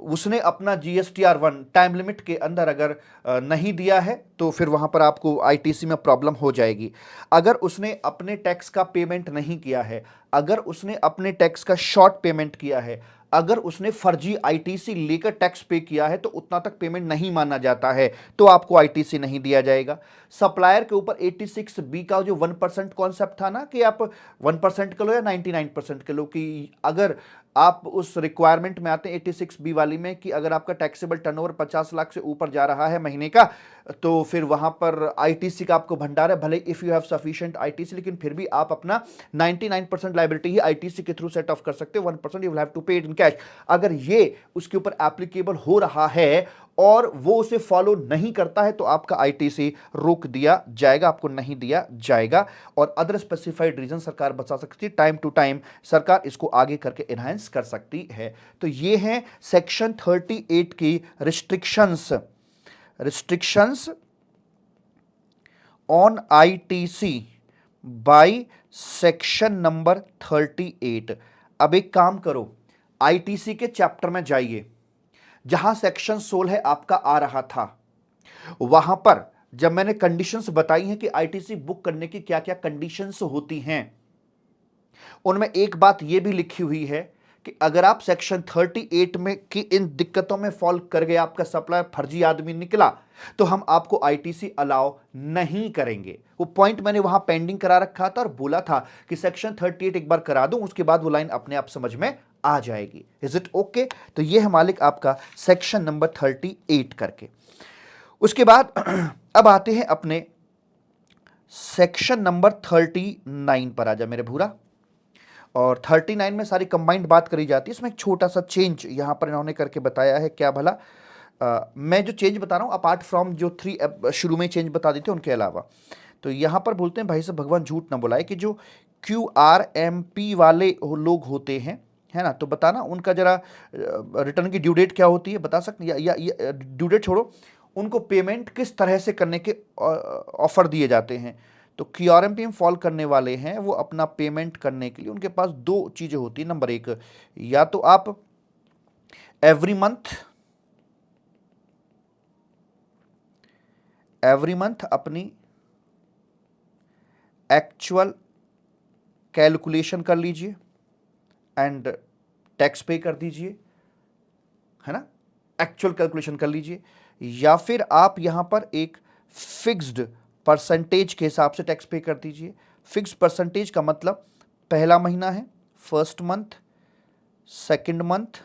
उसने अपना जीएसटीआर 1 टाइम लिमिट के अंदर अगर नहीं दिया है, तो फिर वहां पर आपको आईटीसी में प्रॉब्लम हो जाएगी। अगर उसने अपने टैक्स का पेमेंट नहीं किया है, अगर उसने अपने टैक्स का शॉर्ट पेमेंट किया है, अगर उसने फर्जी आईटीसी लेकर टैक्स पे किया है, तो उतना तक पेमेंट नहीं माना जाता है, तो आपको आईटीसी नहीं दिया जाएगा। सप्लायर के ऊपर 86B का जो 1% कॉन्सेप्ट था ना, कि आप 1% के लो या 99% के लो, कि अगर आप उस रिक्वायरमेंट में आते हैं 86B वाली में, कि अगर आपका टैक्सेबल टर्नओवर 50 लाख से ऊपर जा रहा है महीने का, तो फिर वहां पर आईटीसी का आपको भंडार है, भले if you have sufficient ITC, लेकिन फिर भी आप अपना 99% लायबिलिटी ही आईटीसी के थ्रू सेट ऑफ कर सकते हो, 1% यू विल हैव टू पे इट इन कैश। अगर ये उसके ऊपर एप्लीकेबल हो रहा है और वो उसे फॉलो नहीं करता है, तो आपका आईटीसी रोक दिया जाएगा, आपको नहीं दिया जाएगा। और अदर स्पेसिफाइड रीजन सरकार बता सकती है, टाइम टू टाइम सरकार इसको आगे करके एनहांस कर सकती है। तो ये है सेक्शन 38 की restrictions on ITC by section number 38। अब एक काम करो, आईटीसी के चैप्टर में जाइए, जहां सेक्शन 16 आपका आ रहा था, वहां पर जब मैंने कंडीशंस बताई हैं कि आईटीसी बुक करने की क्या क्या कंडीशंस होती हैं, उनमें एक बात यह भी लिखी हुई है कि अगर आप सेक्शन 38 में की इन दिक्कतों में फॉल कर गए, आपका सप्लायर फर्जी आदमी निकला, तो हम आपको आईटीसी अलाउ नहीं करेंगे। वो पॉइंट मैंने वहां पेंडिंग करा रखा था और बोला था कि सेक्शन 38 एक बार करा दूं, उसके बाद वो लाइन अपने आप समझ में आ जाएगी। Is it okay? तो ये है मालिक आपका सेक्शन नंबर 38 करके। उसके बाद अब आते हैं अपने सेक्शन नंबर 39 पर। आ जा मेरे भूरा। और 39 में सारी कंबाइंड बात करी जाती है। इसमें एक छोटा सा चेंज यहां पर इन्होंने करके बताया है। क्या भला? मैं जो चेंज बता रहा हूं अपार्ट फ्रॉम जो 3 शुरू में चेंज बता देते उनके अलावा, तो यहां पर बोलते हैं, भाई साहब भगवान झूठ ना बुलाए, कि जो QRMP वाले लोग होते हैं, है ना, तो बताना उनका जरा रिटर्न की ड्यू डेट क्या होती है, बता सकते? या ड्यू डेट छोड़ो, उनको पेमेंट किस तरह से करने के ऑफर दिए जाते हैं। तो QRMP में फॉल करने वाले हैं, वो अपना पेमेंट करने के लिए उनके पास 2 चीजें होती है। नंबर 1, या तो आप एवरी मंथ अपनी एक्चुअल कैलकुलेशन कर लीजिए एंड टैक्स पे कर दीजिए, है ना, एक्चुअल कैलकुलेशन कर लीजिए, या फिर आप यहां पर एक फिक्स्ड परसेंटेज के हिसाब से टैक्स पे कर दीजिए। फिक्स्ड परसेंटेज का मतलब पहला महीना है, फर्स्ट मंथ, सेकंड मंथ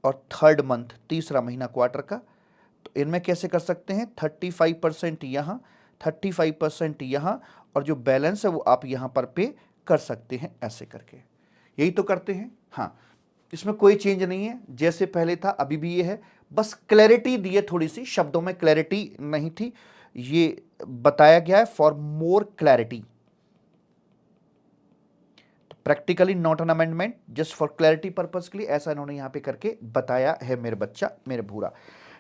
और थर्ड मंथ, तीसरा महीना क्वार्टर का। तो इनमें कैसे कर सकते हैं, 35% यहां, 35% यहां, और जो बैलेंस है वो आप यहां पर पे कर सकते हैं, ऐसे करके। यही तो करते हैं। हाँ, इसमें कोई चेंज नहीं है, जैसे पहले था अभी भी ये है, बस क्लैरिटी दी है, थोड़ी सी शब्दों में क्लैरिटी नहीं थी, ये बताया गया है for more clarity. Practically not an amendment, just for clarity purpose के लिए ऐसा इन्होंने यहां पे करके बताया है मेरे बच्चा, मेरे भूरा।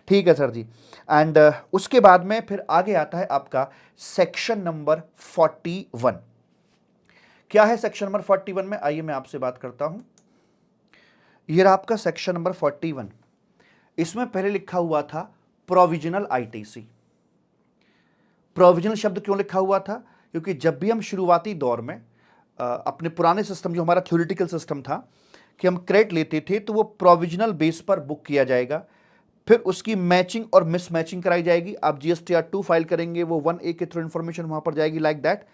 ठीक है सर जी। एंड उसके बाद में फिर आगे आता है आपका सेक्शन नंबर 41। क्या है सेक्शन नंबर 41 में, आइए मैं आपसे बात करता हूं। ये रहा आपका सेक्शन नंबर 41। इसमें पहले लिखा हुआ था प्रोविजनल आईटीसी। प्रोविजनल शब्द क्यों लिखा हुआ था? क्योंकि जब भी हम शुरुआती दौर में अपने पुराने सिस्टम, जो हमारा थ्योरेटिकल सिस्टम था, कि हम क्रेडिट लेते थे तो वो प्रोविजनल बेस पर बुक किया जाएगा, फिर उसकी मैचिंग और मिस मैचिंग कराई जाएगी। आप GSTR 2 फाइल करेंगे, वो 1A के थ्रू इंफॉर्मेशन वहां पर जाएगी, लाइक दैट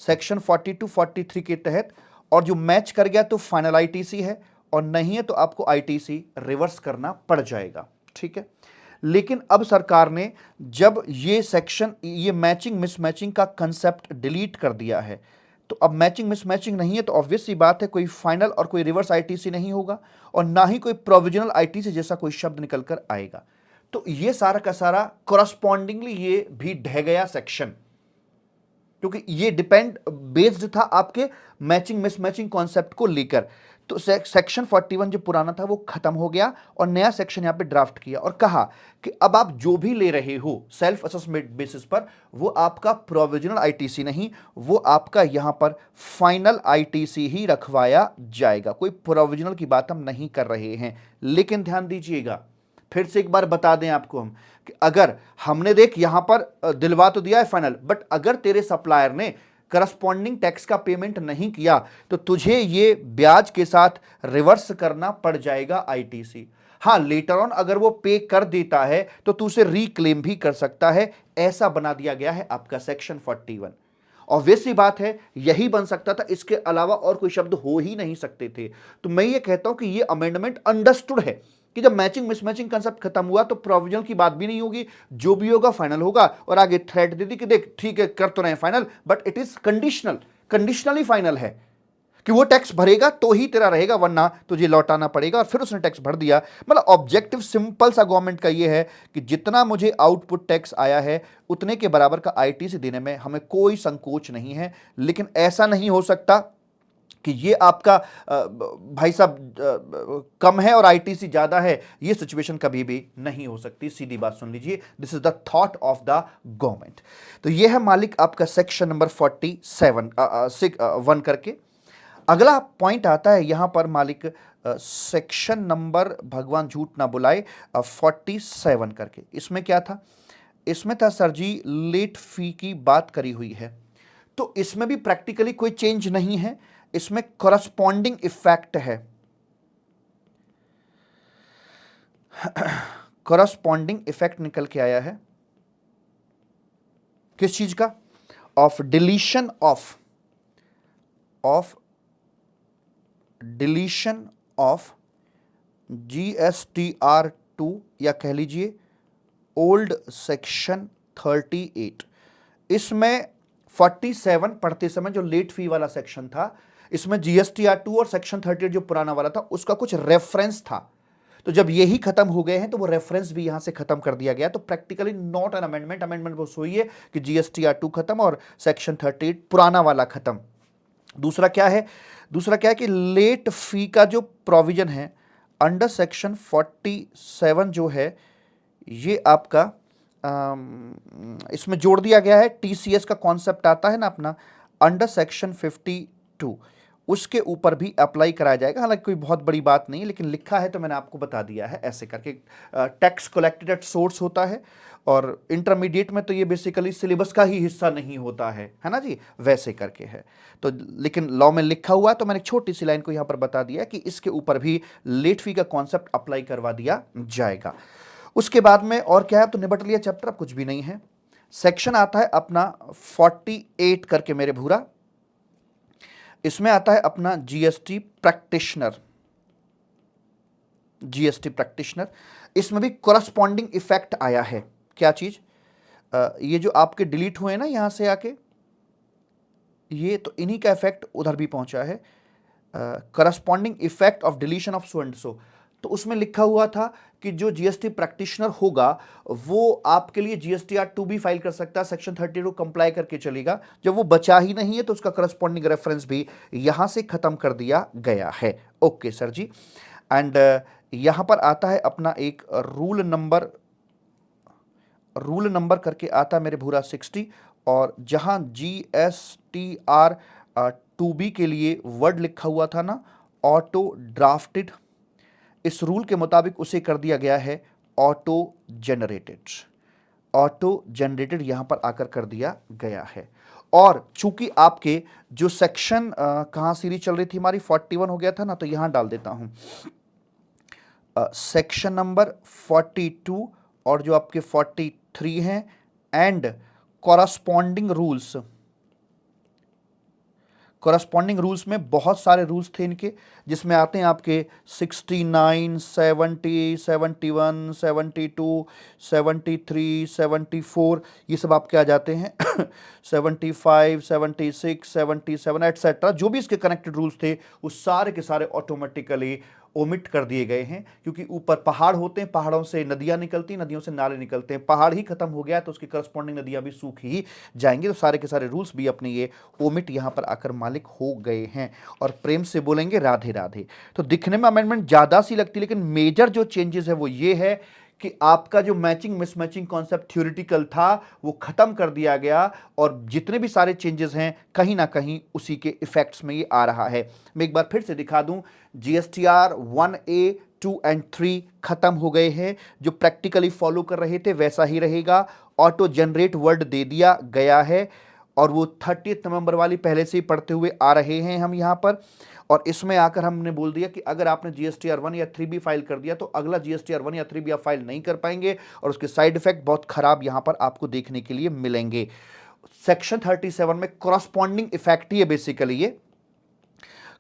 सेक्शन 42 43 के तहत। और जो मैच कर गया तो फाइनल आईटीसी है, और नहीं है तो आपको आईटीसी रिवर्स करना पड़ जाएगा। ठीक है, लेकिन अब सरकार ने जब ये सेक्शन, ये मैचिंग मिसमैचिंग का कंसेप्ट डिलीट कर दिया है, तो अब मैचिंग मिसमैचिंग नहीं है, तो ऑब्वियस सी बात है कोई फाइनल और कोई रिवर्स आईटीसी नहीं होगा, और ना ही कोई प्रोविजनल आईटीसी जैसा कोई शब्द निकल कर आएगा। तो ये सारा का सारा कोरस्पॉन्डिंगली ये भी ढह गया सेक्शन, क्योंकि ये डिपेंड बेस्ड था आपके मैचिंग मिसमैचिंग कॉन्सेप्ट को लेकर। तो सेक्शन 41 जो पुराना था वो खत्म हो गया, और नया सेक्शन यहां पे ड्राफ्ट किया और कहा कि अब आप जो भी ले रहे हो सेल्फ असेसमेंट बेसिस पर, वो आपका प्रोविजनल आईटीसी नहीं, वो आपका यहां पर फाइनल आईटीसी ही रखवाया जाएगा। कोई प्रोविजनल की बात हम नहीं कर रहे हैं। लेकिन ध्यान दीजिएगा, फिर से एक बार बता दें आपको हम कि अगर हमने देख यहां पर दिलवा तो दिया है फाइनल, बट अगर तेरे सप्लायर ने करस्पॉन्डिंग टैक्स का पेमेंट नहीं किया तो तुझे ये ब्याज के साथ रिवर्स करना पड़ जाएगा आईटीसी। हां, लेटर ऑन अगर वो पे कर देता है तो तू उसे रिक्लेम भी कर सकता है। ऐसा बना दिया गया है आपका सेक्शन 41। ऑब्वियस सी बात है यही बन सकता था, इसके अलावा और कोई शब्द हो ही नहीं सकते थे। तो मैं ये कहता हूं कि ये अमेंडमेंट अंडरस्टूड है कि जब मैचिंग मिसमैचिंग कंसेप्ट खत्म हुआ तो प्रोविजनल की बात भी नहीं होगी, जो भी होगा फाइनल होगा। और आगे थ्रेट दे दी कि देख ठीक है कर तो रहे final, but it is conditional, conditionally final है कि वो टैक्स भरेगा तो ही तेरा रहेगा, वरना तुझे लौटाना पड़ेगा। और फिर उसने टैक्स भर दिया। मतलब ऑब्जेक्टिव सिंपल सा गवर्नमेंट का ये है कि जितना मुझे आउटपुट टैक्स आया है उतने के बराबर का आईटीसी देने में हमें कोई संकोच नहीं है। लेकिन ऐसा नहीं हो सकता कि ये आपका भाई साहब कम है और आईटीसी ज्यादा है। ये सिचुएशन कभी भी नहीं हो सकती, सीधी बात सुन लीजिए। This is the thought of the government. तो ये है मालिक आपका सेक्शन नंबर 1 करके। अगला पॉइंट आता है यहां पर मालिक सेक्शन नंबर, भगवान झूठ ना बुलाए, 47 करके। इसमें क्या था? इसमें था सर जी लेट फी की बात करी हुई है। तो इसमें भी प्रैक्टिकली कोई चेंज नहीं है, इसमें करस्पॉन्डिंग इफेक्ट है। करस्पॉन्डिंग इफेक्ट निकल के आया है किस चीज का? ऑफ डिलीशन ऑफ GSTR 2, या कह लीजिए ओल्ड सेक्शन 38। इसमें 47 पढ़ते समय जो लेट फी वाला सेक्शन था, इसमें GSTR 2 और सेक्शन 38 जो पुराना वाला था उसका कुछ रेफरेंस था। तो जब यही खत्म हो गए हैं तो वो रेफरेंस भी यहां से खत्म कर दिया गया। तो practically not an amendment. Amendment वो हुई है कि GSTR 2 खत्म और सेक्शन 38 पुराना वाला खत्म। दूसरा क्या है? दूसरा क्या है कि लेट फी का जो प्रोविजन है अंडर सेक्शन 47 जो है, ये आपका इसमें जोड़ दिया गया है। TCS का कॉन्सेप्ट आता है ना अपना, अंडर सेक्शन 52, उसके ऊपर भी अप्लाई कराया जाएगा। हालांकि कोई बहुत बड़ी बात नहीं है, लेकिन लिखा है तो मैंने आपको बता दिया है ऐसे करके। टैक्स कलेक्टेड एट सोर्स होता है, और इंटरमीडिएट में तो ये बेसिकली सिलेबस का ही हिस्सा नहीं होता है ना जी, वैसे करके है। तो लेकिन लॉ में लिखा हुआ है, तो मैंने छोटी सी लाइन को यहां पर बता दिया कि इसके ऊपर भी लेट फी का कॉन्सेप्ट अप्लाई करवा दिया जाएगा। उसके बाद में और क्या है? तो निपट लिया चैप्टर, अब कुछ भी नहीं है। सेक्शन आता है अपना 48 करके मेरे भूरा। इसमें आता है अपना जीएसटी प्रैक्टिशनर। इसमें भी कोरस्पॉन्डिंग इफेक्ट आया है। क्या चीज? ये जो आपके डिलीट हुए ना यहां से आके, ये तो इन्हीं का इफेक्ट उधर भी पहुंचा है। Corresponding effect of deletion of so and so. तो उसमें लिखा हुआ था कि जो जीएसटी प्रैक्टिशनर होगा वो आपके लिए GSTR 2 भी फाइल कर सकता है, सेक्शन 32 कंप्लाई करके चलेगा। जब वो बचा ही नहीं है तो उसका करस्पॉन्डिंग रेफरेंस भी यहां से खत्म कर दिया गया है। Okay sir ji. एंड यहां पर आता है अपना एक रूल नंबर रूल नंबर करके आता मेरे भूरा 60, और जहां GSTR 2B के लिए वर्ड लिखा हुआ था ना, ऑटो ड्राफ्टेड, इस रूल के मुताबिक उसे कर दिया गया है ऑटो जनरेटेड। ऑटो जनरेटेड यहां पर आकर कर दिया गया है। और चूंकि आपके जो सेक्शन कहां सीरीज चल रही थी हमारी, 41 हो गया था ना, तो यहां डाल देता हूं सेक्शन नंबर 42 और जो आपके 43 हैं, and corresponding rules. Corresponding rules में बहुत सारे रूल्स थे इनके, जिसमें आते हैं आपके 69, 70, 71, 72, 73, 74, ये सब आपके आ जाते हैं 75, 76, 77 एटसेट्रा। जो भी इसके कनेक्टेड रूल्स थे वो सारे के सारे ऑटोमेटिकली ओमिट कर दिए गए हैं, क्योंकि ऊपर पहाड़ होते हैं, पहाड़ों से नदियां निकलती हैं, नदियों से नाले निकलते हैं, पहाड़ ही खत्म हो गया तो उसकी करस्पॉन्डिंग नदियां भी सूख ही जाएंगी, तो सारे के सारे रूल्स भी अपने ये ओमिट यहां पर आकर मालिक हो गए हैं। और प्रेम से बोलेंगे राधे राधे। तो दिखने में अमेंडमेंट ज्यादा सी लगती है, लेकिन मेजर जो चेंजेस है वो ये है कि आपका जो मैचिंग मिसमैचिंग कॉन्सेप्ट थ्योरेटिकल था वो खत्म कर दिया गया, और जितने भी सारे चेंजेस हैं कहीं ना कहीं उसी के इफेक्ट्स में ये आ रहा है। मैं एक बार फिर से दिखा दूं, GSTR 1A 2 एंड 3 खत्म हो गए हैं, जो प्रैक्टिकली फॉलो कर रहे थे वैसा ही रहेगा। ऑटो जनरेट वर्ड दे दिया गया है, और वो 30 नवंबर वाली पहले से ही पढ़ते हुए आ रहे हैं हम यहां पर। और इसमें आकर हमने बोल दिया कि अगर आपने GSTR 1 या 3 भी फाइल कर दिया तो अगला GSTR 1 या 3 भी आप फाइल नहीं कर पाएंगे, और उसके साइड इफेक्ट बहुत खराब यहां पर आपको देखने के लिए मिलेंगे। सेक्शन 37 में करस्पॉन्डिंग इफेक्ट ही है बेसिकली, ये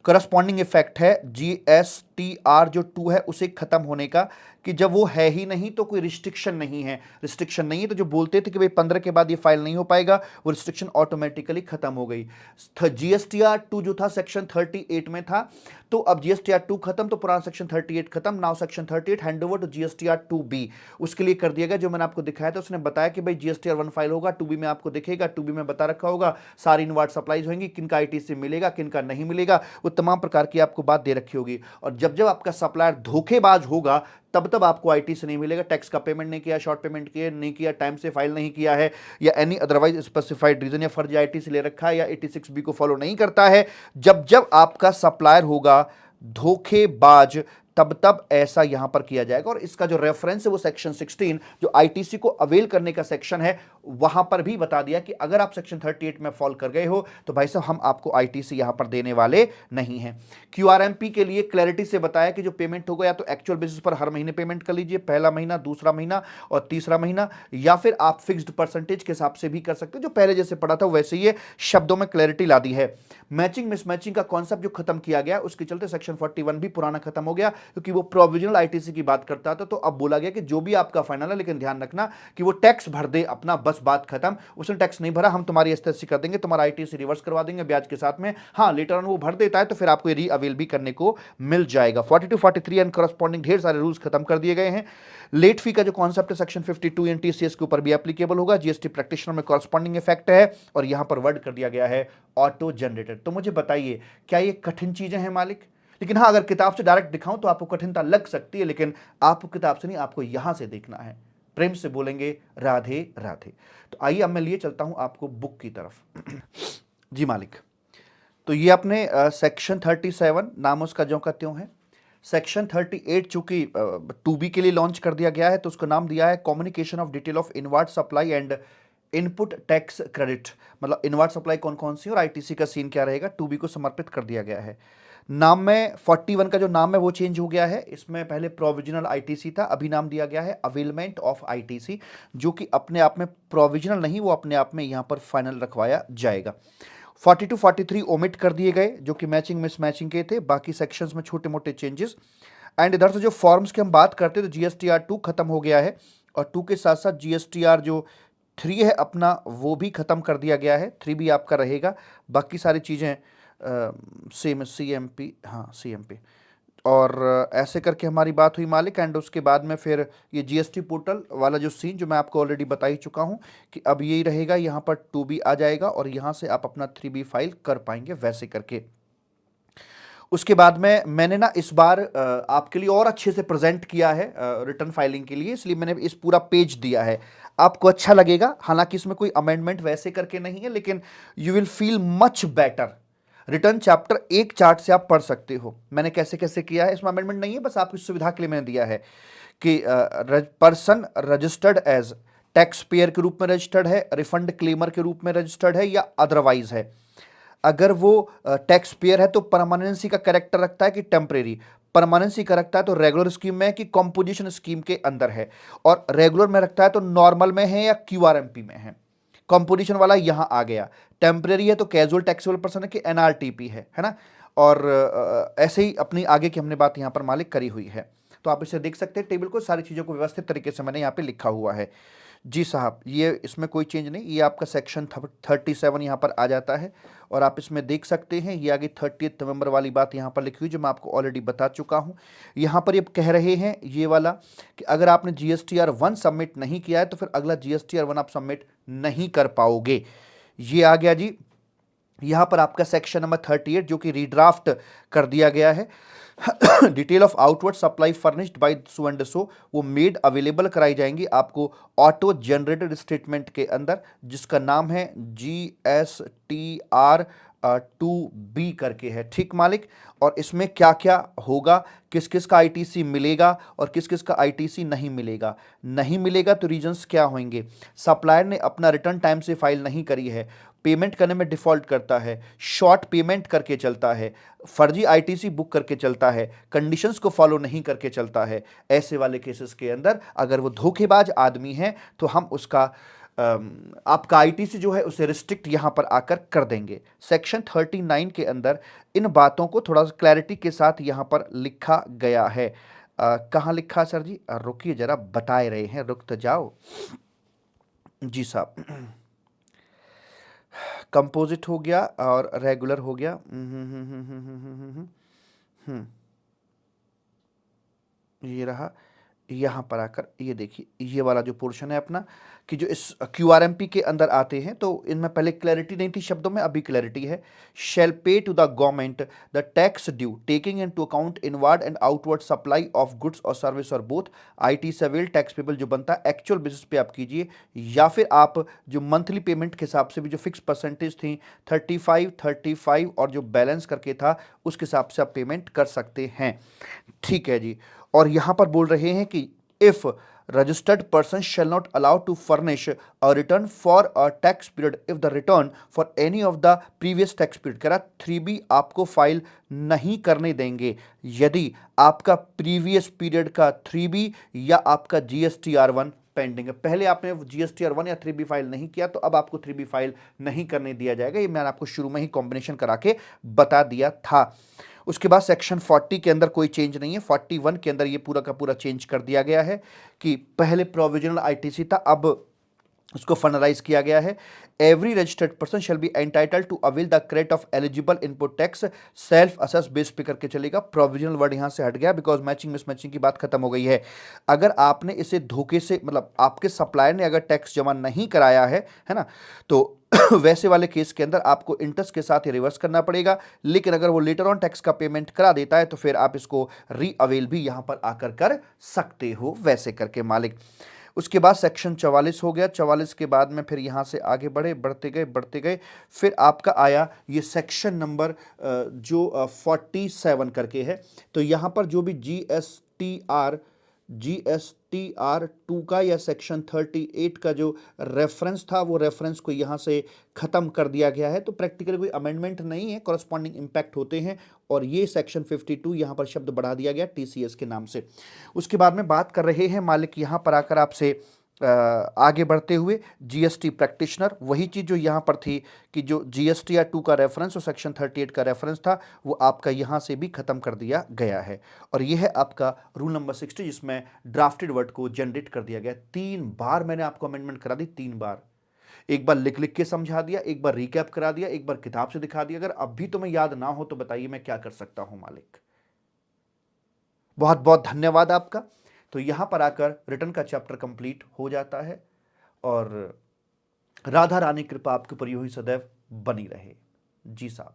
करस्पॉन्डिंग इफेक्ट है GSTR जो 2 है उसे खत्म होने का, कि जब वो है ही नहीं तो कोई रिस्ट्रिक्शन नहीं है, रिस्ट्रिक्शन नहीं है तो जो बोलते थे कि भाई 15 के बाद ये फाइल नहीं हो पाएगा, वो रिस्ट्रिक्शन ऑटोमेटिकली खत्म हो गई। GSTR 2 जो था सेक्शन 38 में था, तो अब GSTR 2 खत्म तो पुराना सेक्शन 38 खत्म, now section 38 hand over to GSTR 2B। उसके लिए कर दिया गया, जो मैंने आपको दिखाया था उसने बताया कि भाई GSTR 1 फाइल होगा, 2B में आपको दिखेगा, 2B में बता रखा होगा सारी इनवर्ट सप्लाईज होंगी, किनका ITC मिलेगा किनका नहीं मिलेगा, वो तमाम प्रकार की आपको बात दे रखी होगी। और जब जब आपका सप्लायर धोखेबाज होगा तब तब आपको ITC नहीं मिलेगा, टैक्स का पेमेंट नहीं किया, शॉर्ट पेमेंट किया नहीं किया, टाइम से फाइल नहीं किया है, या एनी अदरवाइज स्पेसिफाइड रीजन, या फर्जी ITC ले रखा है, या 86B को फॉलो नहीं करता है, जब जब आपका सप्लायर होगा धोखेबाज तब तब ऐसा यहां पर किया जाएगा। और इसका जो रेफरेंस है वो सेक्शन 16 जो ITC को अवेल करने का सेक्शन है, वहां पर भी बता दिया कि अगर आप सेक्शन 38 में फॉल कर गए हो तो भाई साहब हम आपको ITC यहां पर देने वाले नहीं हैं। QRMP के लिए क्लैरिटी से बताया कि जो पेमेंट होगा या तो एक्चुअल बेसिस पर हर महीने पेमेंट कर लीजिए, पहला महीना, दूसरा महीना और तीसरा महीना, या फिर आप फिक्स्ड परसेंटेज के हिसाब से भी कर सकते हो, जो पहले जैसे पढ़ा था वैसे ही शब्दों में क्लैरिटी ला दी है। मैचिंग मिसमैचिंग का कॉन्सेप्ट जो खत्म किया गया उसके चलते सेक्शन 41 भी पुराना खत्म हो गया, क्योंकि वो प्रोविजनल ITC की बात करता था। तो अब बोला गया कि जो भी आपका फाइनल है, लेकिन ध्यान रखना कि वो टैक्स भर दे अपना, बस बात खत्म। उसने टैक्स नहीं भरा, हम तुम्हारी STC कर देंगे, तुम्हारा ITC रिवर्स करवा देंगे ब्याज के साथ में। हाँ, लेटर ऑन वो भर देता है तो फिर आपको री अवेल भी करने को मिल जाएगा। 42, 43 एंड करस्पॉन्डिंग ढेर सारे रूल्स खत्म कर दिए गए हैं। लेट फी का जो कॉन्सेप्ट है सेक्शन 52 इन TCS के ऊपर भी एप्लीकेबल होगा। GST प्रैक्टिशनर में करस्पॉन्डिंग इफेक्ट है, और यहां पर वर्ड कर दिया गया है ऑटो जनरेटेड। तो मुझे बताइए क्या ये कठिन चीजें हैं मालिक? लेकिन हाँ, अगर किताब से डायरेक्ट दिखाऊं तो आपको कठिनता लग सकती है, लेकिन आपको किताब से नहीं, आपको यहां से देखना है। प्रेम से बोलेंगे राधे राधे। तो आइए अब मैं लिए चलता हूं आपको बुक की तरफ जी मालिक। तो ये अपने सेक्शन 37 नाम उसका ज्यों का त्यों है। सेक्शन 38 चूंकि 2B के लिए लॉन्च कर दिया गया है तो उसको नाम दिया है communication of detail of inward supply and input tax credit. मतलब इनवर्ट सप्लाई कौन कौन सी और ITC का सीन क्या रहेगा, 2B को समर्पित कर दिया गया है। नाम में 41 का जो नाम है वो चेंज हो गया है। इसमें पहले प्रोविजनल ITC था, अभी नाम दिया गया है अवेलमेंट ऑफ ITC, जो कि अपने आप में प्रोविजनल नहीं, वो अपने आप में यहां पर फाइनल रखवाया जाएगा। 42, 43 ओमिट कर दिए गए जो कि मैचिंग मिसमैचिंग के थे, बाकी सेक्शंस में छोटे मोटे चेंजेस। एंड इधर से जो फॉर्म्स की हम बात करते तो GSTR 2 खत्म हो गया है, और 2 के साथ साथ GSTR जो 3 है अपना वो भी खत्म कर दिया गया है, 3 भी आपका रहेगा। बाकी सारी चीज़ें सेम CMP, हाँ CMP। और ऐसे करके हमारी बात हुई मालिक। एंड उसके बाद में फिर ये GST पोर्टल वाला जो सीन जो मैं आपको ऑलरेडी बता ही चुका हूँ कि अब यही रहेगा, यहाँ पर 2B आ जाएगा और यहाँ से आप अपना 3B फाइल कर पाएंगे वैसे करके। उसके बाद में मैंने ना इस बार आपके लिए और अच्छे से प्रेजेंट किया है रिटर्न फाइलिंग के लिए, इसलिए मैंने इस पूरा पेज दिया है। आपको अच्छा लगेगा, हालांकि इसमें कोई अमेंडमेंट वैसे करके नहीं है, लेकिन you will feel much better. Return chapter एक चार्ट से आप पढ़ सकते हो मैंने कैसे कैसे किया है। इसमें अमेंडमेंट नहीं है, बस आपकी सुविधा के लिए मैंने दिया है कि person registered as tax payer के रूप में रजिस्टर्ड है, रिफंड क्लेमर के रूप में रजिस्टर्ड है या अदरवाइज है। अगर वो टैक्स पेयर है तो परमानेंसी का कैरेक्टर रखता है कि टेम्परेरी, परमानेंसी का रखता है तो रेगुलर स्कीम में है कि कॉम्पोजिशन स्कीम के अंदर है, और रेगुलर में रखता है तो नॉर्मल में है या क्यूआरएमपी में है। कॉम्पोजिशन वाला यहां आ गया, टेम्परेरी है तो कैजुअल टैक्सेबल पर्सन है कि एनआरटीपी है ना। और ऐसे ही अपनी आगे की हमने बात यहां पर मालिक करी हुई है, तो आप इसे देख सकते हैं टेबल को, सारी चीजों को व्यवस्थित तरीके से मैंने यहां पे लिखा हुआ है। जी साहब, ये इसमें कोई चेंज नहीं, ये आपका सेक्शन 37 यहाँ पर आ जाता है, और आप इसमें देख सकते हैं ये आगे 30 नवंबर वाली बात यहाँ पर लिखी हुई जो मैं आपको ऑलरेडी बता चुका हूँ। यहाँ पर ये कह रहे हैं ये वाला कि अगर आपने GSTR 1 सबमिट नहीं किया है तो फिर अगला GSTR 1 आप सबमिट नहीं कर पाओगे। ये आ गया जी। यहाँ पर आपका सेक्शन नंबर 38 जो कि रीड्राफ्ट कर दिया गया है। Detail of outward supply furnished bye so and so, वो मेड अवेलेबल कराई जाएंगी आपको ऑटो जनरेटेड स्टेटमेंट के अंदर, जिसका नाम है GSTR 2B करके है, ठीक मालिक। और इसमें क्या क्या होगा, किस किस का ITC मिलेगा और किस किस का ITC नहीं मिलेगा। नहीं मिलेगा तो रीजंस क्या होंगे, सप्लायर ने अपना रिटर्न टाइम से फाइल नहीं करी है, पेमेंट करने में डिफॉल्ट करता है, शॉर्ट पेमेंट करके चलता है, फर्जी ITC बुक करके चलता है, कंडीशंस को फॉलो नहीं करके चलता है। ऐसे वाले केसेस के अंदर अगर वो धोखेबाज आदमी है तो हम उसका आपका ITC जो है उसे रिस्ट्रिक्ट यहां पर आकर कर देंगे। सेक्शन 39 के अंदर इन बातों को थोड़ा सा क्लैरिटी के साथ यहां पर लिखा गया है। कहां लिखा सर जी, रुकिए जरा, बताए रहे हैं, रुक तो जाओ। जी साहब, कंपोजिट हो गया और रेगुलर हो गया। ये रहा। यहाँ पर आकर ये देखिए, ये वाला जो पोर्शन है अपना, कि जो इस QRMP के अंदर आते हैं, तो इनमें पहले क्लैरिटी नहीं थी शब्दों में, अभी क्लैरिटी है। Shall pay to the government the tax due taking in to account inward and outward supply of goods और सर्विस और both. ITC avail tax payable जो बनता है एक्चुअल बेसिस पे आप कीजिए, या फिर आप जो मंथली पेमेंट के हिसाब से भी जो फिक्स परसेंटेज थी 35 और जो बैलेंस करके था उसके हिसाब से आप पेमेंट कर सकते हैं, ठीक है जी। और यहां पर बोल रहे हैं कि if registered person shall not allowed to furnish a return for a tax period if the return for any of the previous tax period, कह रहा 3B आपको फाइल नहीं करने देंगे यदि आपका प्रीवियस पीरियड का 3B या आपका GSTR 1 पेंडिंग है। पहले आपने GSTR 1 या 3B फाइल नहीं किया तो अब आपको 3B फाइल नहीं करने दिया जाएगा, ये मैंने आपको शुरू में ही कॉम्बिनेशन करा के बता दिया था। उसके बाद सेक्शन 40 के अंदर कोई चेंज नहीं है, 41 के अंदर ये पूरा का पूरा चेंज कर दिया गया है कि पहले प्रोविजनल ITC था, अब उसको फाइनलाइज किया गया है। Every registered person shall be entitled to avail the credit of eligible input tax self assess base पे करके चलेगा। प्रोविजनल वर्ड यहां से हट गया बिकॉज मैचिंग मिसमैचिंग की बात खत्म हो गई है। अगर आपने इसे धोखे से, मतलब आपके सप्लायर ने अगर टैक्स जमा नहीं कराया है ना, तो वैसे वाले केस के अंदर आपको इंटरेस्ट के साथ ही रिवर्स करना पड़ेगा। लेकिन अगर वो लेटर ऑन टैक्स का पेमेंट करा देता है तो फिर आप इसको री अवेल भी यहां पर आकर कर सकते हो, वैसे करके मालिक। उसके बाद सेक्शन 44 हो गया। 44 के बाद में फिर यहाँ से आगे बढ़ते गए फिर आपका आया ये सेक्शन नंबर जो 47 करके है। तो यहाँ पर जो भी GSTR 2 का या सेक्शन 38 का जो रेफरेंस था वो रेफरेंस को यहाँ से खत्म कर दिया गया है। तो प्रैक्टिकली कोई अमेंडमेंट नहीं है, कॉरस्पॉन्डिंग इंपैक्ट होते हैं। और ये सेक्शन 52 यहाँ पर शब्द बढ़ा दिया गया TCS के नाम से। उसके बाद में बात कर रहे हैं मालिक यहाँ पर आकर आपसे आगे बढ़ते हुए GST प्रैक्टिशनर, वही चीज़ जो यहाँ पर थी कि जो GSTR 2 का रेफरेंस और सेक्शन 38 का रेफरेंस था वो आपका यहाँ से भी खत्म कर दिया गया है। और यह है आपका रूल नंबर 60 जिसमें ड्राफ्टेड वर्ड को जनरेट कर दिया गया। 3 बार मैंने आपको अमेंडमेंट करा दी, 3 बार, एक बार लिख लिख के समझा दिया, एक बार रिकैप करा दिया, एक बार किताब से दिखा दिया। अगर अब भी तुम्हें याद ना हो तो बताइए मैं क्या कर सकता हूं मालिक। बहुत बहुत धन्यवाद आपका। तो यहां पर आकर रिटर्न का चैप्टर कंप्लीट हो जाता है और राधा रानी कृपा आपके ऊपर यूं ही सदैव बनी रहे। जी साहब।